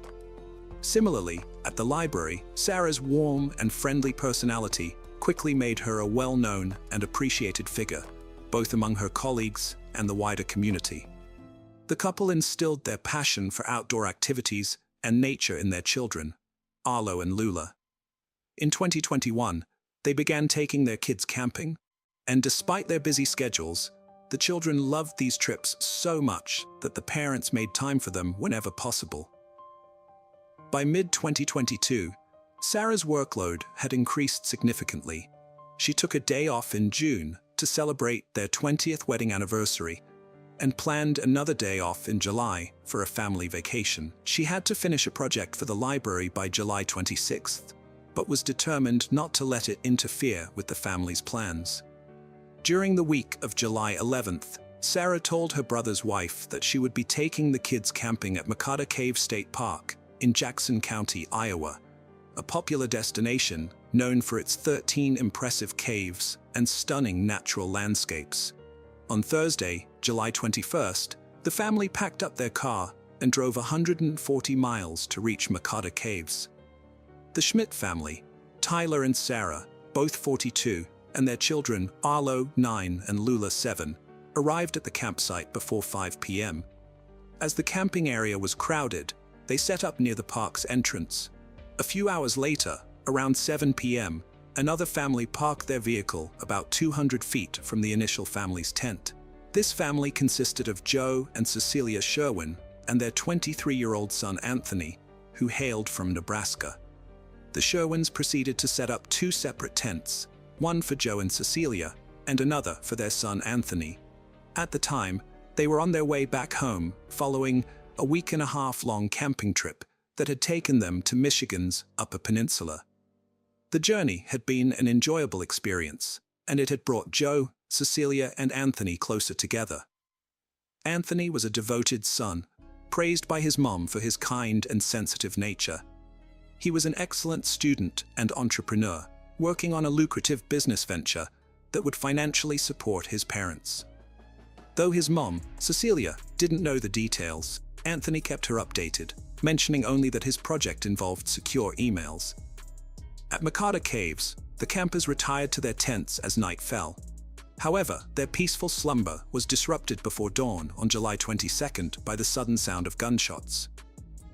Similarly, at the library, Sarah's warm and friendly personality quickly made her a well-known and appreciated figure, both among her colleagues and the wider community. The couple instilled their passion for outdoor activities and nature in their children, Arlo and Lula. In 2021, they began taking their kids camping, and despite their busy schedules, the children loved these trips so much that the parents made time for them whenever possible. By mid-2022, Sarah's workload had increased significantly. She took a day off in June to celebrate their 20th wedding anniversary and planned another day off in July for a family vacation. She had to finish a project for the library by July 26th, but was determined not to let it interfere with the family's plans. During the week of July 11th, Sarah told her brother's wife that she would be taking the kids camping at Makata Cave State Park in Jackson County, Iowa, a popular destination known for its 13 impressive caves and stunning natural landscapes. On Thursday, July 21st, the family packed up their car and drove 140 miles to reach Makata Caves. The Schmidt family, Tyler and Sarah, both 42, and their children, Arlo, 9, and Lula, 7, arrived at the campsite before 5 p.m. As the camping area was crowded, they set up near the park's entrance. A few hours later, around 7 p.m., another family parked their vehicle about 200 feet from the initial family's tent. This family consisted of Joe and Cecilia Sherwin and their 23-year-old son Anthony, who hailed from Nebraska. The Sherwins proceeded to set up 2 separate tents, one for Joe and Cecilia, and another for their son Anthony. At the time, they were on their way back home following a week-and-a-half-long camping trip that had taken them to Michigan's Upper Peninsula. The journey had been an enjoyable experience, and it had brought Joe, Cecilia, and Anthony closer together. Anthony was a devoted son, praised by his mom for his kind and sensitive nature. He was an excellent student and entrepreneur, working on a lucrative business venture that would financially support his parents. Though his mom, Cecilia, didn't know the details, Anthony kept her updated, mentioning only that his project involved secure emails. At Makata Caves, the campers retired to their tents as night fell. However, their peaceful slumber was disrupted before dawn on July 22nd by the sudden sound of gunshots.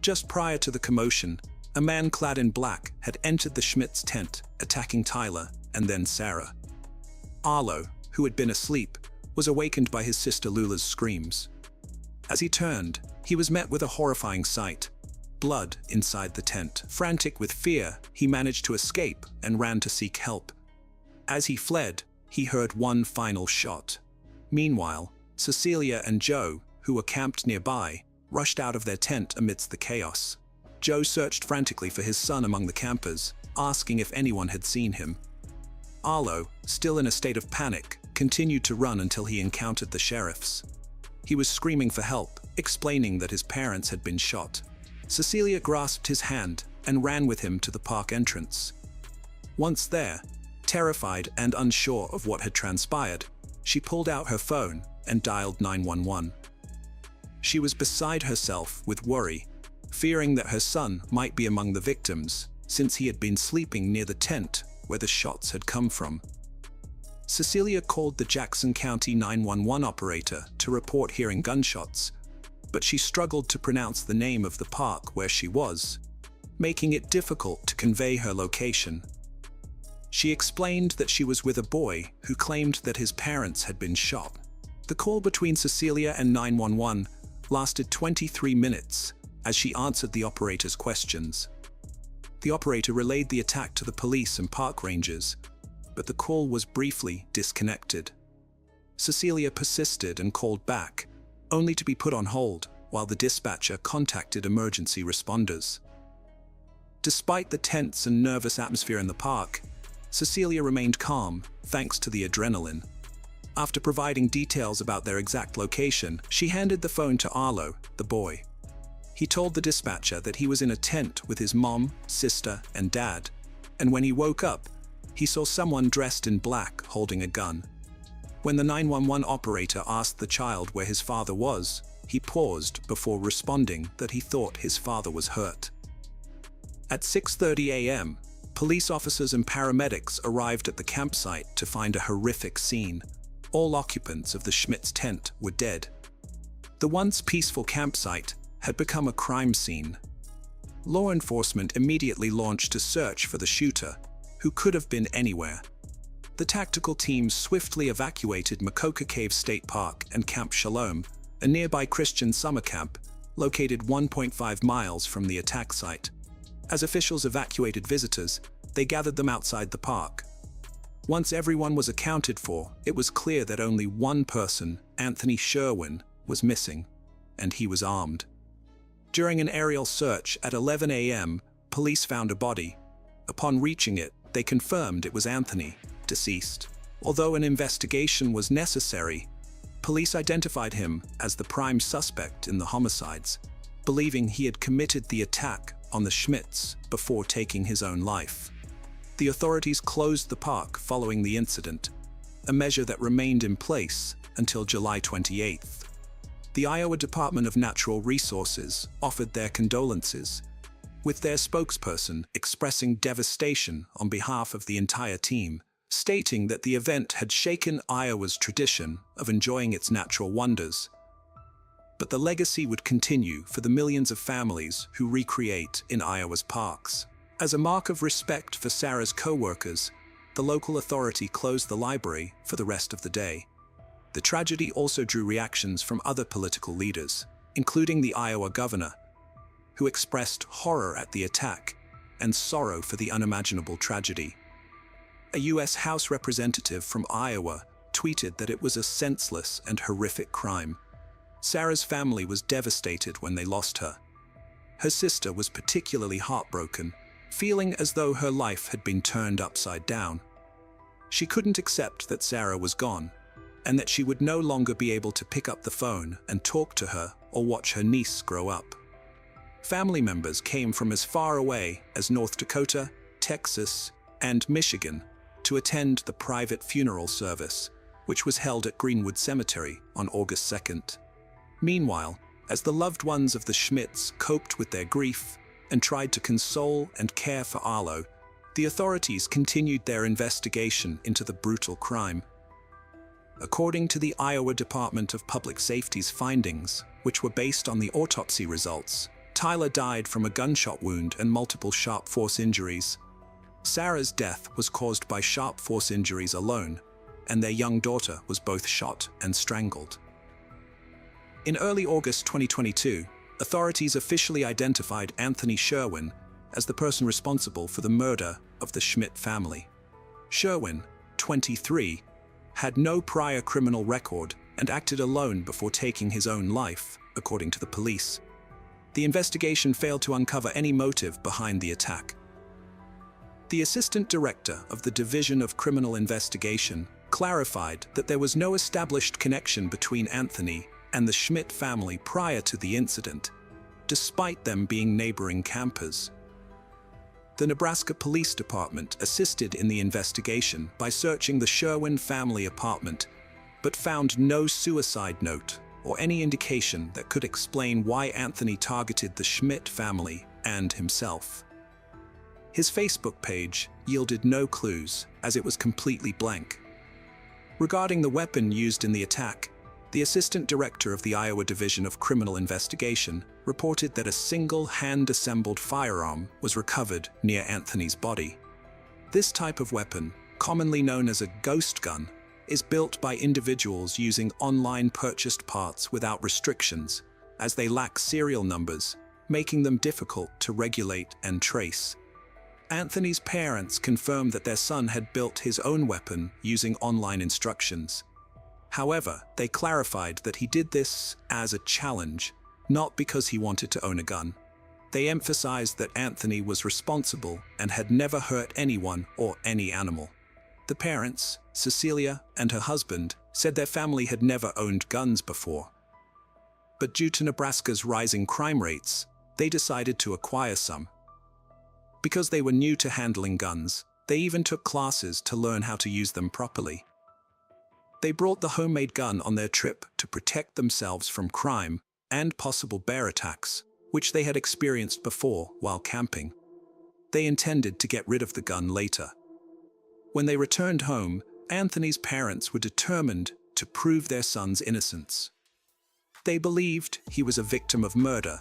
Just prior to the commotion, a man clad in black had entered the Schmidt's tent, attacking Tyler and then Sarah. Arlo, who had been asleep, was awakened by his sister Lula's screams. As he turned, he was met with a horrifying sight: blood inside the tent. Frantic with fear, he managed to escape and ran to seek help. As he fled, he heard one final shot. Meanwhile, Cecilia and Joe, who were camped nearby, rushed out of their tent amidst the chaos. Joe searched frantically for his son among the campers, asking if anyone had seen him. Arlo, still in a state of panic, continued to run until he encountered the sheriffs. He was screaming for help, explaining that his parents had been shot. Cecilia grasped his hand and ran with him to the park entrance. Once there, terrified and unsure of what had transpired, she pulled out her phone and dialed 911. She was beside herself with worry, fearing that her son might be among the victims, since he had been sleeping near the tent where the shots had come from. Cecilia called the Jackson County 911 operator to report hearing gunshots, but she struggled to pronounce the name of the park where she was, making it difficult to convey her location. She explained that she was with a boy who claimed that his parents had been shot. The call between Cecilia and 911 lasted 23 minutes as she answered the operator's questions. The operator relayed the attack to the police and park rangers, but the call was briefly disconnected. Cecilia persisted and called back, only to be put on hold while the dispatcher contacted emergency responders. Despite the tense and nervous atmosphere in the park, Cecilia remained calm thanks to the adrenaline. After providing details about their exact location, she handed the phone to Arlo, the boy. He told the dispatcher that he was in a tent with his mom, sister, and dad, and when he woke up, he saw someone dressed in black holding a gun. When the 911 operator asked the child where his father was, he paused before responding that he thought his father was hurt. At 6:30 a.m., police officers and paramedics arrived at the campsite to find a horrific scene. All occupants of the Schmidt's tent were dead. The once peaceful campsite had become a crime scene. Law enforcement immediately launched a search for the shooter, who could have been anywhere. The tactical team swiftly evacuated Makoka Cave State Park and Camp Shalom, a nearby Christian summer camp located 1.5 miles from the attack site. As officials evacuated visitors, they gathered them outside the park. Once everyone was accounted for, it was clear that only one person, Anthony Sherwin, was missing, and he was armed. During an aerial search at 11 a.m., police found a body. Upon reaching it, they confirmed it was Anthony, deceased. Although an investigation was necessary, police identified him as the prime suspect in the homicides, believing he had committed the attack on the Schmidts before taking his own life. The authorities closed the park following the incident, a measure that remained in place until July 28th. The Iowa Department of Natural Resources offered their condolences, with their spokesperson expressing devastation on behalf of the entire team, stating that the event had shaken Iowa's tradition of enjoying its natural wonders. But the legacy would continue for the millions of families who recreate in Iowa's parks. As a mark of respect for Sarah's co-workers, the local authority closed the library for the rest of the day. The tragedy also drew reactions from other political leaders, including the Iowa governor, who expressed horror at the attack and sorrow for the unimaginable tragedy. A U.S. House representative from Iowa tweeted that it was a senseless and horrific crime. Sarah's family was devastated when they lost her. Her sister was particularly heartbroken, feeling as though her life had been turned upside down. She couldn't accept that Sarah was gone, and that she would no longer be able to pick up the phone and talk to her or watch her niece grow up. Family members came from as far away as North Dakota, Texas, and Michigan to attend the private funeral service, which was held at Greenwood Cemetery on August 2nd. Meanwhile, as the loved ones of the Schmidts coped with their grief and tried to console and care for Arlo, the authorities continued their investigation into the brutal crime. According to the Iowa Department of Public Safety's findings, which were based on the autopsy results, Tyler died from a gunshot wound and multiple sharp force injuries. Sarah's death was caused by sharp force injuries alone, and their young daughter was both shot and strangled. In early August 2022, authorities officially identified Anthony Sherwin as the person responsible for the murder of the Schmidt family. Sherwin, 23, had no prior criminal record and acted alone before taking his own life, according to the police. The investigation failed to uncover any motive behind the attack. The assistant director of the Division of Criminal Investigation clarified that there was no established connection between Anthony and the Schmidt family prior to the incident, despite them being neighboring campers. The Nebraska Police Department assisted in the investigation by searching the Sherwin family apartment, but found no suicide note or any indication that could explain why Anthony targeted the Schmidt family and himself. His Facebook page yielded no clues, as it was completely blank. Regarding the weapon used in the attack, the assistant director of the Iowa Division of Criminal Investigation reported that a single hand-assembled firearm was recovered near Anthony's body. This type of weapon, commonly known as a ghost gun, is built by individuals using online purchased parts without restrictions, as they lack serial numbers, making them difficult to regulate and trace. Anthony's parents confirmed that their son had built his own weapon using online instructions. However, they clarified that he did this as a challenge, not because he wanted to own a gun. They emphasized that Anthony was responsible and had never hurt anyone or any animal. The parents, Cecilia and her husband, said their family had never owned guns before. But due to Nebraska's rising crime rates, they decided to acquire some. Because they were new to handling guns, they even took classes to learn how to use them properly. They brought the homemade gun on their trip to protect themselves from crime and possible bear attacks, which they had experienced before while camping. They intended to get rid of the gun later. When they returned home, Anthony's parents were determined to prove their son's innocence. They believed he was a victim of murder,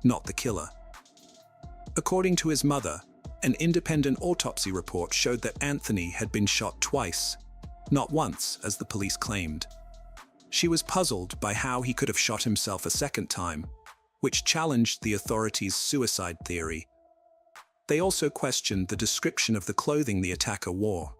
not the killer. According to his mother, an independent autopsy report showed that Anthony had been shot twice, not once, as the police claimed. She was puzzled by how he could have shot himself a second time, which challenged the authorities' suicide theory. They also questioned the description of the clothing the attacker wore.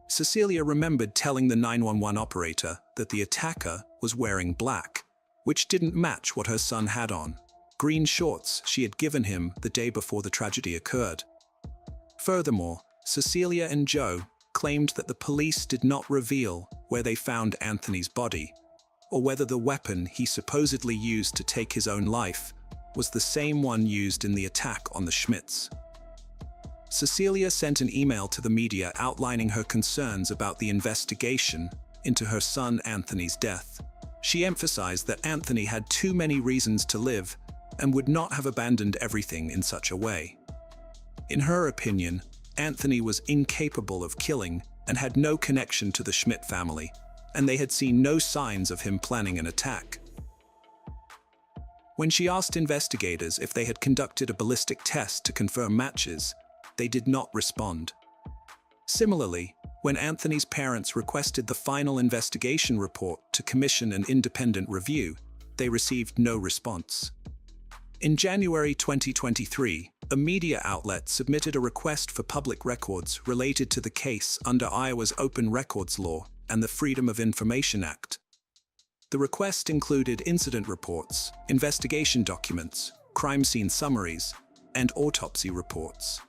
Cecilia remembered telling the 911 operator that the attacker was wearing black, which didn't match what her son had on, green shorts she had given him the day before the tragedy occurred. Furthermore, Cecilia and Joe claimed that the police did not reveal where they found Anthony's body, or whether the weapon he supposedly used to take his own life was the same one used in the attack on the Schmidts. Cecilia sent an email to the media outlining her concerns about the investigation into her son Anthony's death. She emphasized that Anthony had too many reasons to live and would not have abandoned everything in such a way. In her opinion, Anthony was incapable of killing and had no connection to the Schmidt family, and they had seen no signs of him planning an attack. When she asked investigators if they had conducted a ballistic test to confirm matches, they did not respond. Similarly, when Anthony's parents requested the final investigation report to commission an independent review, they received no response. In January 2023, a media outlet submitted a request for public records related to the case under Iowa's Open Records Law and the Freedom of Information Act. The request included incident reports, investigation documents, crime scene summaries, and autopsy reports.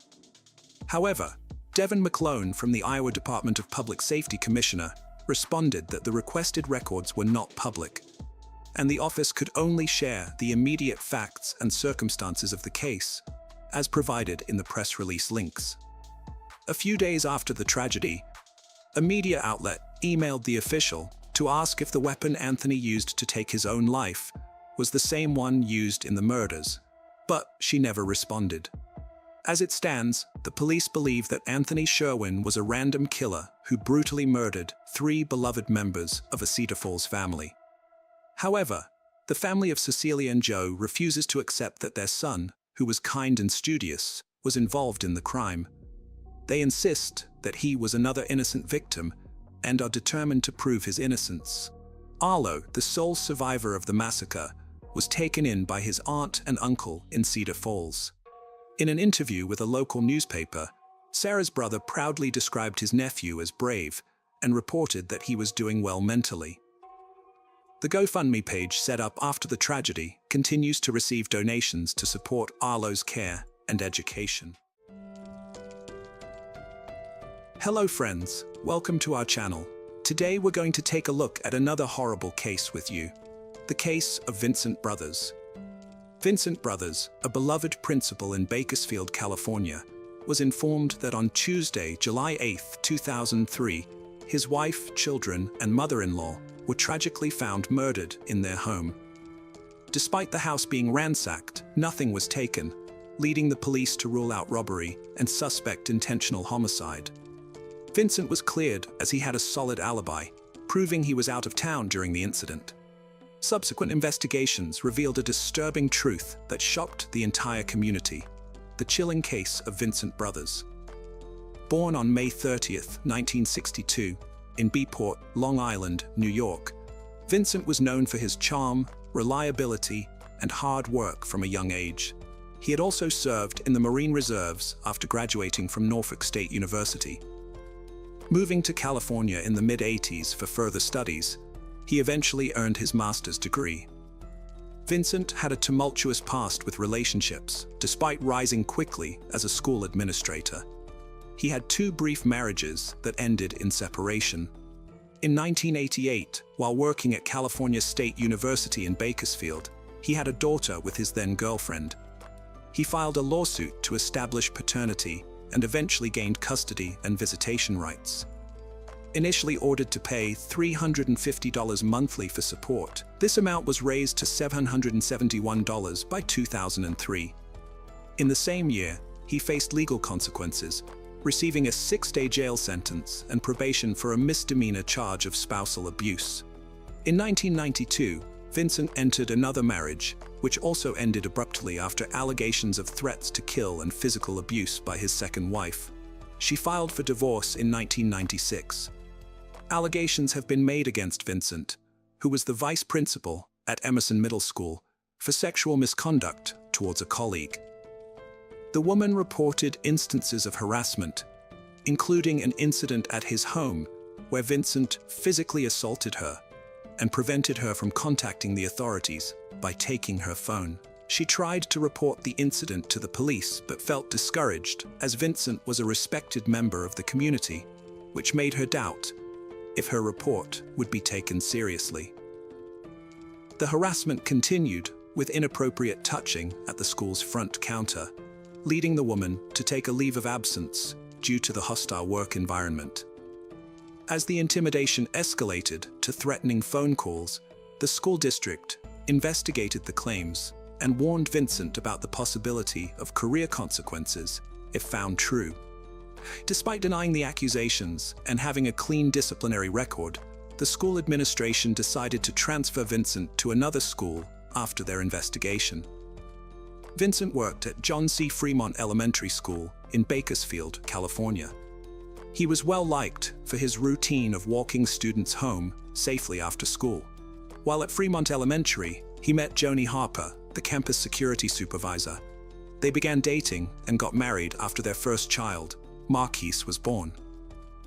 However, Devin McClone from the Iowa Department of Public Safety Commissioner responded that the requested records were not public, and the office could only share the immediate facts and circumstances of the case, as provided in the press release links. A few days after the tragedy, a media outlet emailed the official to ask if the weapon Anthony used to take his own life was the same one used in the murders, but she never responded. As it stands, the police believe that Anthony Sherwin was a random killer who brutally murdered 3 beloved members of a Cedar Falls family. However, the family of Cecilia and Joe refuses to accept that their son, who was kind and studious, was involved in the crime. They insist that he was another innocent victim and are determined to prove his innocence. Arlo, the sole survivor of the massacre, was taken in by his aunt and uncle in Cedar Falls. In an interview with a local newspaper, Sarah's brother proudly described his nephew as brave and reported that he was doing well mentally. The GoFundMe page set up after the tragedy continues to receive donations to support Arlo's care and education. Hello friends, welcome to our channel. Today we're going to take a look at another horrible case with you. The case of Vincent Brothers. Vincent Brothers, a beloved principal in Bakersfield, California, was informed that on Tuesday, July 8, 2003, his wife, children, and mother-in-law were tragically found murdered in their home. Despite the house being ransacked, nothing was taken, leading the police to rule out robbery and suspect intentional homicide. Vincent was cleared as he had a solid alibi, proving he was out of town during the incident. Subsequent investigations revealed a disturbing truth that shocked the entire community: the chilling case of Vincent Brothers. Born on May 30, 1962, in Beeport, Long Island, New York, Vincent was known for his charm, reliability, and hard work from a young age. He had also served in the Marine Reserves after graduating from Norfolk State University. Moving to California in the mid-80s for further studies, he eventually earned his master's degree. Vincent had a tumultuous past with relationships, despite rising quickly as a school administrator. He had 2 brief marriages that ended in separation. In 1988, while working at California State University in Bakersfield, he had a daughter with his then-girlfriend. He filed a lawsuit to establish paternity and eventually gained custody and visitation rights. Initially ordered to pay $350 monthly for support, this amount was raised to $771 by 2003. In the same year, he faced legal consequences, receiving a 6-day jail sentence and probation for a misdemeanor charge of spousal abuse. In 1992, Vincent entered another marriage, which also ended abruptly after allegations of threats to kill and physical abuse by his second wife. She filed for divorce in 1996. Allegations have been made against Vincent, who was the vice principal at Emerson Middle School, for sexual misconduct towards a colleague. The woman reported instances of harassment, including an incident at his home where Vincent physically assaulted her and prevented her from contacting the authorities by taking her phone. She tried to report the incident to the police but felt discouraged as Vincent was a respected member of the community, which made her doubt if her report would be taken seriously. The harassment continued with inappropriate touching at the school's front counter, leading the woman to take a leave of absence due to the hostile work environment. As the intimidation escalated to threatening phone calls, the school district investigated the claims and warned Vincent about the possibility of career consequences if found true. Despite denying the accusations and having a clean disciplinary record, the school administration decided to transfer Vincent to another school after their investigation. Vincent worked at John C. Fremont Elementary School in Bakersfield, California. He was well liked for his routine of walking students home safely after school. While at Fremont Elementary, he met Joni Harper, the campus security supervisor. They began dating and got married after their first child, Marquise, was born.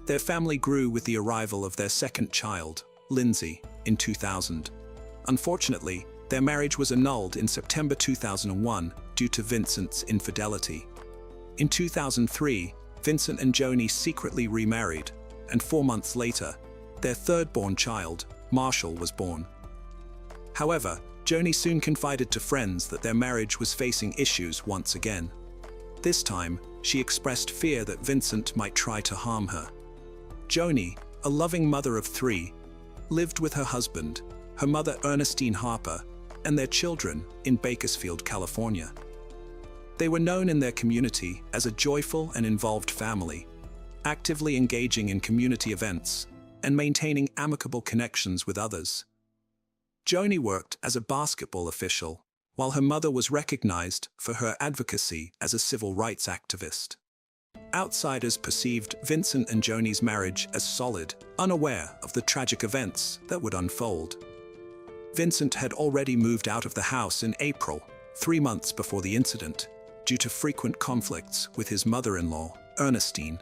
Their family grew with the arrival of their second child, Lindsay, in 2000. Unfortunately, their marriage was annulled in September 2001 due to Vincent's infidelity. In 2003, Vincent and Joni secretly remarried, and 4 months later, their third-born child, Marshall, was born. However, Joni soon confided to friends that their marriage was facing issues once again. This time, she expressed fear that Vincent might try to harm her. Joni, a loving mother of 3, lived with her husband, her mother Ernestine Harper, and their children in Bakersfield, California. They were known in their community as a joyful and involved family, actively engaging in community events and maintaining amicable connections with others. Joni worked as a basketball official, while her mother was recognized for her advocacy as a civil rights activist. Outsiders perceived Vincent and Joni's marriage as solid, unaware of the tragic events that would unfold. Vincent had already moved out of the house in April, 3 months before the incident, due to frequent conflicts with his mother-in-law, Ernestine.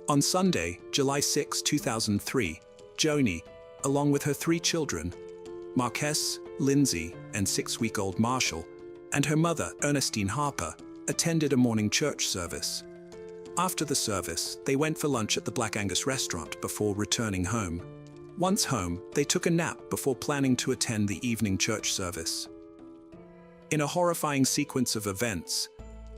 On Sunday, July 6, 2003, Joni, along with her 3 children, Marquise, Lindsay, and 6-week-old Marshall, and her mother, Ernestine Harper, attended a morning church service. After the service, they went for lunch at the Black Angus restaurant before returning home. Once home, they took a nap before planning to attend the evening church service. In a horrifying sequence of events,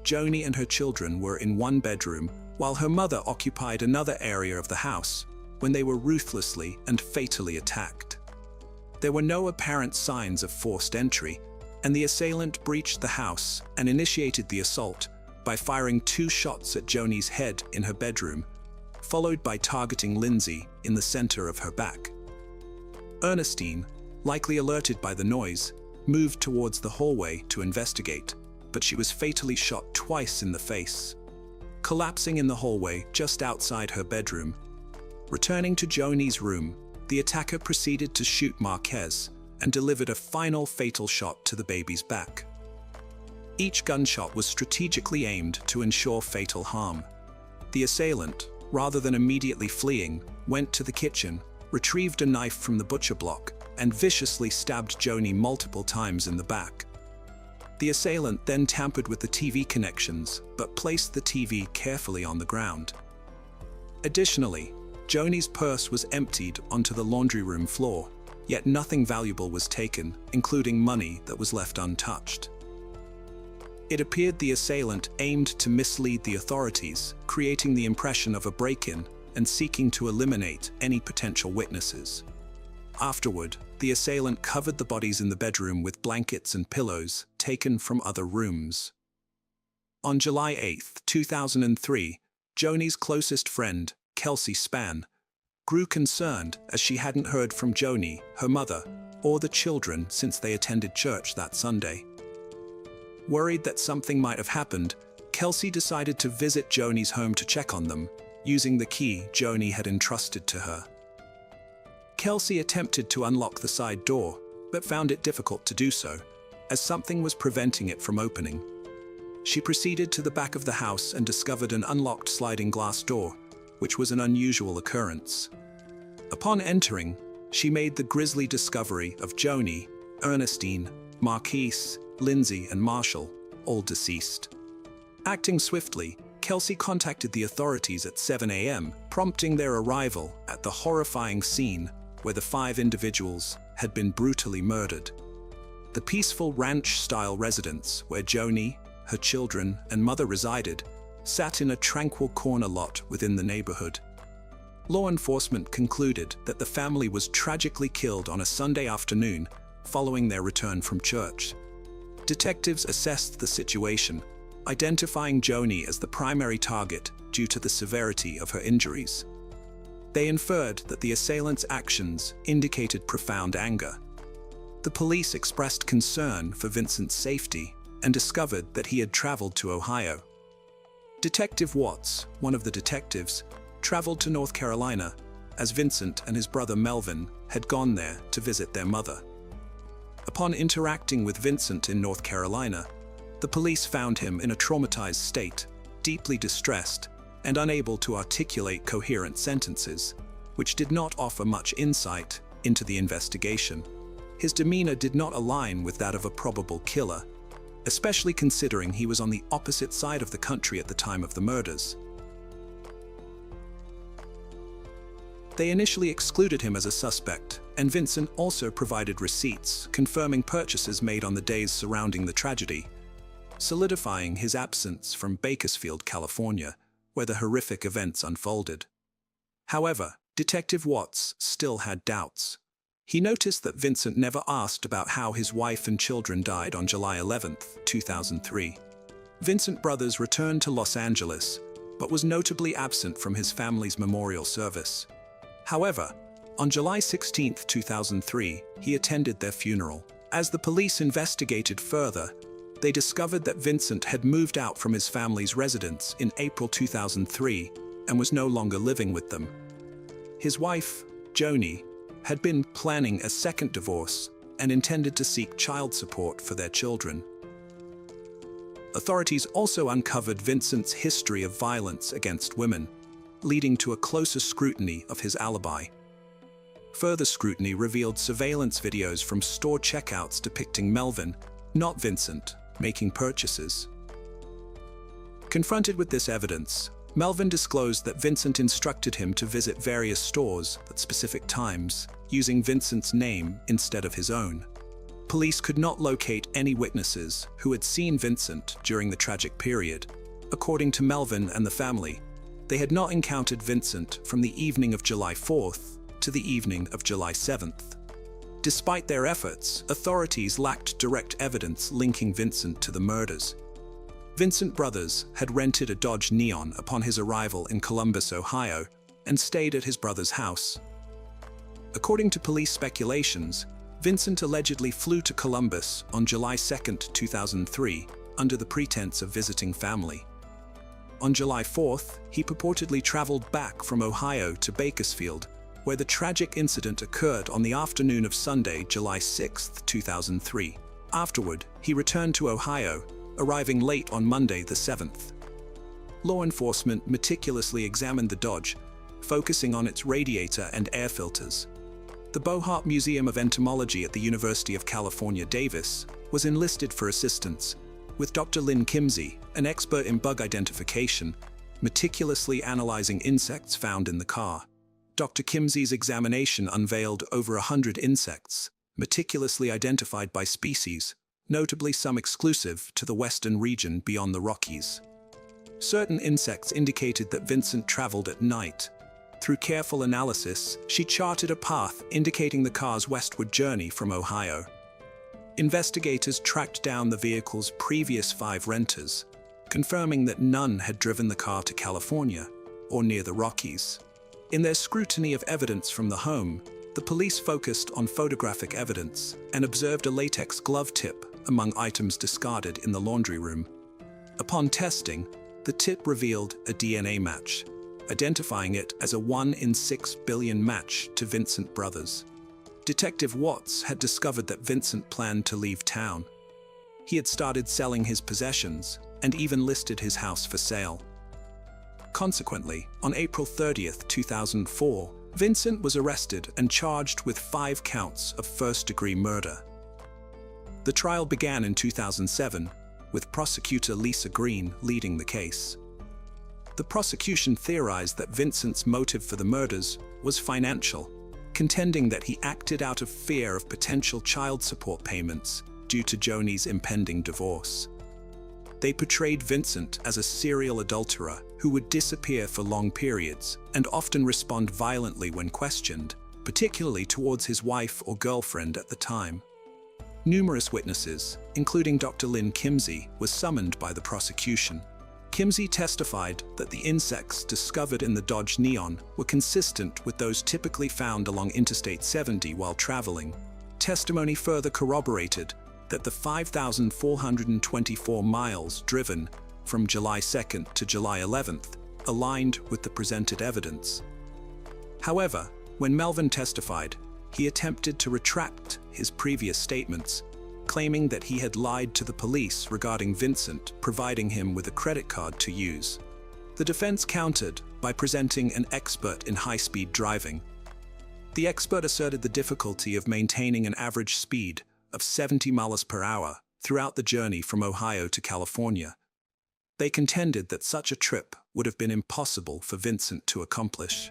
Joni and her children were in one bedroom, while her mother occupied another area of the house, when they were ruthlessly and fatally attacked. There were no apparent signs of forced entry, and the assailant breached the house and initiated the assault by firing 2 shots at Joni's head in her bedroom, followed by targeting Lindsay in the center of her back. Ernestine, likely alerted by the noise, moved towards the hallway to investigate, but she was fatally shot twice in the face. collapsing in the hallway just outside her bedroom. Returning to Joni's room, the attacker proceeded to shoot Marquez and delivered a final fatal shot to the baby's back. Each gunshot was strategically aimed to ensure fatal harm. The assailant, rather than immediately fleeing, went to the kitchen, retrieved a knife from the butcher block, and viciously stabbed Joni multiple times in the back. The assailant then tampered with the TV connections, but placed the TV carefully on the ground. Additionally, Joni's purse was emptied onto the laundry room floor, yet nothing valuable was taken, including money that was left untouched. It appeared the assailant aimed to mislead the authorities, creating the impression of a break-in and seeking to eliminate any potential witnesses. Afterward, the assailant covered the bodies in the bedroom with blankets and pillows taken from other rooms. On July 8, 2003, Joni's closest friend, Kelsey Spann, grew concerned as she hadn't heard from Joni, her mother, or the children since they attended church that Sunday. Worried that something might have happened, Kelsey decided to visit Joni's home to check on them, using the key Joni had entrusted to her. Kelsey attempted to unlock the side door, but found it difficult to do so, as something was preventing it from opening. She proceeded to the back of the house and discovered an unlocked sliding glass door, which was an unusual occurrence. Upon entering, she made the grisly discovery of Joni, Ernestine, Marquise, Lindsay, and Marshall, all deceased. Acting swiftly, Kelsey contacted the authorities at 7 a.m., prompting their arrival at the horrifying scene where the 5 individuals had been brutally murdered. The peaceful ranch-style residence where Joni, her children, and mother resided sat in a tranquil corner lot within the neighborhood. Law enforcement concluded that the family was tragically killed on a Sunday afternoon following their return from church. Detectives assessed the situation, identifying Joni as the primary target due to the severity of her injuries. They inferred that the assailant's actions indicated profound anger. The police expressed concern for Vincent's safety and discovered that he had traveled to Ohio. Detective Watts, one of the detectives, traveled to North Carolina as Vincent and his brother Melvin had gone there to visit their mother. Upon interacting with Vincent in North Carolina, the police found him in a traumatized state, deeply distressed, and unable to articulate coherent sentences, which did not offer much insight into the investigation. His demeanor did not align with that of a probable killer, especially considering he was on the opposite side of the country at the time of the murders. They initially excluded him as a suspect, and Vincent also provided receipts confirming purchases made on the days surrounding the tragedy, solidifying his absence from Bakersfield, California, where the horrific events unfolded. However, Detective Watts still had doubts. He noticed that Vincent never asked about how his wife and children died on July 11, 2003. Vincent Brothers returned to Los Angeles, but was notably absent from his family's memorial service. However, on July 16, 2003, he attended their funeral. As the police investigated further, they discovered that Vincent had moved out from his family's residence in April 2003 and was no longer living with them. His wife, Joni, had been planning a second divorce and intended to seek child support for their children. Authorities also uncovered Vincent's history of violence against women, leading to a closer scrutiny of his alibi. Further scrutiny revealed surveillance videos from store checkouts depicting Melvin, not Vincent, making purchases. Confronted with this evidence, Melvin disclosed that Vincent instructed him to visit various stores at specific times, using Vincent's name instead of his own. Police could not locate any witnesses who had seen Vincent during the tragic period. According to Melvin and the family, they had not encountered Vincent from the evening of July 4th to the evening of July 7th. Despite their efforts, authorities lacked direct evidence linking Vincent to the murders. Vincent Brothers had rented a Dodge Neon upon his arrival in Columbus, Ohio, and stayed at his brother's house. According to police speculations, Vincent allegedly flew to Columbus on July 2, 2003, under the pretense of visiting family. On July 4th, he purportedly traveled back from Ohio to Bakersfield, where the tragic incident occurred on the afternoon of Sunday, July 6, 2003. Afterward, he returned to Ohio, arriving late on Monday the 7th. Law enforcement meticulously examined the Dodge, focusing on its radiator and air filters. The Bohart Museum of Entomology at the University of California, Davis, was enlisted for assistance, with Dr. Lynn Kimsey, an expert in bug identification, meticulously analyzing insects found in the car. Dr. Kimsey's examination unveiled over 100 insects, meticulously identified by species, notably some exclusive to the western region beyond the Rockies. Certain insects indicated that Vincent traveled at night. Through careful analysis, she charted a path indicating the car's westward journey from Ohio. Investigators tracked down the vehicle's previous 5 renters, confirming that none had driven the car to California or near the Rockies. In their scrutiny of evidence from the home, the police focused on photographic evidence and observed a latex glove tip among items discarded in the laundry room. Upon testing, the tip revealed a DNA match, identifying it as a 1 in 6 billion match to Vincent Brothers. Detective Watts had discovered that Vincent planned to leave town. He had started selling his possessions and even listed his house for sale. Consequently, on April 30, 2004, Vincent was arrested and charged with 5 counts of first-degree murder. The trial began in 2007, with prosecutor Lisa Green leading the case. The prosecution theorized that Vincent's motive for the murders was financial, contending that he acted out of fear of potential child support payments due to Joni's impending divorce. They portrayed Vincent as a serial adulterer who would disappear for long periods and often respond violently when questioned, particularly towards his wife or girlfriend at the time. Numerous witnesses, including Dr. Lynn Kimsey, were summoned by the prosecution. Kimsey testified that the insects discovered in the Dodge Neon were consistent with those typically found along Interstate 70 while traveling. Testimony further corroborated that the 5,424 miles driven from July 2nd to July 11th aligned with the presented evidence. However, when Melvin testified, he attempted to retract his previous statements, claiming that he had lied to the police regarding Vincent providing him with a credit card to use. The defense countered by presenting an expert in high-speed driving. The expert asserted the difficulty of maintaining an average speed of 70 miles per hour throughout the journey from Ohio to California. They contended that such a trip would have been impossible for Vincent to accomplish.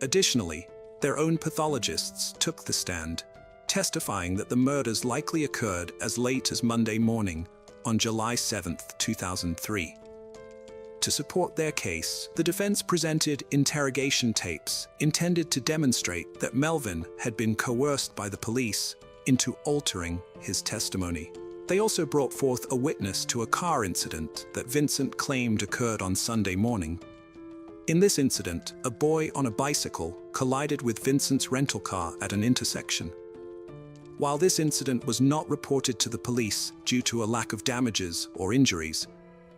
Additionally, their own pathologists took the stand, testifying that the murders likely occurred as late as Monday morning on July 7, 2003. To support their case, the defense presented interrogation tapes intended to demonstrate that Melvin had been coerced by the police into altering his testimony. They also brought forth a witness to a car incident that Vincent claimed occurred on Sunday morning. In this incident, a boy on a bicycle collided with Vincent's rental car at an intersection. While this incident was not reported to the police due to a lack of damages or injuries,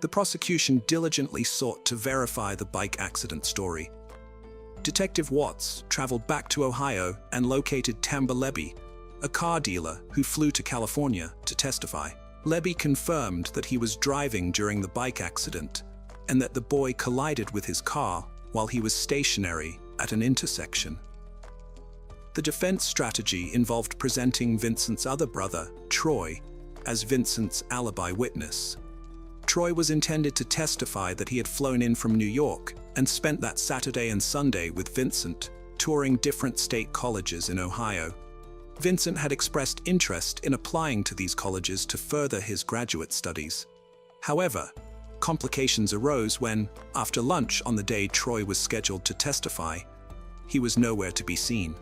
the prosecution diligently sought to verify the bike accident story. Detective Watts traveled back to Ohio and located Tamba Levy, a car dealer who flew to California to testify. Levy confirmed that he was driving during the bike accident and that the boy collided with his car while he was stationary at an intersection. The defense strategy involved presenting Vincent's other brother, Troy, as Vincent's alibi witness. Troy was intended to testify that he had flown in from New York and spent that Saturday and Sunday with Vincent, touring different state colleges in Ohio. Vincent had expressed interest in applying to these colleges to further his graduate studies. However, complications arose when, after lunch on the day Troy was scheduled to testify, he was nowhere to be seen.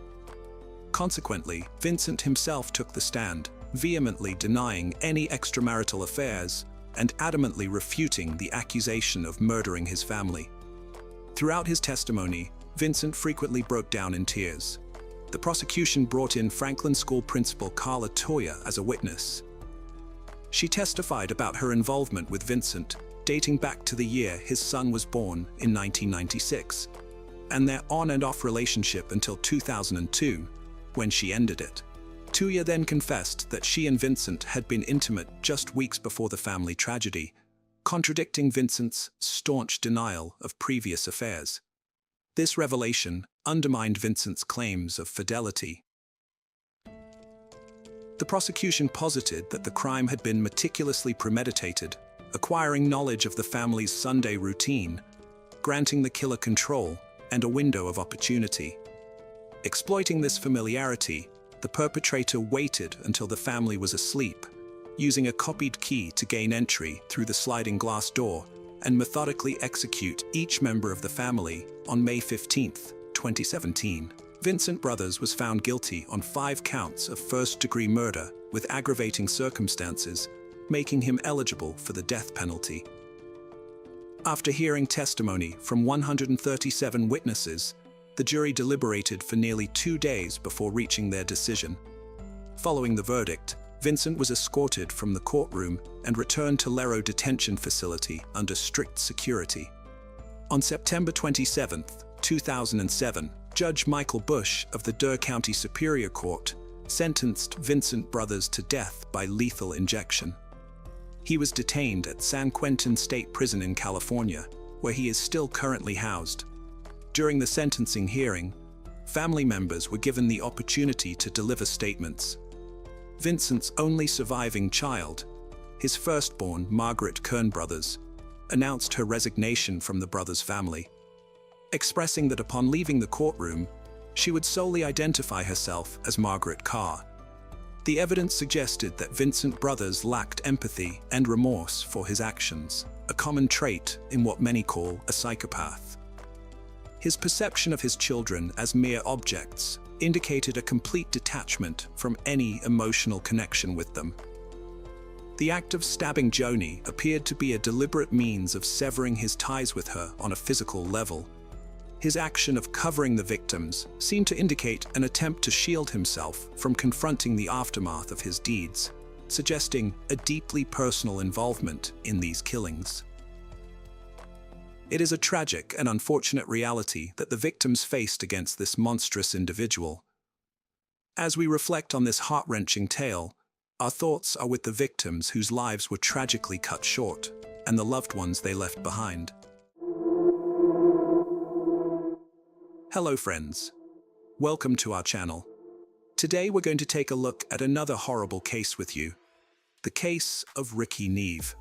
Consequently, Vincent himself took the stand, vehemently denying any extramarital affairs and adamantly refuting the accusation of murdering his family. Throughout his testimony, Vincent frequently broke down in tears. The prosecution brought in Franklin School principal Carla Toya as a witness. She testified about her involvement with Vincent, dating back to the year his son was born in 1996, and their on and off relationship until 2002, when she ended it. Tuya then confessed that she and Vincent had been intimate just weeks before the family tragedy, contradicting Vincent's staunch denial of previous affairs. This revelation undermined Vincent's claims of fidelity. The prosecution posited that the crime had been meticulously premeditated, acquiring knowledge of the family's Sunday routine, granting the killer control and a window of opportunity. Exploiting this familiarity, the perpetrator waited until the family was asleep, using a copied key to gain entry through the sliding glass door and methodically execute each member of the family on May 15, 2017. Vincent Brothers was found guilty on 5 counts of first-degree murder with aggravating circumstances, making him eligible for the death penalty. After hearing testimony from 137 witnesses, the jury deliberated for nearly 2 days before reaching their decision. Following the verdict, Vincent was escorted from the courtroom and returned to Lero Detention Facility under strict security. On September 27, 2007, Judge Michael Bush of the Durr County Superior Court sentenced Vincent Brothers to death by lethal injection. He was detained at San Quentin State Prison in California, where he is still currently housed. During the sentencing hearing, family members were given the opportunity to deliver statements. Vincent's only surviving child, his firstborn, Margaret Kern Brothers, announced her resignation from the Brothers family, expressing that upon leaving the courtroom, she would solely identify herself as Margaret Carr. The evidence suggested that Vincent Brothers lacked empathy and remorse for his actions, a common trait in what many call a psychopath. His perception of his children as mere objects indicated a complete detachment from any emotional connection with them. The act of stabbing Joni appeared to be a deliberate means of severing his ties with her on a physical level. His action of covering the victims seemed to indicate an attempt to shield himself from confronting the aftermath of his deeds, suggesting a deeply personal involvement in these killings. It is a tragic and unfortunate reality that the victims faced against this monstrous individual. As we reflect on this heart-wrenching tale, our thoughts are with the victims whose lives were tragically cut short, and the loved ones they left behind. Hello friends, welcome to our channel. Today we're going to take a look at another horrible case with you, the case of Ricky Neve.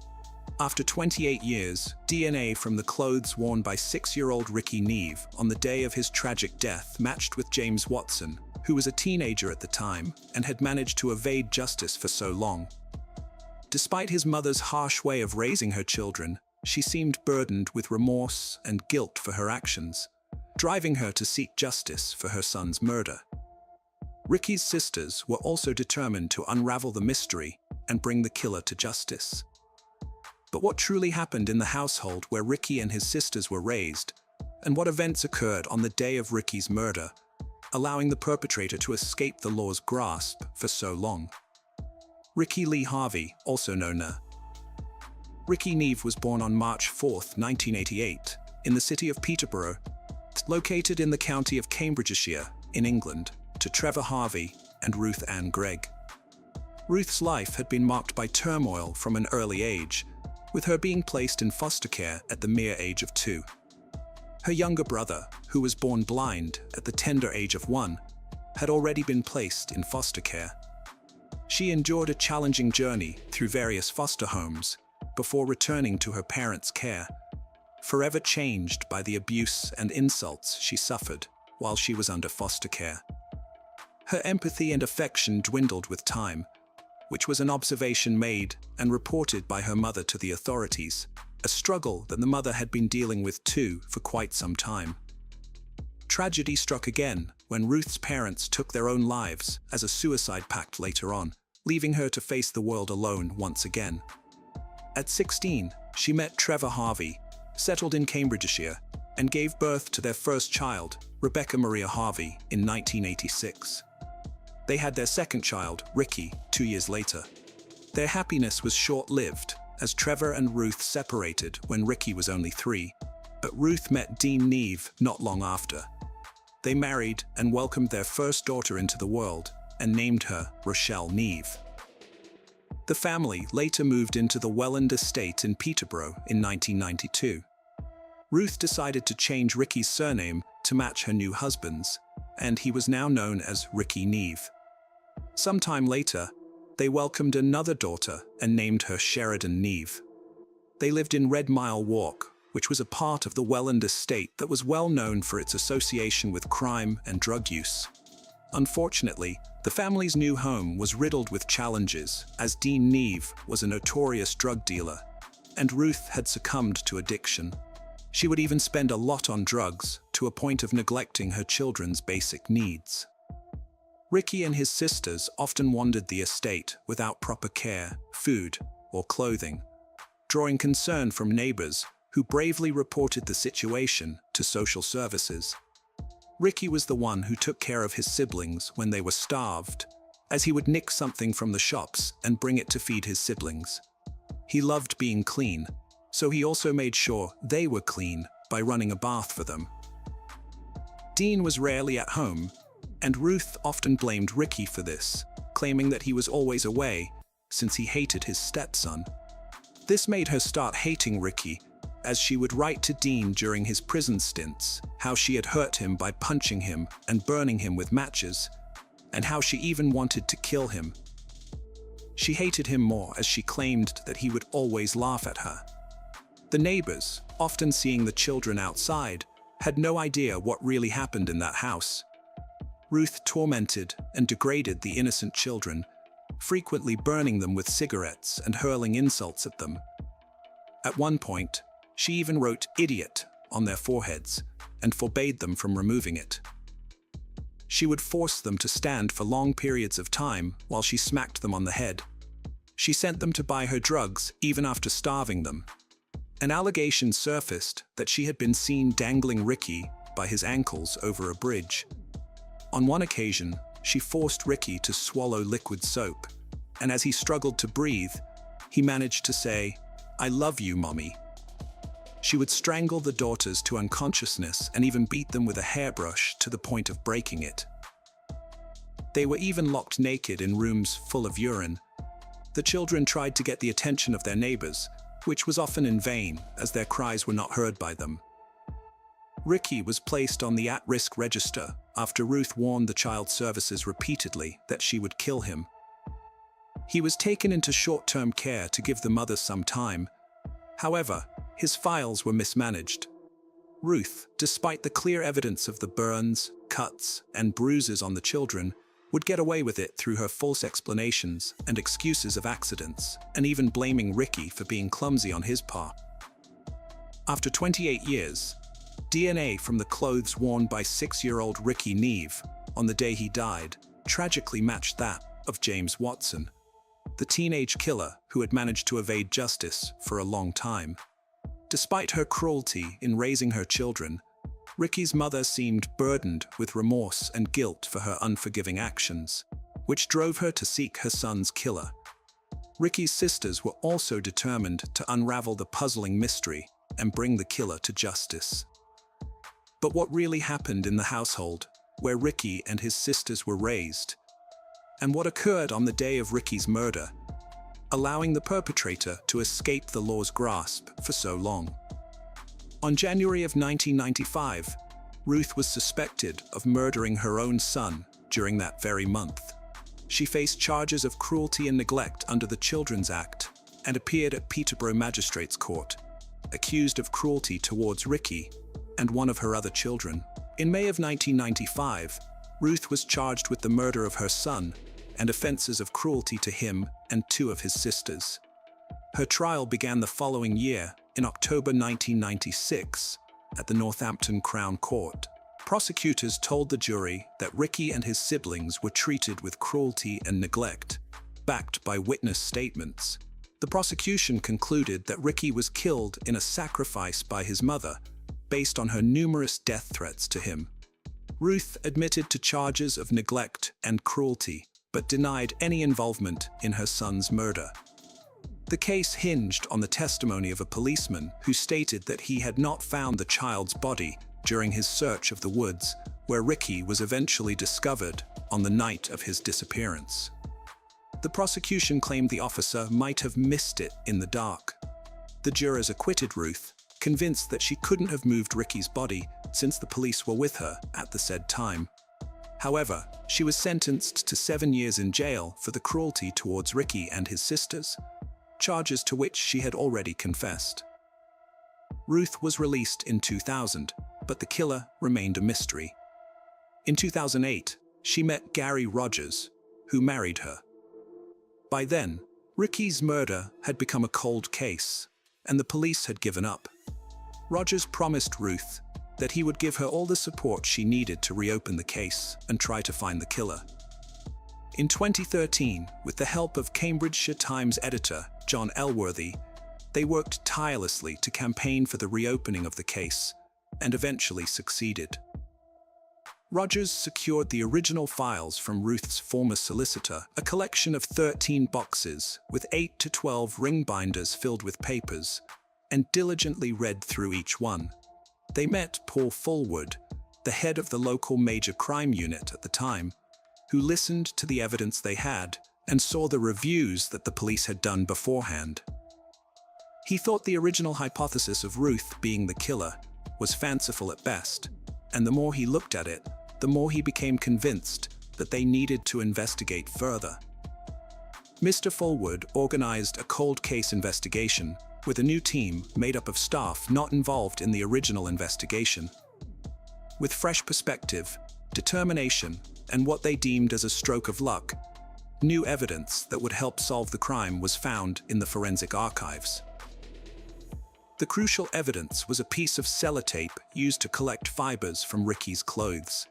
After 28 years, DNA from the clothes worn by 6-year-old Ricky Neve on the day of his tragic death matched with James Watson, who was a teenager at the time and had managed to evade justice for so long. Despite his mother's harsh way of raising her children, she seemed burdened with remorse and guilt for her actions, driving her to seek justice for her son's murder. Ricky's sisters were also determined to unravel the mystery and bring the killer to justice. But what truly happened in the household where Ricky and his sisters were raised, and what events occurred on the day of Ricky's murder, allowing the perpetrator to escape the law's grasp for so long? Ricky Lee Harvey, also known as Ricky Neve, was born on March 4, 1988, in the city of Peterborough, located in the county of Cambridgeshire, in England, to Trevor Harvey and Ruth Ann Gregg. Ruth's life had been marked by turmoil from an early age, with her being placed in foster care at the mere age of 2. Her younger brother, who was born blind at the tender age of 1, had already been placed in foster care. She endured a challenging journey through various foster homes before returning to her parents' care, forever changed by the abuse and insults she suffered while she was under foster care. Her empathy and affection dwindled with time, which was an observation made and reported by her mother to the authorities, a struggle that the mother had been dealing with too for quite some time. Tragedy struck again when Ruth's parents took their own lives as a suicide pact later on, leaving her to face the world alone once again. At 16, she met Trevor Harvey, settled in Cambridgeshire, and gave birth to their first child, Rebecca Maria Harvey, in 1986. They had their second child, Ricky, 2 years later. Their happiness was short-lived, as Trevor and Ruth separated when Ricky was only 3, but Ruth met Dean Neve not long after. They married and welcomed their first daughter into the world and named her Rochelle Neve. The family later moved into the Welland estate in Peterborough in 1992. Ruth decided to change Ricky's surname to match her new husband's, and he was now known as Ricky Neve. Sometime later, they welcomed another daughter and named her Sheridan Neve. They lived in Red Mile Walk, which was a part of the Welland estate that was well known for its association with crime and drug use. Unfortunately, the family's new home was riddled with challenges, as Dean Neve was a notorious drug dealer, and Ruth had succumbed to addiction. She would even spend a lot on drugs, to a point of neglecting her children's basic needs. Ricky and his sisters often wandered the estate without proper care, food, or clothing, drawing concern from neighbors who bravely reported the situation to social services. Ricky was the one who took care of his siblings when they were starved, as he would nick something from the shops and bring it to feed his siblings. He loved being clean, so he also made sure they were clean by running a bath for them. Dean was rarely at home, and Ruth often blamed Ricky for this, claiming that he was always away since he hated his stepson. This made her start hating Ricky, as she would write to Dean during his prison stints how she had hurt him by punching him and burning him with matches, and how she even wanted to kill him. She hated him more as she claimed that he would always laugh at her. The neighbors, often seeing the children outside, had no idea what really happened in that house. Ruth tormented and degraded the innocent children, frequently burning them with cigarettes and hurling insults at them. At one point, she even wrote "idiot" on their foreheads and forbade them from removing it. She would force them to stand for long periods of time while she smacked them on the head. She sent them to buy her drugs even after starving them. An allegation surfaced that she had been seen dangling Ricky by his ankles over a bridge. On one occasion, she forced Ricky to swallow liquid soap, and as he struggled to breathe, he managed to say, "I love you, Mommy." She would strangle the daughters to unconsciousness and even beat them with a hairbrush to the point of breaking it. They were even locked naked in rooms full of urine. The children tried to get the attention of their neighbors, which was often in vain, as their cries were not heard by them. Ricky was placed on the at-risk register after Ruth warned the child services repeatedly that she would kill him. He was taken into short-term care to give the mother some time. However, his files were mismanaged. Ruth, despite the clear evidence of the burns, cuts, and bruises on the children, would get away with it through her false explanations and excuses of accidents, and even blaming Ricky for being clumsy on his part. After 28 years, DNA from the clothes worn by 6-year-old Ricky Neve on the day he died tragically matched that of James Watson, the teenage killer who had managed to evade justice for a long time. Despite her cruelty in raising her children, Ricky's mother seemed burdened with remorse and guilt for her unforgiving actions, which drove her to seek her son's killer. Ricky's sisters were also determined to unravel the puzzling mystery and bring the killer to justice. But what really happened in the household where Ricky and his sisters were raised? And what occurred on the day of Ricky's murder, allowing the perpetrator to escape the law's grasp for so long? On January of 1995, Ruth was suspected of murdering her own son during that very month. She faced charges of cruelty and neglect under the Children's Act and appeared at Peterborough Magistrates' Court, accused of cruelty towards Ricky and one of her other children. In May of 1995, Ruth was charged with the murder of her son and offenses of cruelty to him and 2 of his sisters. Her trial began the following year, in October 1996, at the Northampton Crown Court. Prosecutors told the jury that Ricky and his siblings were treated with cruelty and neglect, backed by witness statements. The prosecution concluded that Ricky was killed in a sacrifice by his mother, based on her numerous death threats to him. Ruth admitted to charges of neglect and cruelty, but denied any involvement in her son's murder. The case hinged on the testimony of a policeman who stated that he had not found the child's body during his search of the woods, where Ricky was eventually discovered on the night of his disappearance. The prosecution claimed the officer might have missed it in the dark. The jurors acquitted Ruth, convinced that she couldn't have moved Ricky's body since the police were with her at the said time. However, she was sentenced to 7 years in jail for the cruelty towards Ricky and his sisters, charges to which she had already confessed. Ruth was released in 2000, but the killer remained a mystery. In 2008, she met Gary Rogers, who married her. By then, Ricky's murder had become a cold case, and the police had given up. Rogers promised Ruth that he would give her all the support she needed to reopen the case and try to find the killer. In 2013, with the help of Cambridgeshire Times editor John Elworthy, they worked tirelessly to campaign for the reopening of the case, and eventually succeeded. Rogers secured the original files from Ruth's former solicitor, a collection of 13 boxes with 8 to 12 ring binders filled with papers, and diligently read through each one. They met Paul Fullwood, the head of the local major crime unit at the time, who listened to the evidence they had and saw the reviews that the police had done beforehand. He thought the original hypothesis of Ruth being the killer was fanciful at best, and the more he looked at it, the more he became convinced that they needed to investigate further. Mr. Fullwood organized a cold case investigation with a new team made up of staff not involved in the original investigation. With fresh perspective, determination, and what they deemed as a stroke of luck, new evidence that would help solve the crime was found in the forensic archives. The crucial evidence was a piece of sellotape used to collect fibers from Ricky's clothes.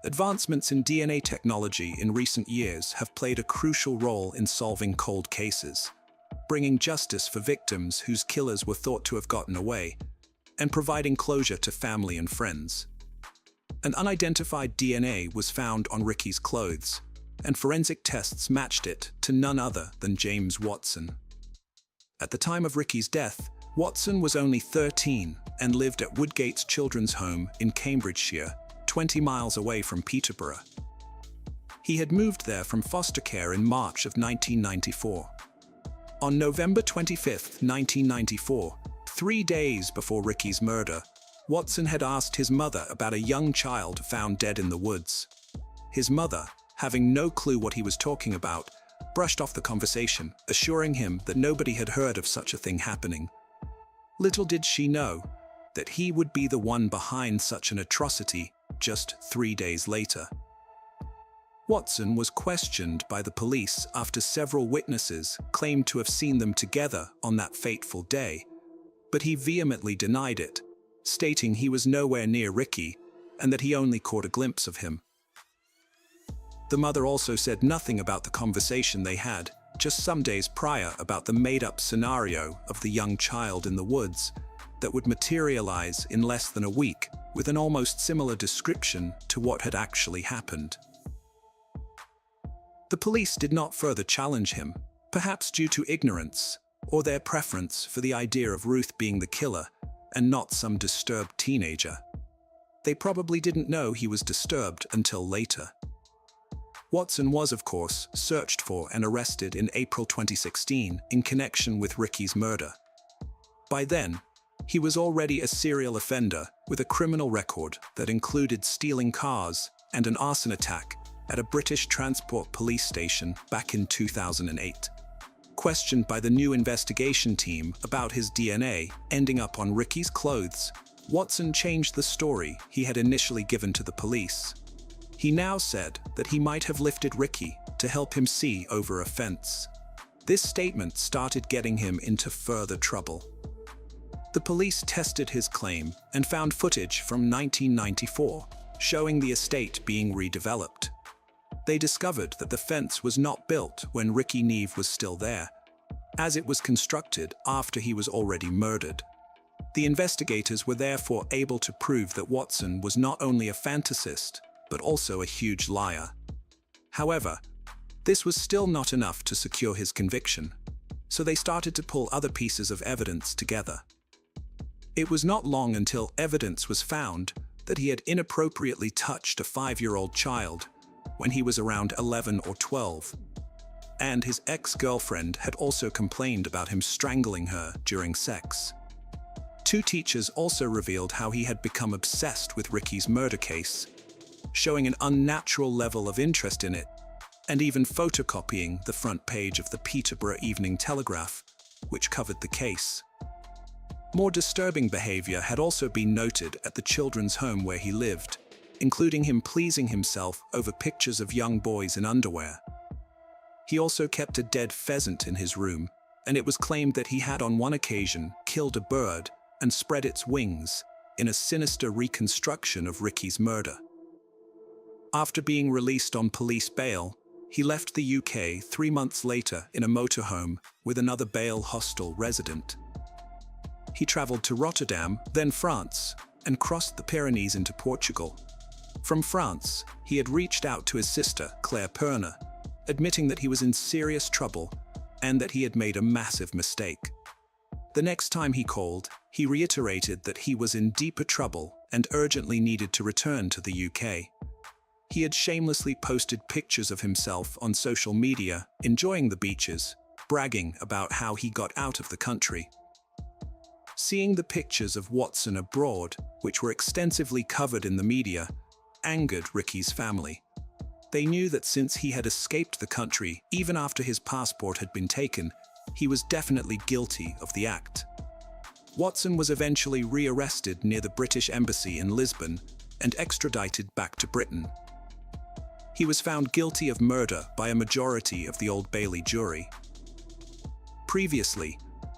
Advancements in DNA technology in recent years have played a crucial role in solving cold cases, bringing justice for victims whose killers were thought to have gotten away, and providing closure to family and friends. An unidentified DNA was found on Ricky's clothes, and forensic tests matched it to none other than James Watson. At the time of Ricky's death, Watson was only 13 and lived at Woodgate's Children's Home in Cambridgeshire, 20 miles away from Peterborough. He had moved there from foster care in March of 1994. On November 25, 1994, 3 days before Ricky's murder, Watson had asked his mother about a young child found dead in the woods. His mother, having no clue what he was talking about, brushed off the conversation, assuring him that nobody had heard of such a thing happening. Little did she know that he would be the one behind such an atrocity just 3 days later. Watson was questioned by the police after several witnesses claimed to have seen them together on that fateful day, but he vehemently denied it, stating he was nowhere near Ricky and that he only caught a glimpse of him. The mother also said nothing about the conversation they had just some days prior about the made-up scenario of the young child in the woods that would materialize in less than a week with an almost similar description to what had actually happened. The police did not further challenge him, perhaps due to ignorance or their preference for the idea of Ruth being the killer and not some disturbed teenager. They probably didn't know he was disturbed until later. Watson was, of course, searched for and arrested in April 2016 in connection with Ricky's murder. By then, he was already a serial offender with a criminal record that included stealing cars and an arson attack at a British transport police station back in 2008. Questioned by the new investigation team about his DNA ending up on Ricky's clothes, Watson changed the story he had initially given to the police. He now said that he might have lifted Ricky to help him see over a fence. This statement started getting him into further trouble. The police tested his claim and found footage from 1994 showing the estate being redeveloped. They discovered that the fence was not built when Ricky Neve was still there, as it was constructed after he was already murdered. The investigators were therefore able to prove that Watson was not only a fantasist, but also a huge liar. However, this was still not enough to secure his conviction. so they started to pull other pieces of evidence together. It was not long until evidence was found that he had inappropriately touched a 5-year-old child when he was around 11 or 12, and his ex-girlfriend had also complained about him strangling her during sex. 2 teachers also revealed how he had become obsessed with Ricky's murder case, showing an unnatural level of interest in it, and even photocopying the front page of the Peterborough Evening Telegraph, which covered the case. More disturbing behavior had also been noted at the children's home where he lived, including him pleasing himself over pictures of young boys in underwear. He also kept a dead pheasant in his room, and it was claimed that he had on one occasion killed a bird and spread its wings in a sinister reconstruction of Ricky's murder. After being released on police bail, he left the UK 3 months later in a motorhome with another bail hostel resident. He travelled to Rotterdam, then France, and crossed the Pyrenees into Portugal. From France, he had reached out to his sister, Claire Perner, admitting that he was in serious trouble and that he had made a massive mistake. The next time he called, he reiterated that he was in deeper trouble and urgently needed to return to the UK. He had shamelessly posted pictures of himself on social media, enjoying the beaches, bragging about how he got out of the country. Seeing the pictures of Watson abroad, which were extensively covered in the media, angered Ricky's family. They knew that since he had escaped the country, even after his passport had been taken, he was definitely guilty of the act. Watson was eventually rearrested near the British Embassy in Lisbon and extradited back to Britain. He was found guilty of murder by a majority of the Old Bailey jury. Previously,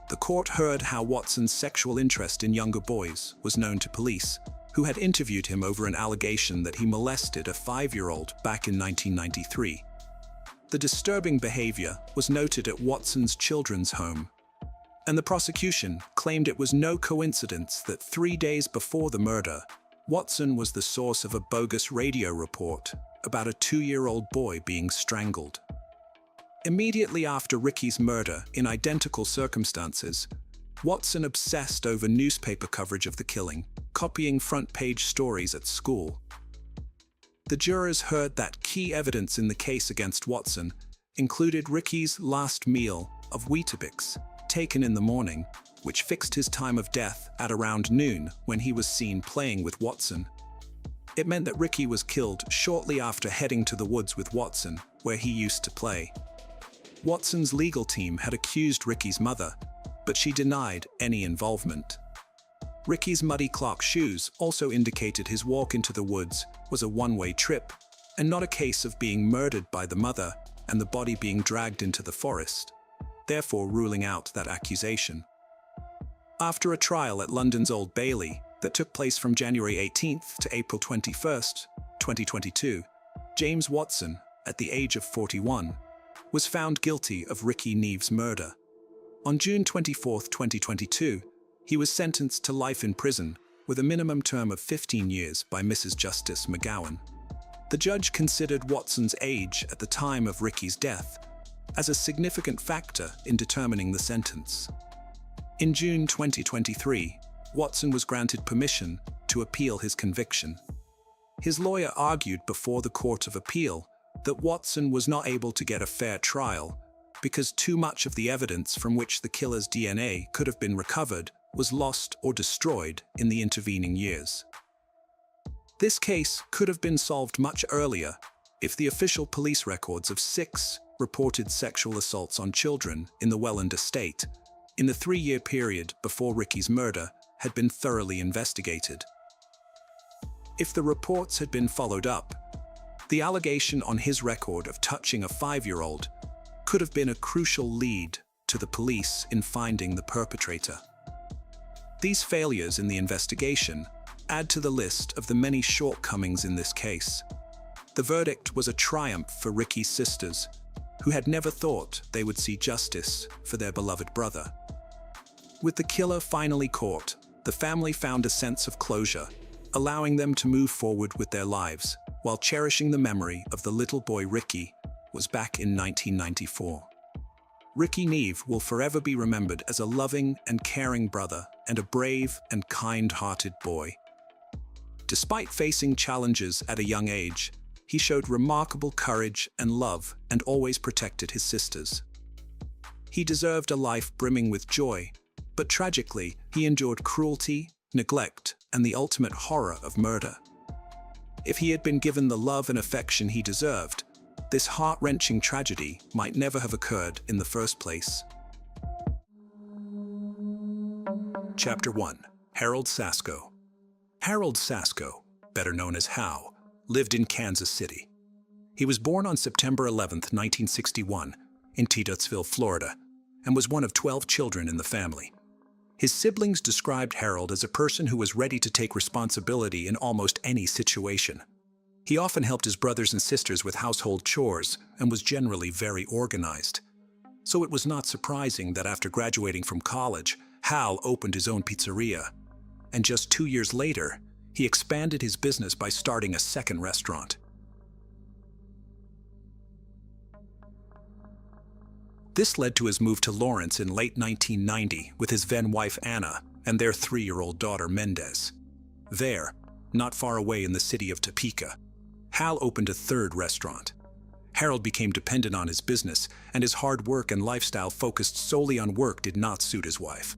the court heard how Watson's sexual interest in younger boys was known to police, who had interviewed him over an allegation that he molested a 5-year-old back in 1993. The disturbing behavior was noted at Watson's children's home, and the prosecution claimed it was no coincidence that 3 days before the murder, Watson was the source of a bogus radio report about a 2-year-old boy being strangled. Immediately after Ricky's murder, in identical circumstances, Watson obsessed over newspaper coverage of the killing, copying front-page stories at school. The jurors heard that key evidence in the case against Watson included Ricky's last meal of Weetabix, taken in the morning, which fixed his time of death at around noon when he was seen playing with Watson. It meant that Ricky was killed shortly after heading to the woods with Watson, where he used to play. Watson's legal team had accused Ricky's mother, but she denied any involvement. Ricky's muddy Clark shoes also indicated his walk into the woods was a one-way trip, and not a case of being murdered by the mother and the body being dragged into the forest, therefore ruling out that accusation. After a trial at London's Old Bailey that took place from January 18th to April 21st, 2022, James Watson, at the age of 41, was found guilty of Ricky Neve's murder. On June 24, 2022, he was sentenced to life in prison with a minimum term of 15 years by Mrs. Justice McGowan. The judge considered Watson's age at the time of Ricky's death as a significant factor in determining the sentence. In June 2023, Watson was granted permission to appeal his conviction. His lawyer argued before the Court of Appeal that Watson was not able to get a fair trial because too much of the evidence from which the killer's DNA could have been recovered was lost or destroyed in the intervening years. This case could have been solved much earlier if the official police records of 6 reported sexual assaults on children in the Welland estate in the 3-year period before Ricky's murder had been thoroughly investigated. If the reports had been followed up, the allegation on his record of touching a 5-year-old could have been a crucial lead to the police in finding the perpetrator. These failures in the investigation add to the list of the many shortcomings in this case. The verdict was a triumph for Ricky's sisters, who had never thought they would see justice for their beloved brother. With the killer finally caught, the family found a sense of closure, allowing them to move forward with their lives, while cherishing the memory of the little boy Ricky was back in 1994. Ricky Neve will forever be remembered as a loving and caring brother and a brave and kind-hearted boy. Despite facing challenges at a young age, he showed remarkable courage and love and always protected his sisters. He deserved a life brimming with joy, but tragically, he endured cruelty, neglect, and the ultimate horror of murder. If he had been given the love and affection he deserved, this heart-wrenching tragedy might never have occurred in the first place. Chapter 1. Harold Sasko. Harold Sasko, better known as Hal, lived in Kansas City. He was born on September 11, 1961, in Titusville, Florida, and was one of 12 children in the family. His siblings described Harold as a person who was ready to take responsibility in almost any situation. He often helped his brothers and sisters with household chores and was generally very organized. So it was not surprising that after graduating from college, Hal opened his own pizzeria. And just 2 years later, he expanded his business by starting a second restaurant. This led to his move to Lawrence in late 1990 with his then-wife Anna and their 3-year-old daughter Mendez. There, not far away in the city of Topeka, Hal opened a third restaurant. Harold became dependent on his business, and his hard work and lifestyle focused solely on work did not suit his wife.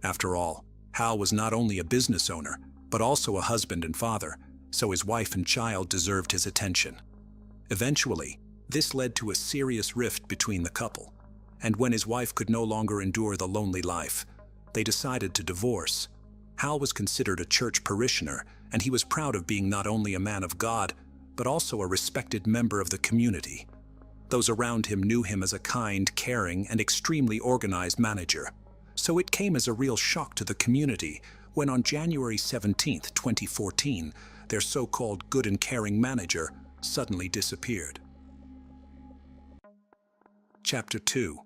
After all, Hal was not only a business owner, but also a husband and father, so his wife and child deserved his attention. Eventually, this led to a serious rift between the couple, and when his wife could no longer endure the lonely life, they decided to divorce. Hal was considered a church parishioner, and he was proud of being not only a man of God, but also a respected member of the community. Those around him knew him as a kind, caring, and extremely organized manager. So it came as a real shock to the community when on January 17, 2014, their so-called good and caring manager suddenly disappeared. Chapter 2.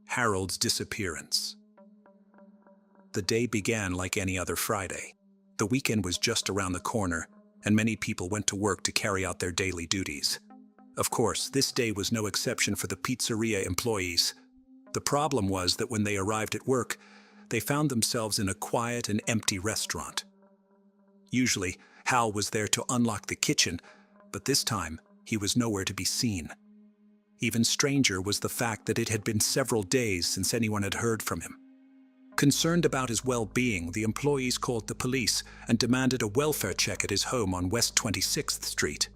Harold's disappearance. The day began like any other Friday. The weekend was just around the corner, and many people went to work to carry out their daily duties. Of course, this day was no exception for the pizzeria employees. The problem was that when they arrived at work, they found themselves in a quiet and empty restaurant. Usually, Hal was there to unlock the kitchen, but this time, he was nowhere to be seen. Even stranger was the fact that it had been several days since anyone had heard from him. Concerned about his well-being, the employees called the police and demanded a welfare check at his home on West 26th Street.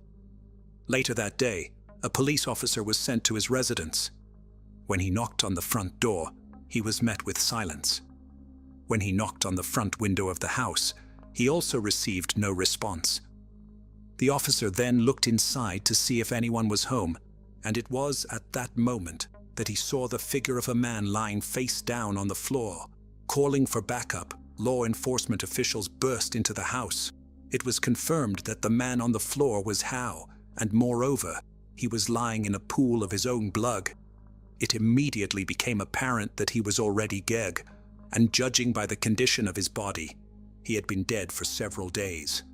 Later that day, a police officer was sent to his residence. When he knocked on the front door, he was met with silence. When he knocked on the front window of the house, he also received no response. The officer then looked inside to see if anyone was home, and it was at that moment that he saw the figure of a man lying face down on the floor. Calling for backup, law enforcement officials burst into the house. It was confirmed that the man on the floor was Hal, and moreover, he was lying in a pool of his own blood. It immediately became apparent that he was already dead, and judging by the condition of his body, he had been dead for several days.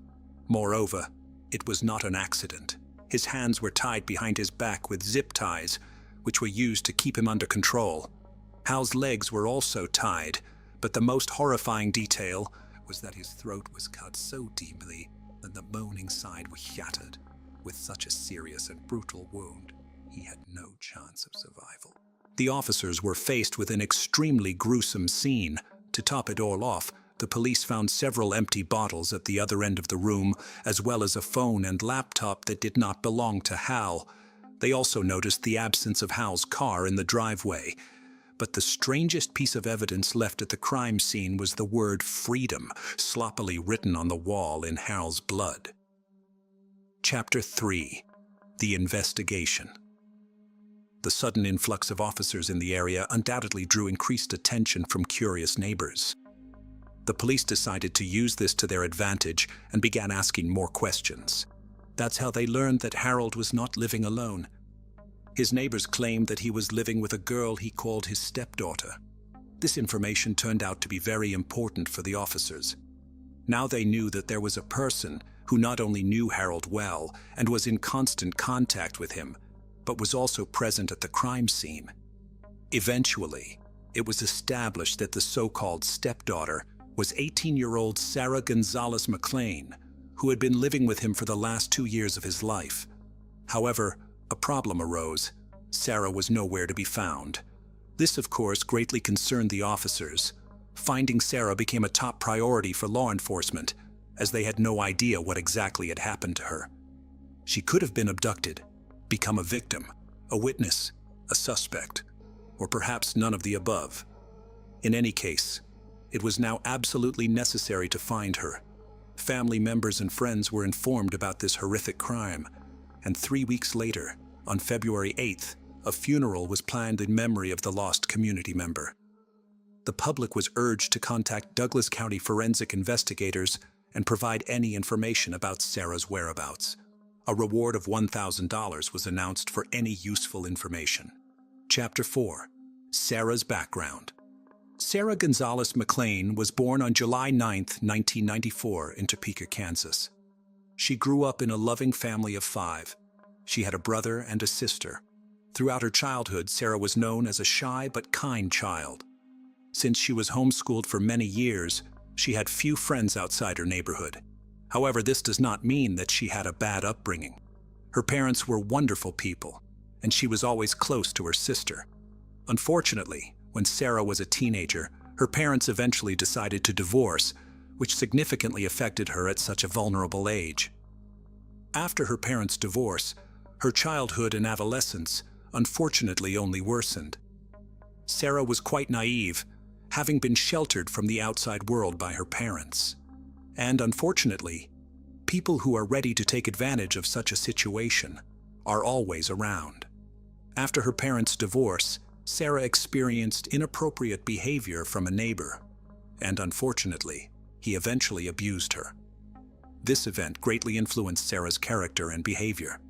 Moreover, it was not an accident. His hands were tied behind his back with zip ties, which were used to keep him under control. Hal's legs were also tied, but the most horrifying detail was that his throat was cut so deeply that the moaning side was shattered. With such a serious and brutal wound, he had no chance of survival. The officers were faced with an extremely gruesome scene. To top it all off, the police found several empty bottles at the other end of the room, as well as a phone and laptop that did not belong to Hal. They also noticed the absence of Hal's car in the driveway. But the strangest piece of evidence left at the crime scene was the word freedom, sloppily written on the wall in Hal's blood. Chapter 3. The Investigation. The sudden influx of officers in the area undoubtedly drew increased attention from curious neighbors. The police decided to use this to their advantage and began asking more questions. That's how they learned that Harold was not living alone. His neighbors claimed that he was living with a girl he called his stepdaughter. This information turned out to be very important for the officers. Now they knew that there was a person who not only knew Harold well and was in constant contact with him, but was also present at the crime scene. Eventually, it was established that the so-called stepdaughter was 18-year-old Sarah Gonzalez McLean, who had been living with him for the last 2 years of his life. However, a problem arose. Sarah was nowhere to be found. This, of course, greatly concerned the officers. Finding Sarah became a top priority for law enforcement, as they had no idea what exactly had happened to her. She could have been abducted, become a victim, a witness, a suspect, or perhaps none of the above. In any case, it was now absolutely necessary to find her. Family members and friends were informed about this horrific crime, and 3 weeks later, on February 8th, a funeral was planned in memory of the lost community member. The public was urged to contact Douglas County forensic investigators and provide any information about Sarah's whereabouts. A reward of $1,000 was announced for any useful information. Chapter 4. Sarah's background. Sarah Gonzalez McLean was born on July 9, 1994, in Topeka, Kansas. She grew up in a loving family of 5. She had a brother and a sister. Throughout her childhood, Sarah was known as a shy but kind child. Since she was homeschooled for many years, she had few friends outside her neighborhood. However, this does not mean that she had a bad upbringing. Her parents were wonderful people, and she was always close to her sister. Unfortunately, when Sarah was a teenager, her parents eventually decided to divorce, which significantly affected her at such a vulnerable age. After her parents' divorce, her childhood and adolescence unfortunately only worsened. Sarah was quite naive, having been sheltered from the outside world by her parents. And unfortunately, people who are ready to take advantage of such a situation are always around. After her parents' divorce, Sarah experienced inappropriate behavior from a neighbor, and unfortunately, he eventually abused her. This event greatly influenced Sarah's character and behavior.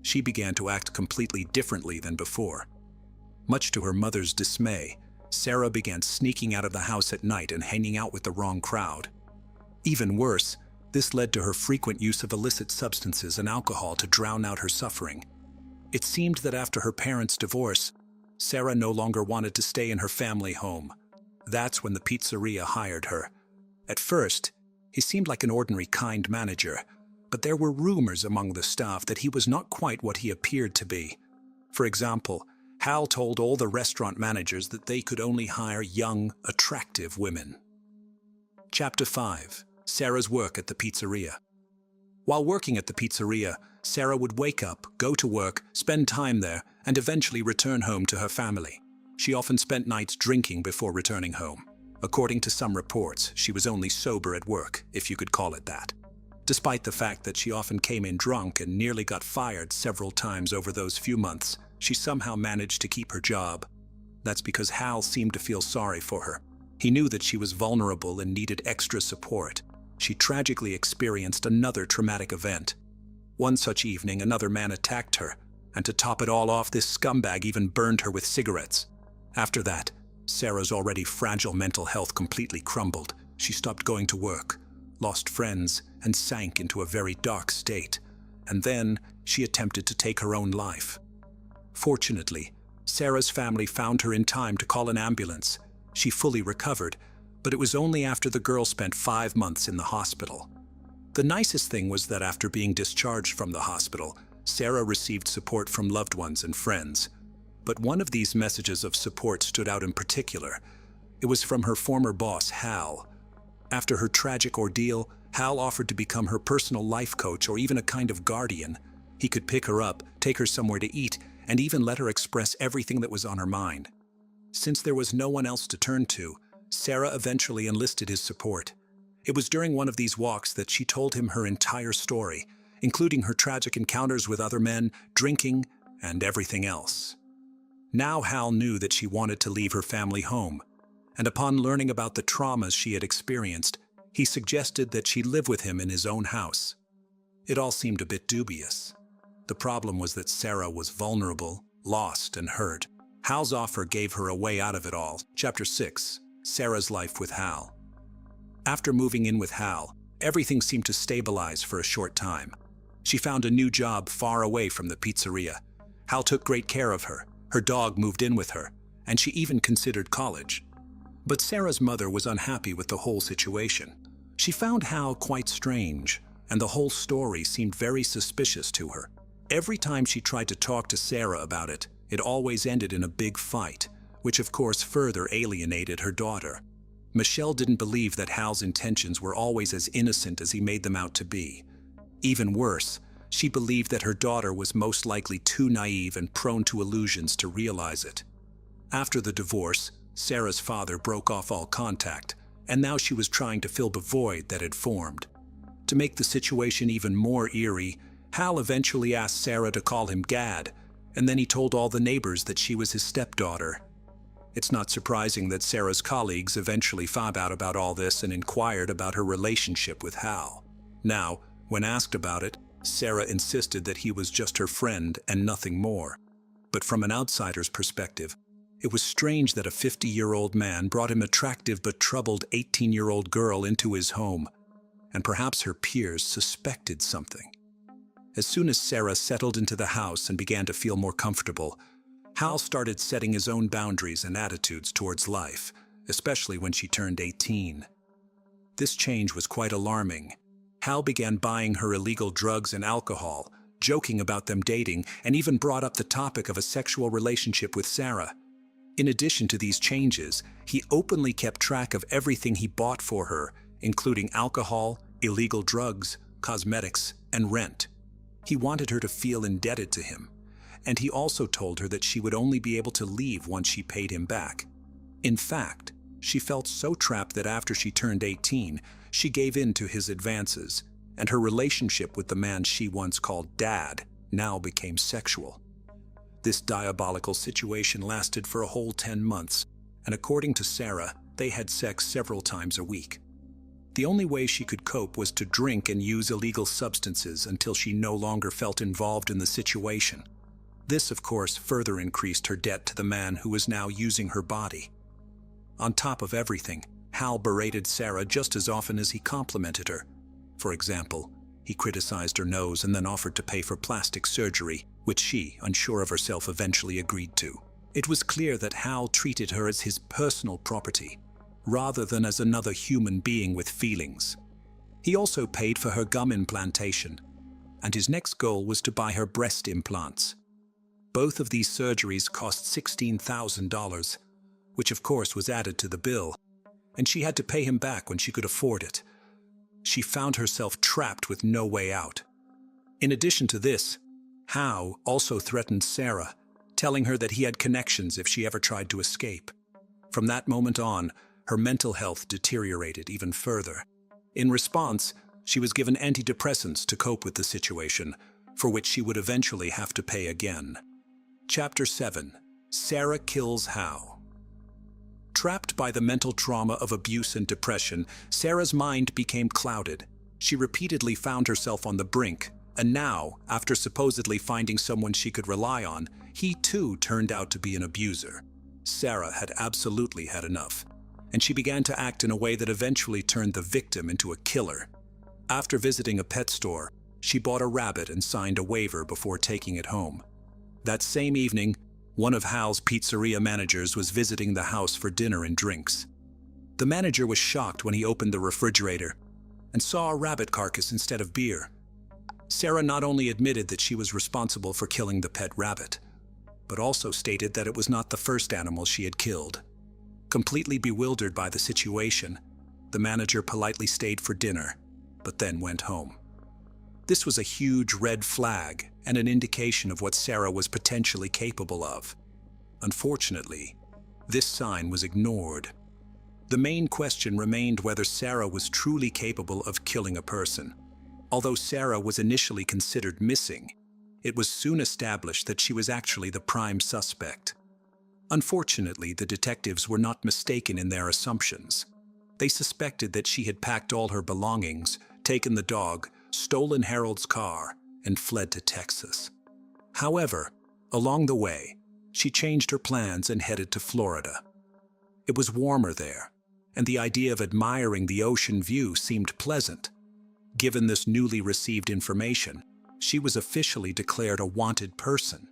She began to act completely differently than before. Much to her mother's dismay, Sarah began sneaking out of the house at night and hanging out with the wrong crowd. Even worse, this led to her frequent use of illicit substances and alcohol to drown out her suffering. It seemed that after her parents' divorce, Sarah no longer wanted to stay in her family home. That's when the pizzeria hired her. At first, he seemed like an ordinary kind manager, but there were rumors among the staff that he was not quite what he appeared to be. For example, Hal told all the restaurant managers that they could only hire young, attractive women. Chapter 5. Sarah's work at the pizzeria. While working at the pizzeria, Sarah would wake up, go to work, spend time there, and eventually return home to her family. She often spent nights drinking before returning home. According to some reports, she was only sober at work, if you could call it that. Despite the fact that she often came in drunk and nearly got fired several times over those few months, she somehow managed to keep her job. That's because Hal seemed to feel sorry for her. He knew that she was vulnerable and needed extra support. She tragically experienced another traumatic event. One such evening, another man attacked her, and to top it all off, this scumbag even burned her with cigarettes. After that, Sarah's already fragile mental health completely crumbled. She stopped going to work, lost friends, and sank into a very dark state. And then, she attempted to take her own life. Fortunately, Sarah's family found her in time to call an ambulance. She fully recovered, but it was only after the girl spent 5 months in the hospital. The nicest thing was that after being discharged from the hospital, Sarah received support from loved ones and friends. But one of these messages of support stood out in particular. It was from her former boss, Hal. After her tragic ordeal, Hal offered to become her personal life coach or even a kind of guardian. He could pick her up, take her somewhere to eat, and even let her express everything that was on her mind. Since there was no one else to turn to, Sarah eventually enlisted his support. It was during one of these walks that she told him her entire story, including her tragic encounters with other men, drinking, and everything else. Now Hal knew that she wanted to leave her family home, and upon learning about the traumas she had experienced, he suggested that she live with him in his own house. It all seemed a bit dubious. The problem was that Sarah was vulnerable, lost, and hurt. Hal's offer gave her a way out of it all. Chapter 6. Sarah's life with Hal. After moving in with Hal, everything seemed to stabilize for a short time. She found a new job far away from the pizzeria. Hal took great care of her. Her dog moved in with her, and she even considered college. But Sarah's mother was unhappy with the whole situation. She found Hal quite strange, and the whole story seemed very suspicious to her. Every time she tried to talk to Sarah about it, it always ended in a big fight, which of course further alienated her daughter. Michelle didn't believe that Hal's intentions were always as innocent as he made them out to be. Even worse, she believed that her daughter was most likely too naive and prone to illusions to realize it. After the divorce, Sarah's father broke off all contact, and now she was trying to fill the void that had formed. To make the situation even more eerie, Hal eventually asked Sarah to call him Gad, and then he told all the neighbors that she was his stepdaughter. It's not surprising that Sarah's colleagues eventually found out about all this and inquired about her relationship with Hal. Now, when asked about it, Sarah insisted that he was just her friend and nothing more. But from an outsider's perspective, it was strange that a 50-year-old man brought an attractive but troubled 18-year-old girl into his home, and perhaps her peers suspected something. As soon as Sarah settled into the house and began to feel more comfortable, Hal started setting his own boundaries and attitudes towards life, especially when she turned 18. This change was quite alarming. Hal began buying her illegal drugs and alcohol, joking about them dating, and even brought up the topic of a sexual relationship with Sarah. In addition to these changes, he openly kept track of everything he bought for her, including alcohol, illegal drugs, cosmetics, and rent. He wanted her to feel indebted to him, and he also told her that she would only be able to leave once she paid him back. In fact, she felt so trapped that after she turned 18, she gave in to his advances, and her relationship with the man she once called Dad now became sexual. This diabolical situation lasted for a whole 10 months, and according to Sarah, they had sex several times a week. The only way she could cope was to drink and use illegal substances until she no longer felt involved in the situation. This, of course, further increased her debt to the man who was now using her body. On top of everything, Hal berated Sarah just as often as he complimented her. For example, he criticized her nose and then offered to pay for plastic surgery, which she, unsure of herself, eventually agreed to. It was clear that Hal treated her as his personal property, rather than as another human being with feelings. He also paid for her gum implantation, and his next goal was to buy her breast implants. Both of these surgeries cost $16,000, which of course was added to the bill, and she had to pay him back when she could afford it. She found herself trapped with no way out. In addition to this, Hal also threatened Sarah, telling her that he had connections if she ever tried to escape. From that moment on, her mental health deteriorated even further. In response, she was given antidepressants to cope with the situation, for which she would eventually have to pay again. Chapter 7. Sarah kills Hal. Trapped by the mental trauma of abuse and depression, Sarah's mind became clouded. She repeatedly found herself on the brink, and now, after supposedly finding someone she could rely on, he too turned out to be an abuser. Sarah had absolutely had enough, and she began to act in a way that eventually turned the victim into a killer. After visiting a pet store, she bought a rabbit and signed a waiver before taking it home. That same evening, one of Hal's pizzeria managers was visiting the house for dinner and drinks. The manager was shocked when he opened the refrigerator and saw a rabbit carcass instead of beer. Sarah not only admitted that she was responsible for killing the pet rabbit, but also stated that it was not the first animal she had killed. Completely bewildered by the situation, the manager politely stayed for dinner, but then went home. This was a huge red flag and an indication of what Sarah was potentially capable of. Unfortunately, this sign was ignored. The main question remained whether Sarah was truly capable of killing a person. Although Sarah was initially considered missing, it was soon established that she was actually the prime suspect. Unfortunately, the detectives were not mistaken in their assumptions. They suspected that she had packed all her belongings, taken the dog, stolen Harold's car, and fled to Texas. However, along the way, she changed her plans and headed to Florida. It was warmer there, and the idea of admiring the ocean view seemed pleasant. Given this newly received information, she was officially declared a wanted person.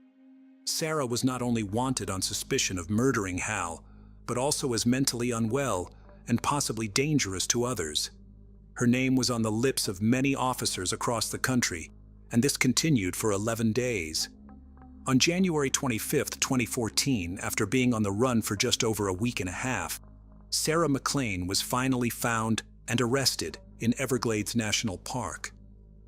Sarah was not only wanted on suspicion of murdering Hal, but also as mentally unwell and possibly dangerous to others. Her name was on the lips of many officers across the country, and this continued for 11 days. On January 25, 2014, after being on the run for just over a week and a half, Sarah McLean was finally found and arrested in Everglades National Park.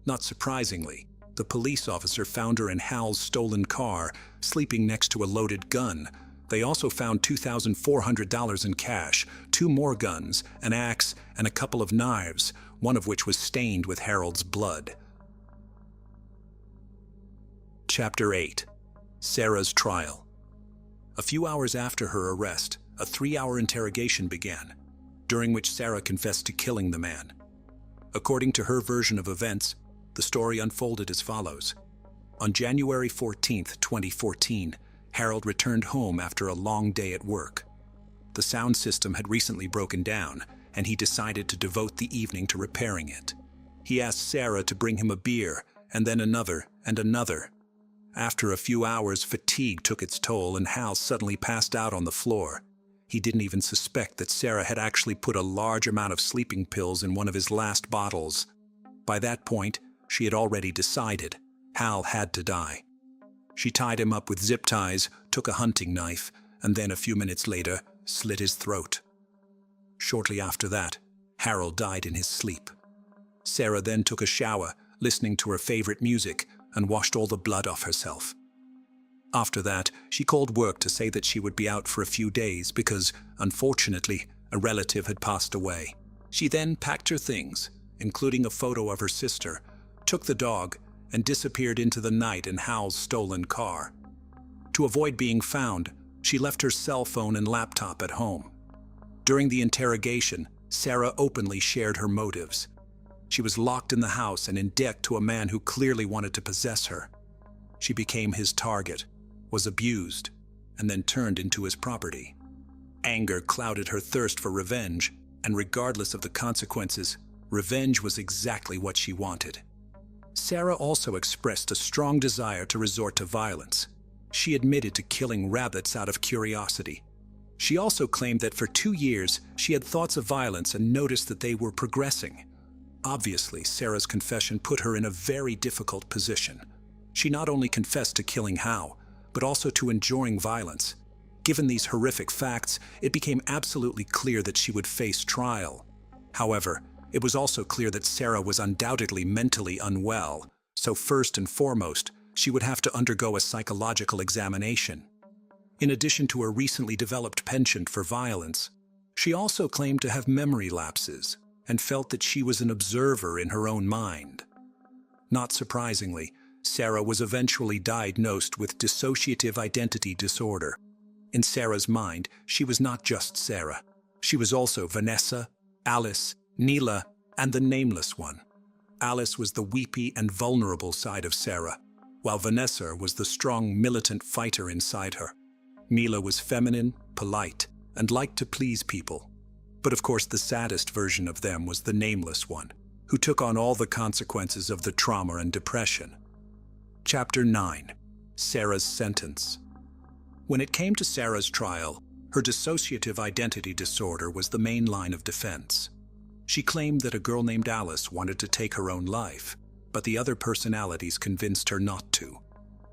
Not surprisingly, the police officer found her in Hal's stolen car, sleeping next to a loaded gun. They also found $2,400 in cash, 2 more guns, an axe, and a couple of knives, one of which was stained with Harold's blood. Chapter 8. Sarah's Trial. A few hours after her arrest, a 3-hour interrogation began, during which Sarah confessed to killing the man. According to her version of events, the story unfolded as follows. On January 14, 2014, Harold returned home after a long day at work. The sound system had recently broken down, and he decided to devote the evening to repairing it. He asked Sarah to bring him a beer, and then another and another. After a few hours, fatigue took its toll, and Hal suddenly passed out on the floor. He didn't even suspect that Sarah had actually put a large amount of sleeping pills in one of his last bottles. By that point, she had already decided Hal had to die. She tied him up with zip ties, took a hunting knife, and then a few minutes later, slit his throat. Shortly after that, Harold died in his sleep. Sarah then took a shower, listening to her favorite music, and washed all the blood off herself. After that, she called work to say that she would be out for a few days because, unfortunately, a relative had passed away. She then packed her things, including a photo of her sister, took the dog, and disappeared into the night in Hal's stolen car. To avoid being found, she left her cell phone and laptop at home. During the interrogation, Sarah openly shared her motives. She was locked in the house and in debt to a man who clearly wanted to possess her. She became his target, was abused, and then turned into his property. Anger clouded her thirst for revenge, and regardless of the consequences, revenge was exactly what she wanted. Sarah also expressed a strong desire to resort to violence. She admitted to killing rabbits out of curiosity. She also claimed that for 2 years she had thoughts of violence and noticed that they were progressing. Obviously, Sarah's confession put her in a very difficult position. She not only confessed to killing Hal, but also to enjoying violence. Given these horrific facts, it became absolutely clear that she would face trial. However, it was also clear that Sarah was undoubtedly mentally unwell, so first and foremost, she would have to undergo a psychological examination. In addition to her recently developed penchant for violence, she also claimed to have memory lapses and felt that she was an observer in her own mind. Not surprisingly, Sarah was eventually diagnosed with dissociative identity disorder. In Sarah's mind, she was not just Sarah. She was also Vanessa, Alice, Neela, and the nameless one. Alice was the weepy and vulnerable side of Sarah, while Vanessa was the strong, militant fighter inside her. Neela was feminine, polite, and liked to please people. But of course, the saddest version of them was the nameless one, who took on all the consequences of the trauma and depression. Chapter 9. Sarah's Sentence. When it came to Sarah's trial, her dissociative identity disorder was the main line of defense. She claimed that a girl named Alice wanted to take her own life, but the other personalities convinced her not to.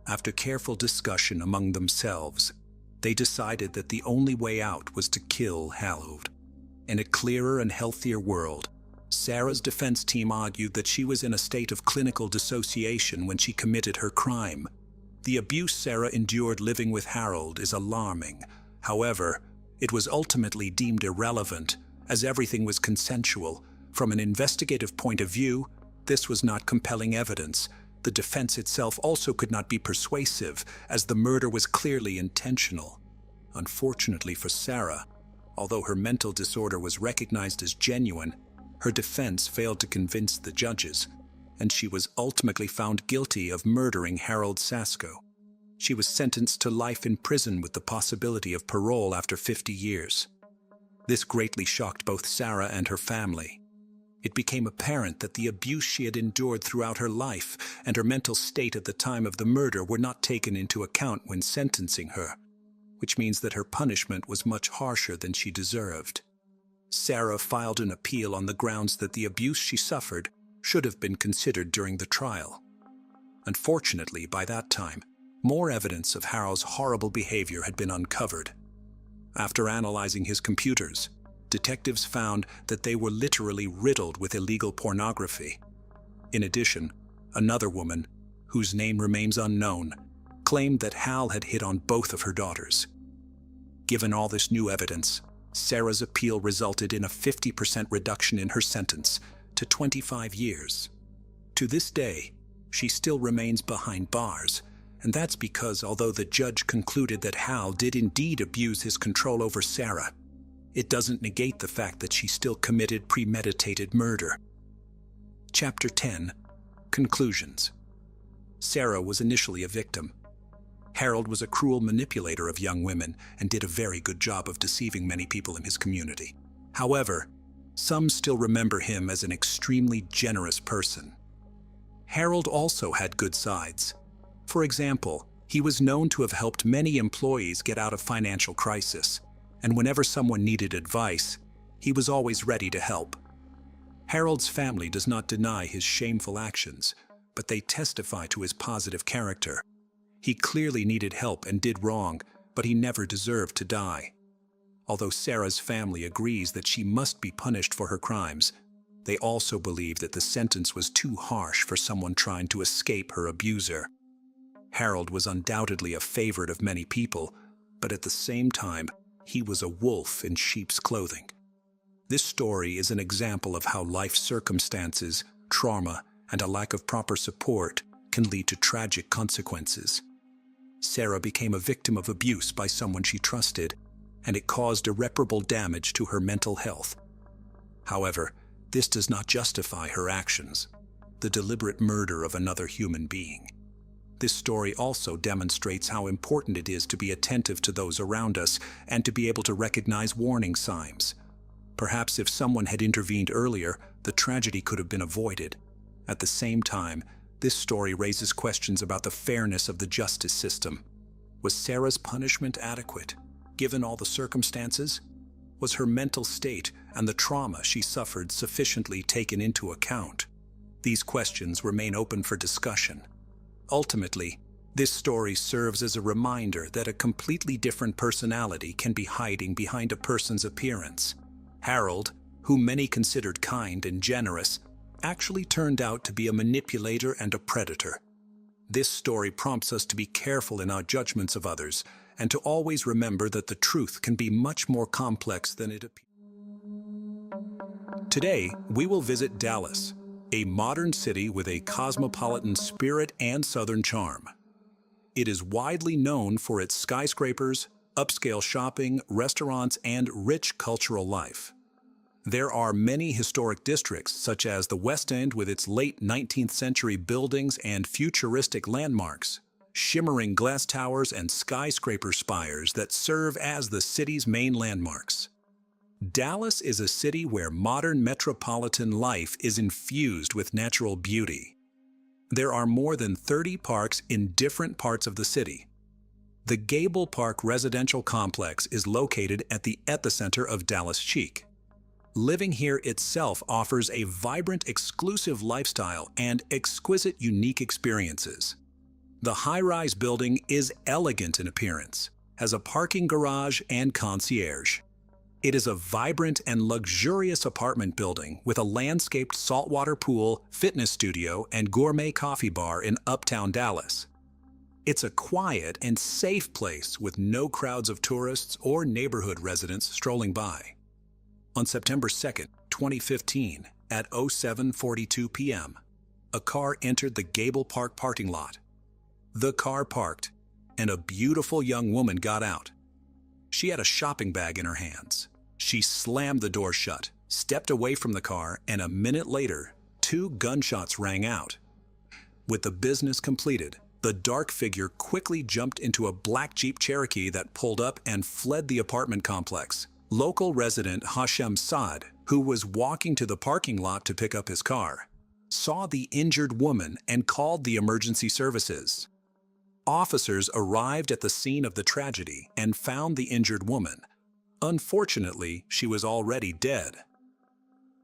After careful discussion among themselves, they decided that the only way out was to kill Harold. In a clearer and healthier world, Sarah's defense team argued that she was in a state of clinical dissociation when she committed her crime. The abuse Sarah endured living with Harold is alarming. However, it was ultimately deemed irrelevant, as everything was consensual. From an investigative point of view, this was not compelling evidence. The defense itself also could not be persuasive, as the murder was clearly intentional. Unfortunately for Sarah, although her mental disorder was recognized as genuine, her defense failed to convince the judges, and she was ultimately found guilty of murdering Harold Sasko. She was sentenced to life in prison with the possibility of parole after 50 years. This greatly shocked both Sarah and her family. It became apparent that the abuse she had endured throughout her life and her mental state at the time of the murder were not taken into account when sentencing her, which means that her punishment was much harsher than she deserved. Sarah filed an appeal on the grounds that the abuse she suffered should have been considered during the trial. Unfortunately, by that time, more evidence of Harold's horrible behavior had been uncovered. After analyzing his computers, detectives found that they were literally riddled with illegal pornography. In addition, another woman, whose name remains unknown, claimed that Hal had hit on both of her daughters. Given all this new evidence, Sarah's appeal resulted in a 50% reduction in her sentence to 25 years. To this day, she still remains behind bars, and that's because although the judge concluded that Hal did indeed abuse his control over Sarah, it doesn't negate the fact that she still committed premeditated murder. Chapter 10. Conclusions. Sarah was initially a victim. Harold was a cruel manipulator of young women and did a very good job of deceiving many people in his community. However, some still remember him as an extremely generous person. Harold also had good sides. For example, he was known to have helped many employees get out of financial crisis, and whenever someone needed advice, he was always ready to help. Harold's family does not deny his shameful actions, but they testify to his positive character. He clearly needed help and did wrong, but he never deserved to die. Although Sarah's family agrees that she must be punished for her crimes, they also believe that the sentence was too harsh for someone trying to escape her abuser. Harold was undoubtedly a favorite of many people, but at the same time, he was a wolf in sheep's clothing. This story is an example of how life circumstances, trauma, and a lack of proper support can lead to tragic consequences. Sarah became a victim of abuse by someone she trusted, and it caused irreparable damage to her mental health. However, this does not justify her actions, the deliberate murder of another human being. This story also demonstrates how important it is to be attentive to those around us and to be able to recognize warning signs. Perhaps if someone had intervened earlier, the tragedy could have been avoided. At the same time, this story raises questions about the fairness of the justice system. Was Sarah's punishment adequate, given all the circumstances? Was her mental state and the trauma she suffered sufficiently taken into account? These questions remain open for discussion. Ultimately, this story serves as a reminder that a completely different personality can be hiding behind a person's appearance. Harold, whom many considered kind and generous, actually turned out to be a manipulator and a predator. This story prompts us to be careful in our judgments of others and to always remember that the truth can be much more complex than it appears. Today, we will visit Dallas, a modern city with a cosmopolitan spirit and Southern charm. It is widely known for its skyscrapers, upscale shopping, restaurants, and rich cultural life. There are many historic districts, such as the West End with its late 19th century buildings and futuristic landmarks, shimmering glass towers and skyscraper spires that serve as the city's main landmarks. Dallas is a city where modern metropolitan life is infused with natural beauty. There are more than 30 parks in different parts of the city. The Gable Park residential complex is located at the epicenter of Dallas chic. Living here itself offers a vibrant, exclusive lifestyle and exquisite, unique experiences. The high-rise building is elegant in appearance, has a parking garage and concierge. It is a vibrant and luxurious apartment building with a landscaped saltwater pool, fitness studio, and gourmet coffee bar in uptown Dallas. It's a quiet and safe place with no crowds of tourists or neighborhood residents strolling by. On September 2nd, 2015, at 07:42 p.m., a car entered the Gable Park parking lot. The car parked, and a beautiful young woman got out. She had a shopping bag in her hands. She slammed the door shut, stepped away from the car, and a minute later, 2 gunshots rang out. With the business completed, the dark figure quickly jumped into a black Jeep Cherokee that pulled up and fled the apartment complex. Local resident Hashem Saad who was walking to the parking lot to pick up his car, saw the injured woman and called the emergency services. Officers arrived at the scene of the tragedy and found the injured woman. Unfortunately, she was already dead.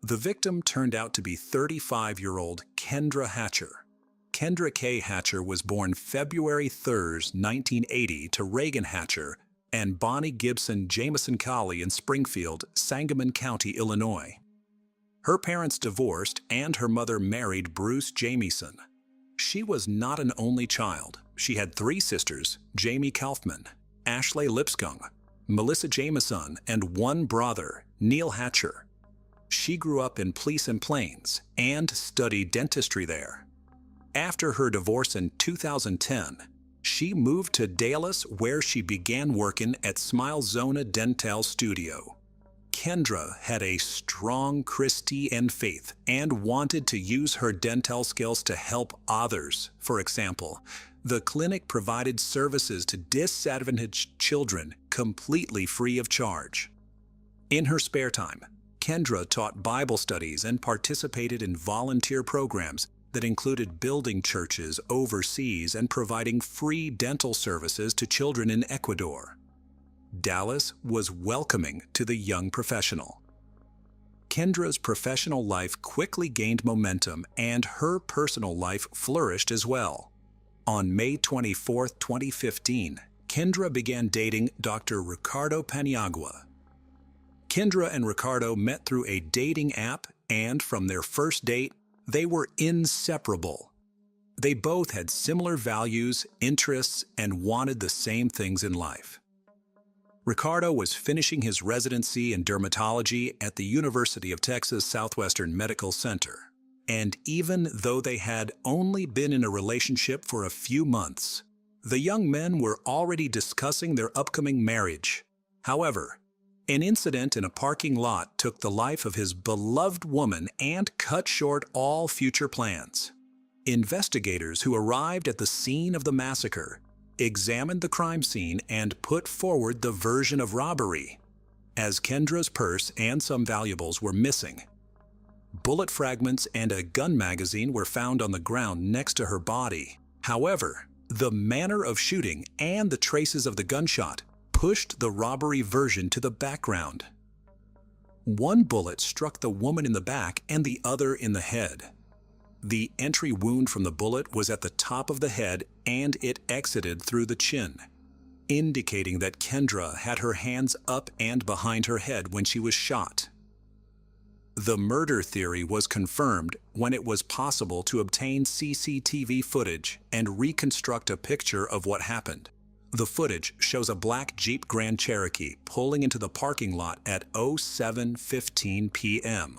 The victim turned out to be 35-year-old Kendra Hatcher. Kendra K. Hatcher was born February 3, 1980 to Reagan Hatcher and Bonnie Gibson Jameson Colley in Springfield, Sangamon County, Illinois. Her parents divorced and her mother married Bruce Jamieson. She was not an only child. She had 3 sisters, Jamie Kaufman, Ashley Lipscomb, Melissa Jameson, and 1 brother, Neil Hatcher. She grew up in Pleasant Plains and studied dentistry there. After her divorce in 2010, she moved to Dallas where she began working at Smilezona Dental Studio. Kendra had a strong Christian faith and wanted to use her dental skills to help others. For example, the clinic provided services to disadvantaged children completely free of charge. In her spare time, Kendra taught Bible studies and participated in volunteer programs that included building churches overseas and providing free dental services to children in Ecuador. Dallas was welcoming to the young professional. Kendra's professional life quickly gained momentum and her personal life flourished as well. On May 24, 2015, Kendra began dating Dr. Ricardo Paniagua. Kendra and Ricardo met through a dating app, and from their first date, they were inseparable. They both had similar values, interests, and wanted the same things in life. Ricardo was finishing his residency in dermatology at the University of Texas Southwestern Medical Center. And even though they had only been in a relationship for a few months, the young men were already discussing their upcoming marriage. However, an incident in a parking lot took the life of his beloved woman and cut short all future plans. Investigators who arrived at the scene of the massacre examined the crime scene and put forward the version of robbery, as Kendra's purse and some valuables were missing. Bullet fragments and a gun magazine were found on the ground next to her body. However, the manner of shooting and the traces of the gunshot pushed the robbery version to the background. One bullet struck the woman in the back and the other in the head. The entry wound from the bullet was at the top of the head and it exited through the chin, indicating that Kendra had her hands up and behind her head when she was shot. The murder theory was confirmed when it was possible to obtain CCTV footage and reconstruct a picture of what happened. The footage shows a black Jeep Grand Cherokee pulling into the parking lot at 07:15 p.m.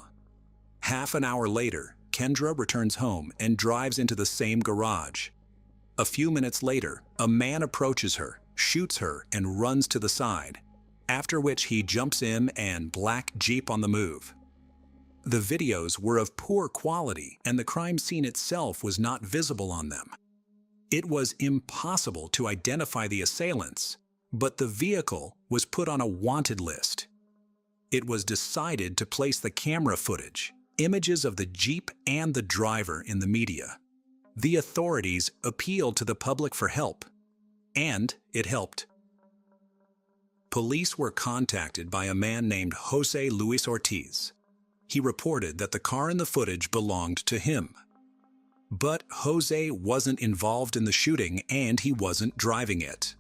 Half an hour later, Kendra returns home and drives into the same garage. A few minutes later, a man approaches her, shoots her, and runs to the side, after which he jumps in and black Jeep on the move. The videos were of poor quality and the crime scene itself was not visible on them. It was impossible to identify the assailants, but the vehicle was put on a wanted list. It was decided to place the camera footage, images of the Jeep and the driver in the media. The authorities appealed to the public for help, and it helped. Police were contacted by a man named Jose Luis Ortiz. He reported that the car in the footage belonged to him. But Jose wasn't involved in the shooting and he wasn't driving it.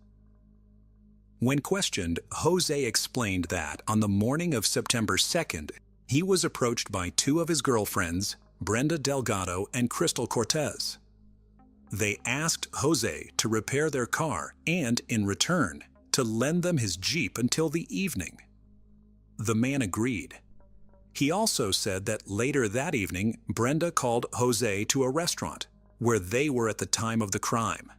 When questioned, Jose explained that on the morning of September 2nd, he was approached by 2 of his girlfriends, Brenda Delgado and Crystal Cortez. They asked Jose to repair their car and, in return, to lend them his Jeep until the evening. The man agreed. He also said that later that evening, Brenda called Jose to a restaurant where they were at the time of the crime.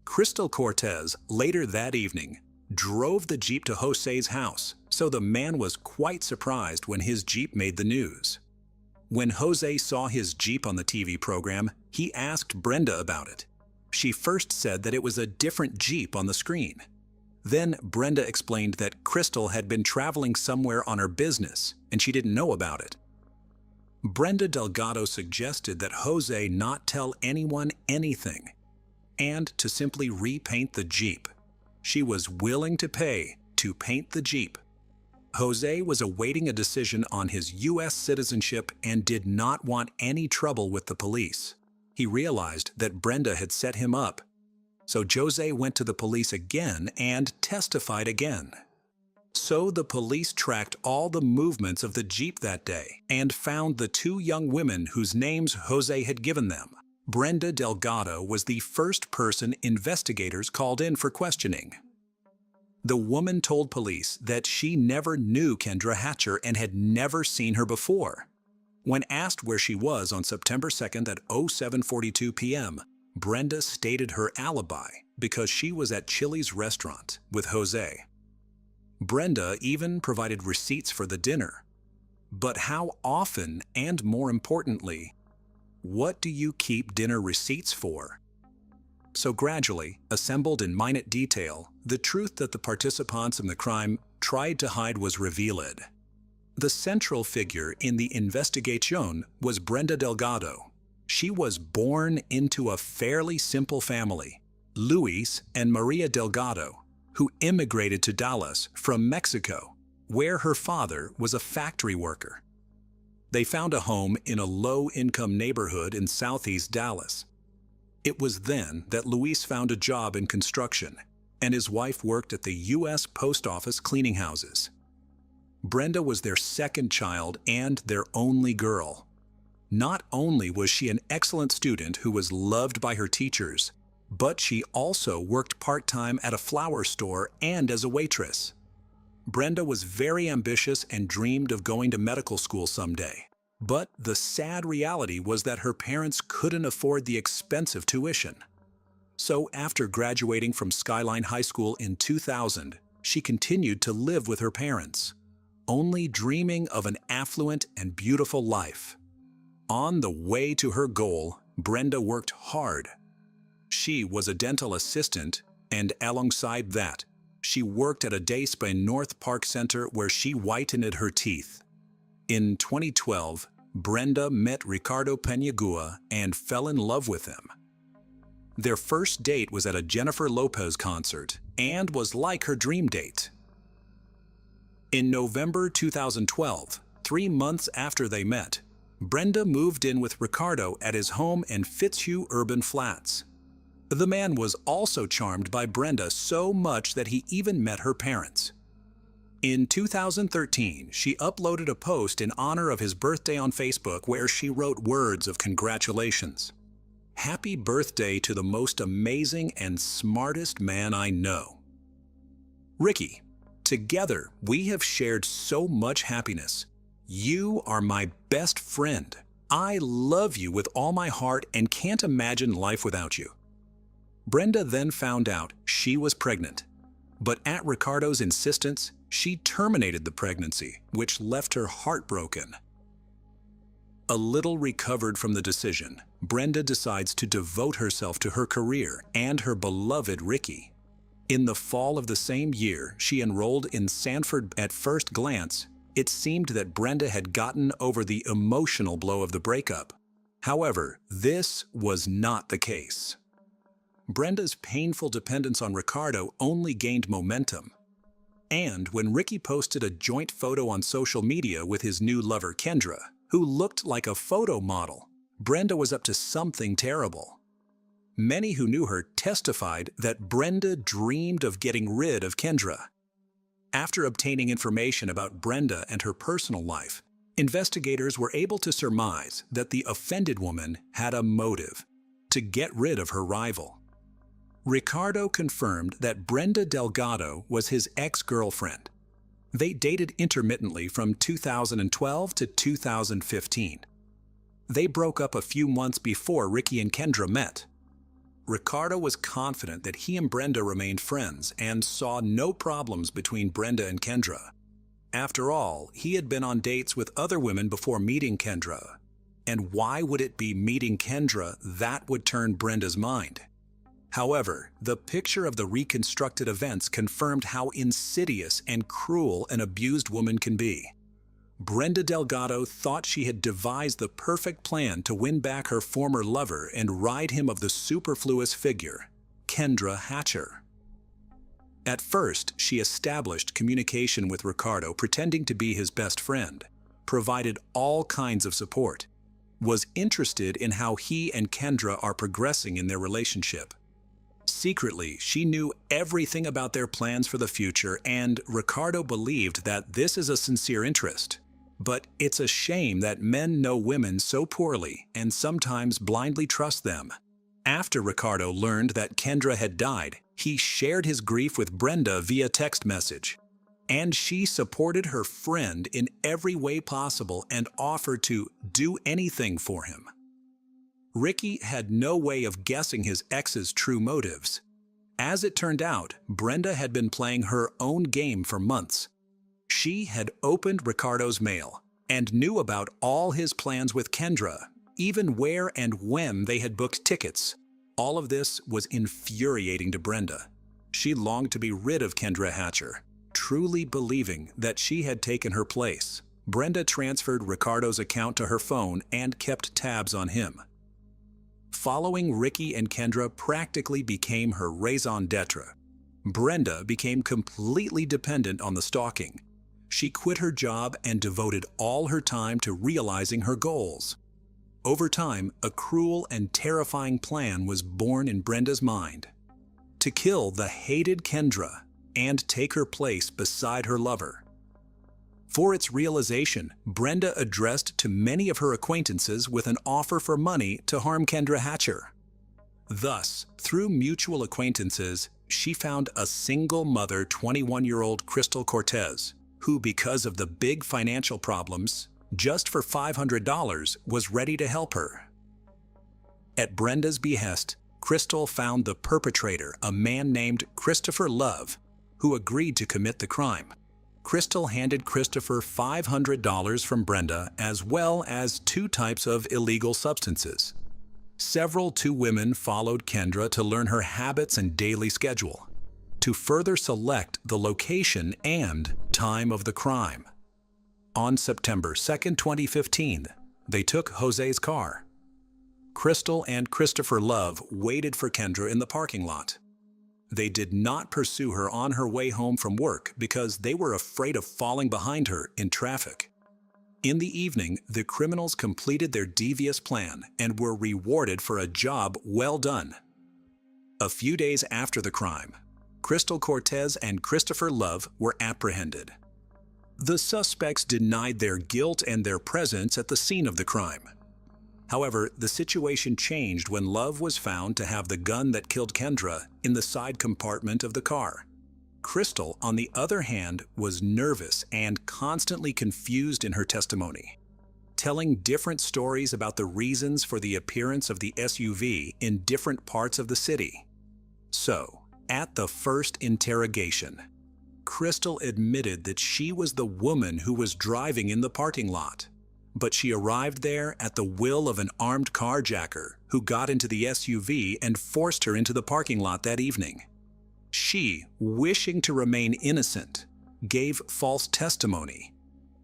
Crystal Cortez, later that evening, drove the Jeep to Jose's house, so the man was quite surprised when his Jeep made the news. When Jose saw his Jeep on the TV program, he asked Brenda about it. She first said that it was a different Jeep on the screen. Then Brenda explained that Crystal had been traveling somewhere on her business and she didn't know about it. Brenda Delgado suggested that Jose not tell anyone anything and to simply repaint the Jeep. She was willing to pay to paint the Jeep. Jose was awaiting a decision on his U.S. citizenship and did not want any trouble with the police. He realized that Brenda had set him up. So Jose went to the police again and testified again. So the police tracked all the movements of the Jeep that day and found the two young women whose names Jose had given them. Brenda Delgado was the first person investigators called in for questioning. The woman told police that she never knew Kendra Hatcher and had never seen her before. When asked where she was on September 2nd at 07:42 p.m., Brenda stated her alibi because she was at Chili's restaurant with Jose. Brenda even provided receipts for the dinner. But how often, and more importantly, what do you keep dinner receipts for? So gradually, assembled in minute detail, the truth that the participants in the crime tried to hide was revealed. The central figure in the investigation was Brenda Delgado. She was born into a fairly simple family, Luis and Maria Delgado, who immigrated to Dallas from Mexico, where her father was a factory worker. They found a home in a low-income neighborhood in southeast Dallas. It was then that Luis found a job in construction, and his wife worked at the U.S. Post Office cleaning houses. Brenda was their second child and their only girl. Not only was she an excellent student who was loved by her teachers, but she also worked part-time at a flower store and as a waitress. Brenda was very ambitious and dreamed of going to medical school someday. But the sad reality was that her parents couldn't afford the expensive tuition. So after graduating from Skyline High School in 2000, she continued to live with her parents, only dreaming of an affluent and beautiful life. On the way to her goal, Brenda worked hard. She was a dental assistant, and alongside that, she worked at a day spa in North Park Center where she whitened her teeth. In 2012, Brenda met Ricardo Penagua and fell in love with him. Their first date was at a Jennifer Lopez concert and was like her dream date. In November 2012, 3 months after they met, Brenda moved in with Ricardo at his home in Fitzhugh Urban Flats. The man was also charmed by Brenda so much that he even met her parents. In 2013, she uploaded a post in honor of his birthday on Facebook where she wrote words of congratulations. Happy birthday to the most amazing and smartest man I know. Ricky, together we have shared so much happiness. You are my best friend. I love you with all my heart and can't imagine life without you. Brenda then found out she was pregnant, but at Ricardo's insistence, she terminated the pregnancy, which left her heartbroken. A little recovered from the decision, Brenda decides to devote herself to her career and her beloved Ricky. In the fall of the same year, she enrolled in Sanford. At first glance, it seemed that Brenda had gotten over the emotional blow of the breakup. However, this was not the case. Brenda's painful dependence on Ricardo only gained momentum. And when Ricky posted a joint photo on social media with his new lover Kendra, who looked like a photo model, Brenda was up to something terrible. Many who knew her testified that Brenda dreamed of getting rid of Kendra. After obtaining information about Brenda and her personal life, investigators were able to surmise that the offended woman had a motive to get rid of her rival. Ricardo confirmed that Brenda Delgado was his ex-girlfriend. They dated intermittently from 2012 to 2015. They broke up a few months before Ricky and Kendra met. Ricardo was confident that he and Brenda remained friends and saw no problems between Brenda and Kendra. After all, he had been on dates with other women before meeting Kendra. And why would it be meeting Kendra that would turn Brenda's mind? However, the picture of the reconstructed events confirmed how insidious and cruel an abused woman can be. Brenda Delgado thought she had devised the perfect plan to win back her former lover and rid him of the superfluous figure, Kendra Hatcher. At first, she established communication with Ricardo, pretending to be his best friend, provided all kinds of support, was interested in how he and Kendra are progressing in their relationship. Secretly, she knew everything about their plans for the future, and Ricardo believed that this is a sincere interest. But it's a shame that men know women so poorly and sometimes blindly trust them. After Ricardo learned that Kendra had died, he shared his grief with Brenda via text message. And she supported her friend in every way possible and offered to do anything for him. Ricky had no way of guessing his ex's true motives. As it turned out, Brenda had been playing her own game for months. She had opened Ricardo's mail and knew about all his plans with Kendra, even where and when they had booked tickets. All of this was infuriating to Brenda. She longed to be rid of Kendra Hatcher, truly believing that she had taken her place. Brenda transferred Ricardo's account to her phone and kept tabs on him. Following Ricky and Kendra practically became her raison d'etre. Brenda became completely dependent on the stalking. She quit her job and devoted all her time to realizing her goals. Over time, a cruel and terrifying plan was born in Brenda's mind: to kill the hated Kendra and take her place beside her lover. For its realization, Brenda addressed to many of her acquaintances with an offer for money to harm Kendra Hatcher. Thus, through mutual acquaintances, she found a single-mother 21-year-old Crystal Cortez, who, because of the big financial problems, just for $500 was ready to help her. At Brenda's behest, Crystal found the perpetrator, a man named Christopher Love, who agreed to commit the crime. Crystal handed Christopher $500 from Brenda, as well as 2 types of illegal substances. Several 2 women followed Kendra to learn her habits and daily schedule, to further select the location and time of the crime. On September 2, 2015, they took Jose's car. Crystal and Christopher Love waited for Kendra in the parking lot. They did not pursue her on her way home from work because they were afraid of falling behind her in traffic. In the evening, the criminals completed their devious plan and were rewarded for a job well done. A few days after the crime, Crystal Cortez and Christopher Love were apprehended. The suspects denied their guilt and their presence at the scene of the crime. However, the situation changed when Love was found to have the gun that killed Kendra in the side compartment of the car. Crystal, on the other hand, was nervous and constantly confused in her testimony, telling different stories about the reasons for the appearance of the SUV in different parts of the city. So, at the first interrogation, Crystal admitted that she was the woman who was driving in the parking lot, but she arrived there at the will of an armed carjacker who got into the SUV and forced her into the parking lot that evening. She, wishing to remain innocent, gave false testimony,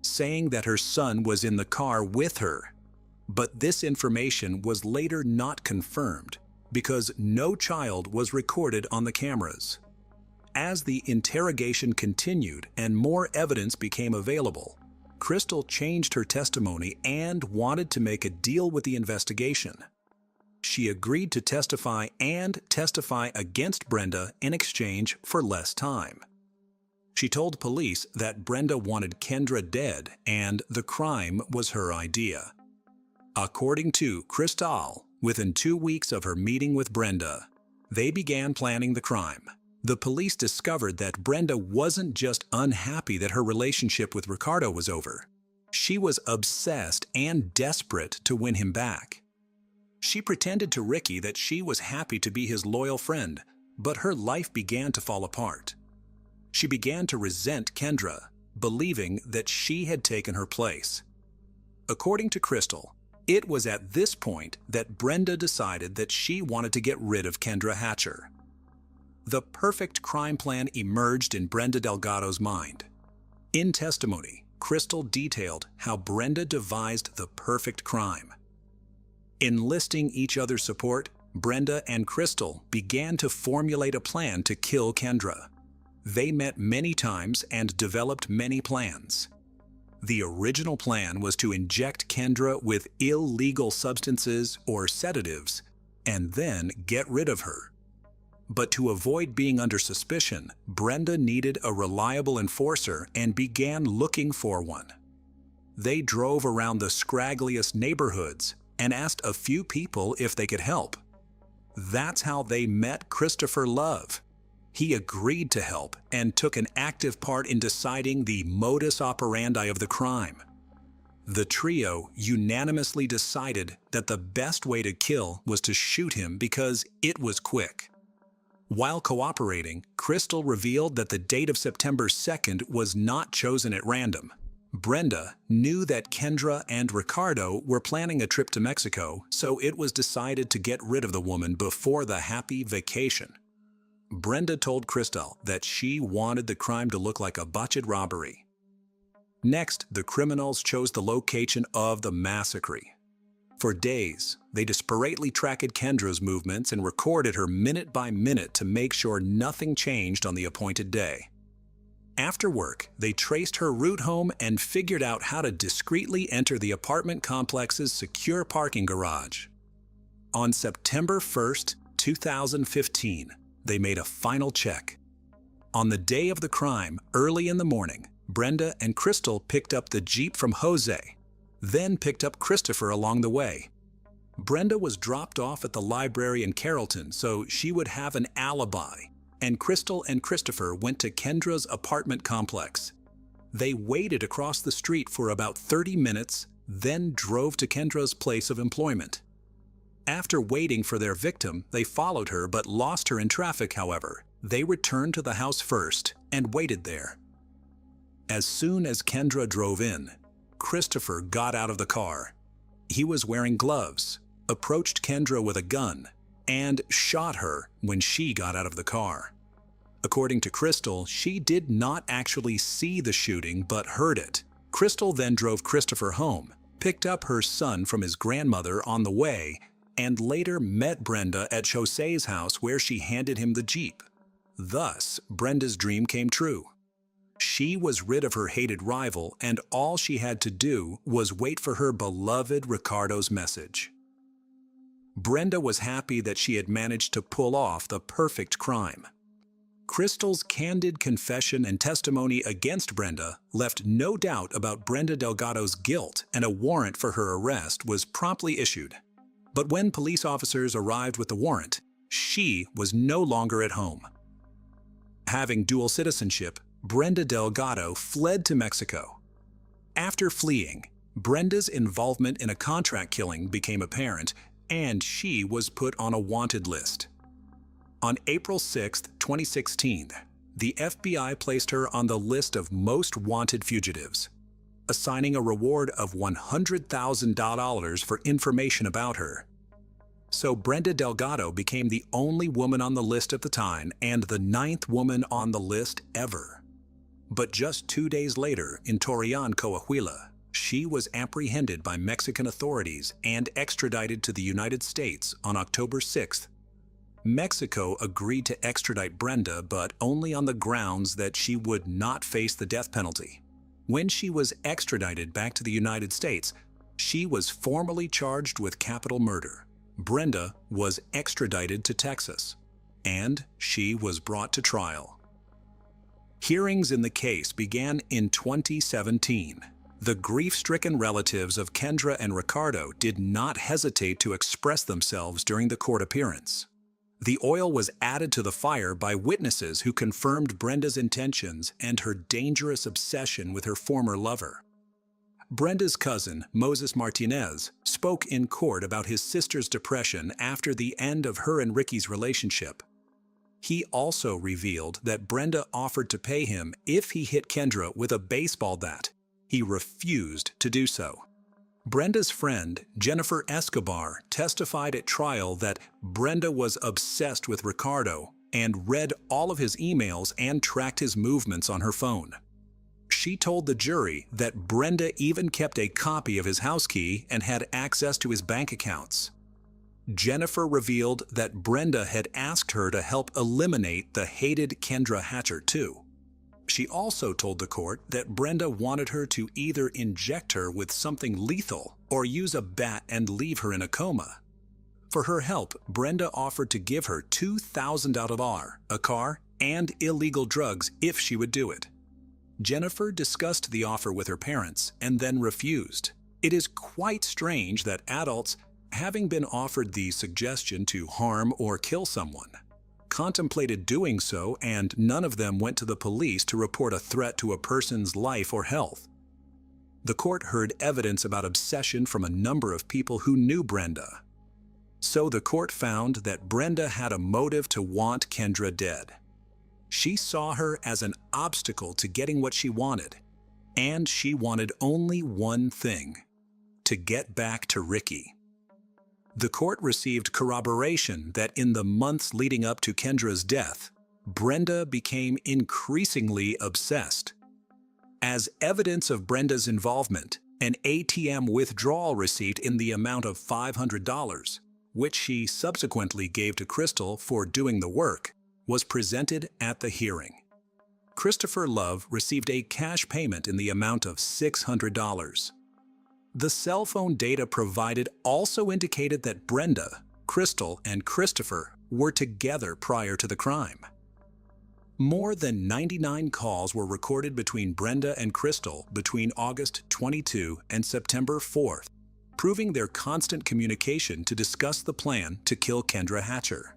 saying that her son was in the car with her. But this information was later not confirmed because no child was recorded on the cameras. As the interrogation continued and more evidence became available, Crystal changed her testimony and wanted to make a deal with the investigation. She agreed to testify and testify against Brenda in exchange for less time. She told police that Brenda wanted Kendra dead and the crime was her idea. According to Crystal, within 2 weeks of her meeting with Brenda, they began planning the crime. The police discovered that Brenda wasn't just unhappy that her relationship with Ricardo was over. She was obsessed and desperate to win him back. She pretended to Ricky that she was happy to be his loyal friend, but her life began to fall apart. She began to resent Kendra, believing that she had taken her place. According to Crystal, It was at this point that Brenda decided that she wanted to get rid of Kendra Hatcher. The perfect crime plan emerged in Brenda Delgado's mind. In testimony, Crystal detailed how Brenda devised the perfect crime. Enlisting each other's support, Brenda and Crystal began to formulate a plan to kill Kendra. They met many times and developed many plans. The original plan was to inject Kendra with illegal substances or sedatives and then get rid of her. But to avoid being under suspicion, Brenda needed a reliable enforcer and began looking for one. They drove around the scraggliest neighborhoods and asked a few people if they could help. That's how they met Christopher Love. He agreed to help and took an active part in deciding the modus operandi of the crime. The trio unanimously decided that the best way to kill was to shoot him because it was quick. While cooperating, Crystal revealed that the date of September 2nd was not chosen at random. Brenda knew that Kendra and Ricardo were planning a trip to Mexico, so it was decided to get rid of the woman before the happy vacation. Brenda told Crystal that she wanted the crime to look like a botched robbery. Next, the criminals chose the location of the massacre. For days, they desperately tracked Kendra's movements and recorded her minute by minute to make sure nothing changed on the appointed day. After work, they traced her route home and figured out how to discreetly enter the apartment complex's secure parking garage. On September 1st, 2015, they made a final check. On the day of the crime, early in the morning, Brenda and Crystal picked up the Jeep from Jose, then picked up Christopher along the way. Brenda was dropped off at the library in Carrollton so she would have an alibi, and Crystal and Christopher went to Kendra's apartment complex. They waited across the street for about 30 minutes, then drove to Kendra's place of employment. After waiting for their victim, they followed her but lost her in traffic, however. They returned to the house first and waited there. As soon as Kendra drove in, Christopher got out of the car. He was wearing gloves, approached Kendra with a gun, and shot her when she got out of the car. According to Crystal, she did not actually see the shooting but heard it. Crystal then drove Christopher home, picked up her son from his grandmother on the way, and later met Brenda at Jose's house where she handed him the Jeep. Thus, Brenda's dream came true. She was rid of her hated rival, and all she had to do was wait for her beloved Ricardo's message. Brenda was happy that she had managed to pull off the perfect crime. Crystal's candid confession and testimony against Brenda left no doubt about Brenda Delgado's guilt, and a warrant for her arrest was promptly issued. But when police officers arrived with the warrant, she was no longer at home. Having dual citizenship, Brenda Delgado fled to Mexico. After fleeing, Brenda's involvement in a contract killing became apparent, and she was put on a wanted list. On April 6, 2016, the FBI placed her on the list of most wanted fugitives, assigning a reward of $100,000 for information about her. So Brenda Delgado became the only woman on the list at the time and the 9th woman on the list ever. But just 2 days later, in Torreon, Coahuila, she was apprehended by Mexican authorities and extradited to the United States on October 6th. Mexico agreed to extradite Brenda, but only on the grounds that she would not face the death penalty. When she was extradited back to the United States, she was formally charged with capital murder. Brenda was extradited to Texas, and she was brought to trial. Hearings in the case began in 2017. The grief-stricken relatives of Kendra and Ricardo did not hesitate to express themselves during the court appearance. The oil was added to the fire by witnesses who confirmed Brenda's intentions and her dangerous obsession with her former lover. Brenda's cousin, Moses Martinez, spoke in court about his sister's depression after the end of her and Ricky's relationship. He also revealed that Brenda offered to pay him if he hit Kendra with a baseball bat. He refused to do so. Brenda's friend, Jennifer Escobar, testified at trial that Brenda was obsessed with Ricardo and read all of his emails and tracked his movements on her phone. She told the jury that Brenda even kept a copy of his house key and had access to his bank accounts. Jennifer revealed that Brenda had asked her to help eliminate the hated Kendra Hatcher too. She also told the court that Brenda wanted her to either inject her with something lethal or use a bat and leave her in a coma. For her help, Brenda offered to give her $2,000, a car, and illegal drugs if she would do it. Jennifer discussed the offer with her parents and then refused. It is quite strange that adults, having been offered the suggestion to harm or kill someone, contemplated doing so, and none of them went to the police to report a threat to a person's life or health. The court heard evidence about obsession from a number of people who knew Brenda. So the court found that Brenda had a motive to want Kendra dead. She saw her as an obstacle to getting what she wanted, and she wanted only one thing: to get back to Ricky. The court received corroboration that in the months leading up to Kendra's death, Brenda became increasingly obsessed. As evidence of Brenda's involvement, an ATM withdrawal receipt in the amount of $500, which she subsequently gave to Crystal for doing the work, was presented at the hearing. Christopher Love received a cash payment in the amount of $600. The cell phone data provided also indicated that Brenda, Crystal, and Christopher were together prior to the crime. More than 99 calls were recorded between Brenda and Crystal between August 22 and September 4th, proving their constant communication to discuss the plan to kill Kendra Hatcher.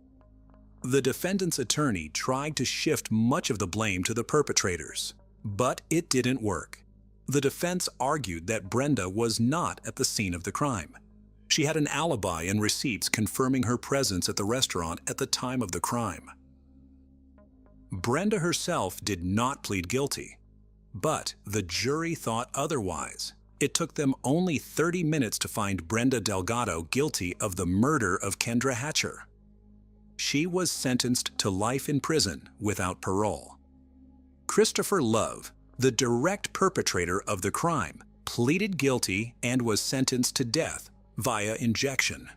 The defendant's attorney tried to shift much of the blame to the perpetrators, but it didn't work. The defense argued that Brenda was not at the scene of the crime. She had an alibi and receipts confirming her presence at the restaurant at the time of the crime. Brenda herself did not plead guilty, but the jury thought otherwise. It took them only 30 minutes to find Brenda Delgado guilty of the murder of Kendra Hatcher. She was sentenced to life in prison without parole. Christopher Love, the direct perpetrator of the crime, pleaded guilty and was sentenced to death via injection.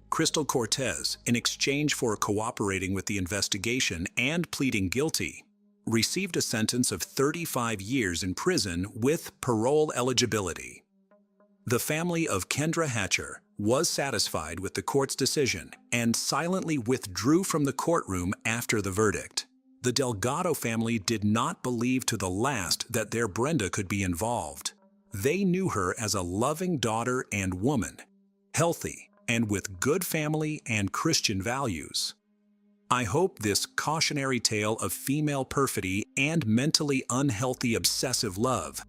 Crystal Cortez, in exchange for cooperating with the investigation and pleading guilty, received a sentence of 35 years in prison with parole eligibility. The family of Kendra Hatcher was satisfied with the court's decision and silently withdrew from the courtroom after the verdict. The Delgado family did not believe to the last that their Brenda could be involved. They knew her as a loving daughter and woman, healthy and with good family and Christian values. I hope this cautionary tale of female perfidy and mentally unhealthy obsessive love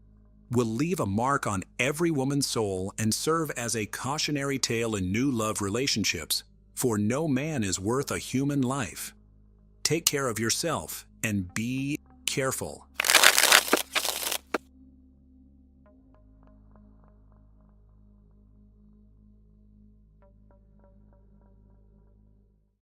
will leave a mark on every woman's soul and serve as a cautionary tale in new love relationships, for no man is worth a human life. Take care of yourself and be careful.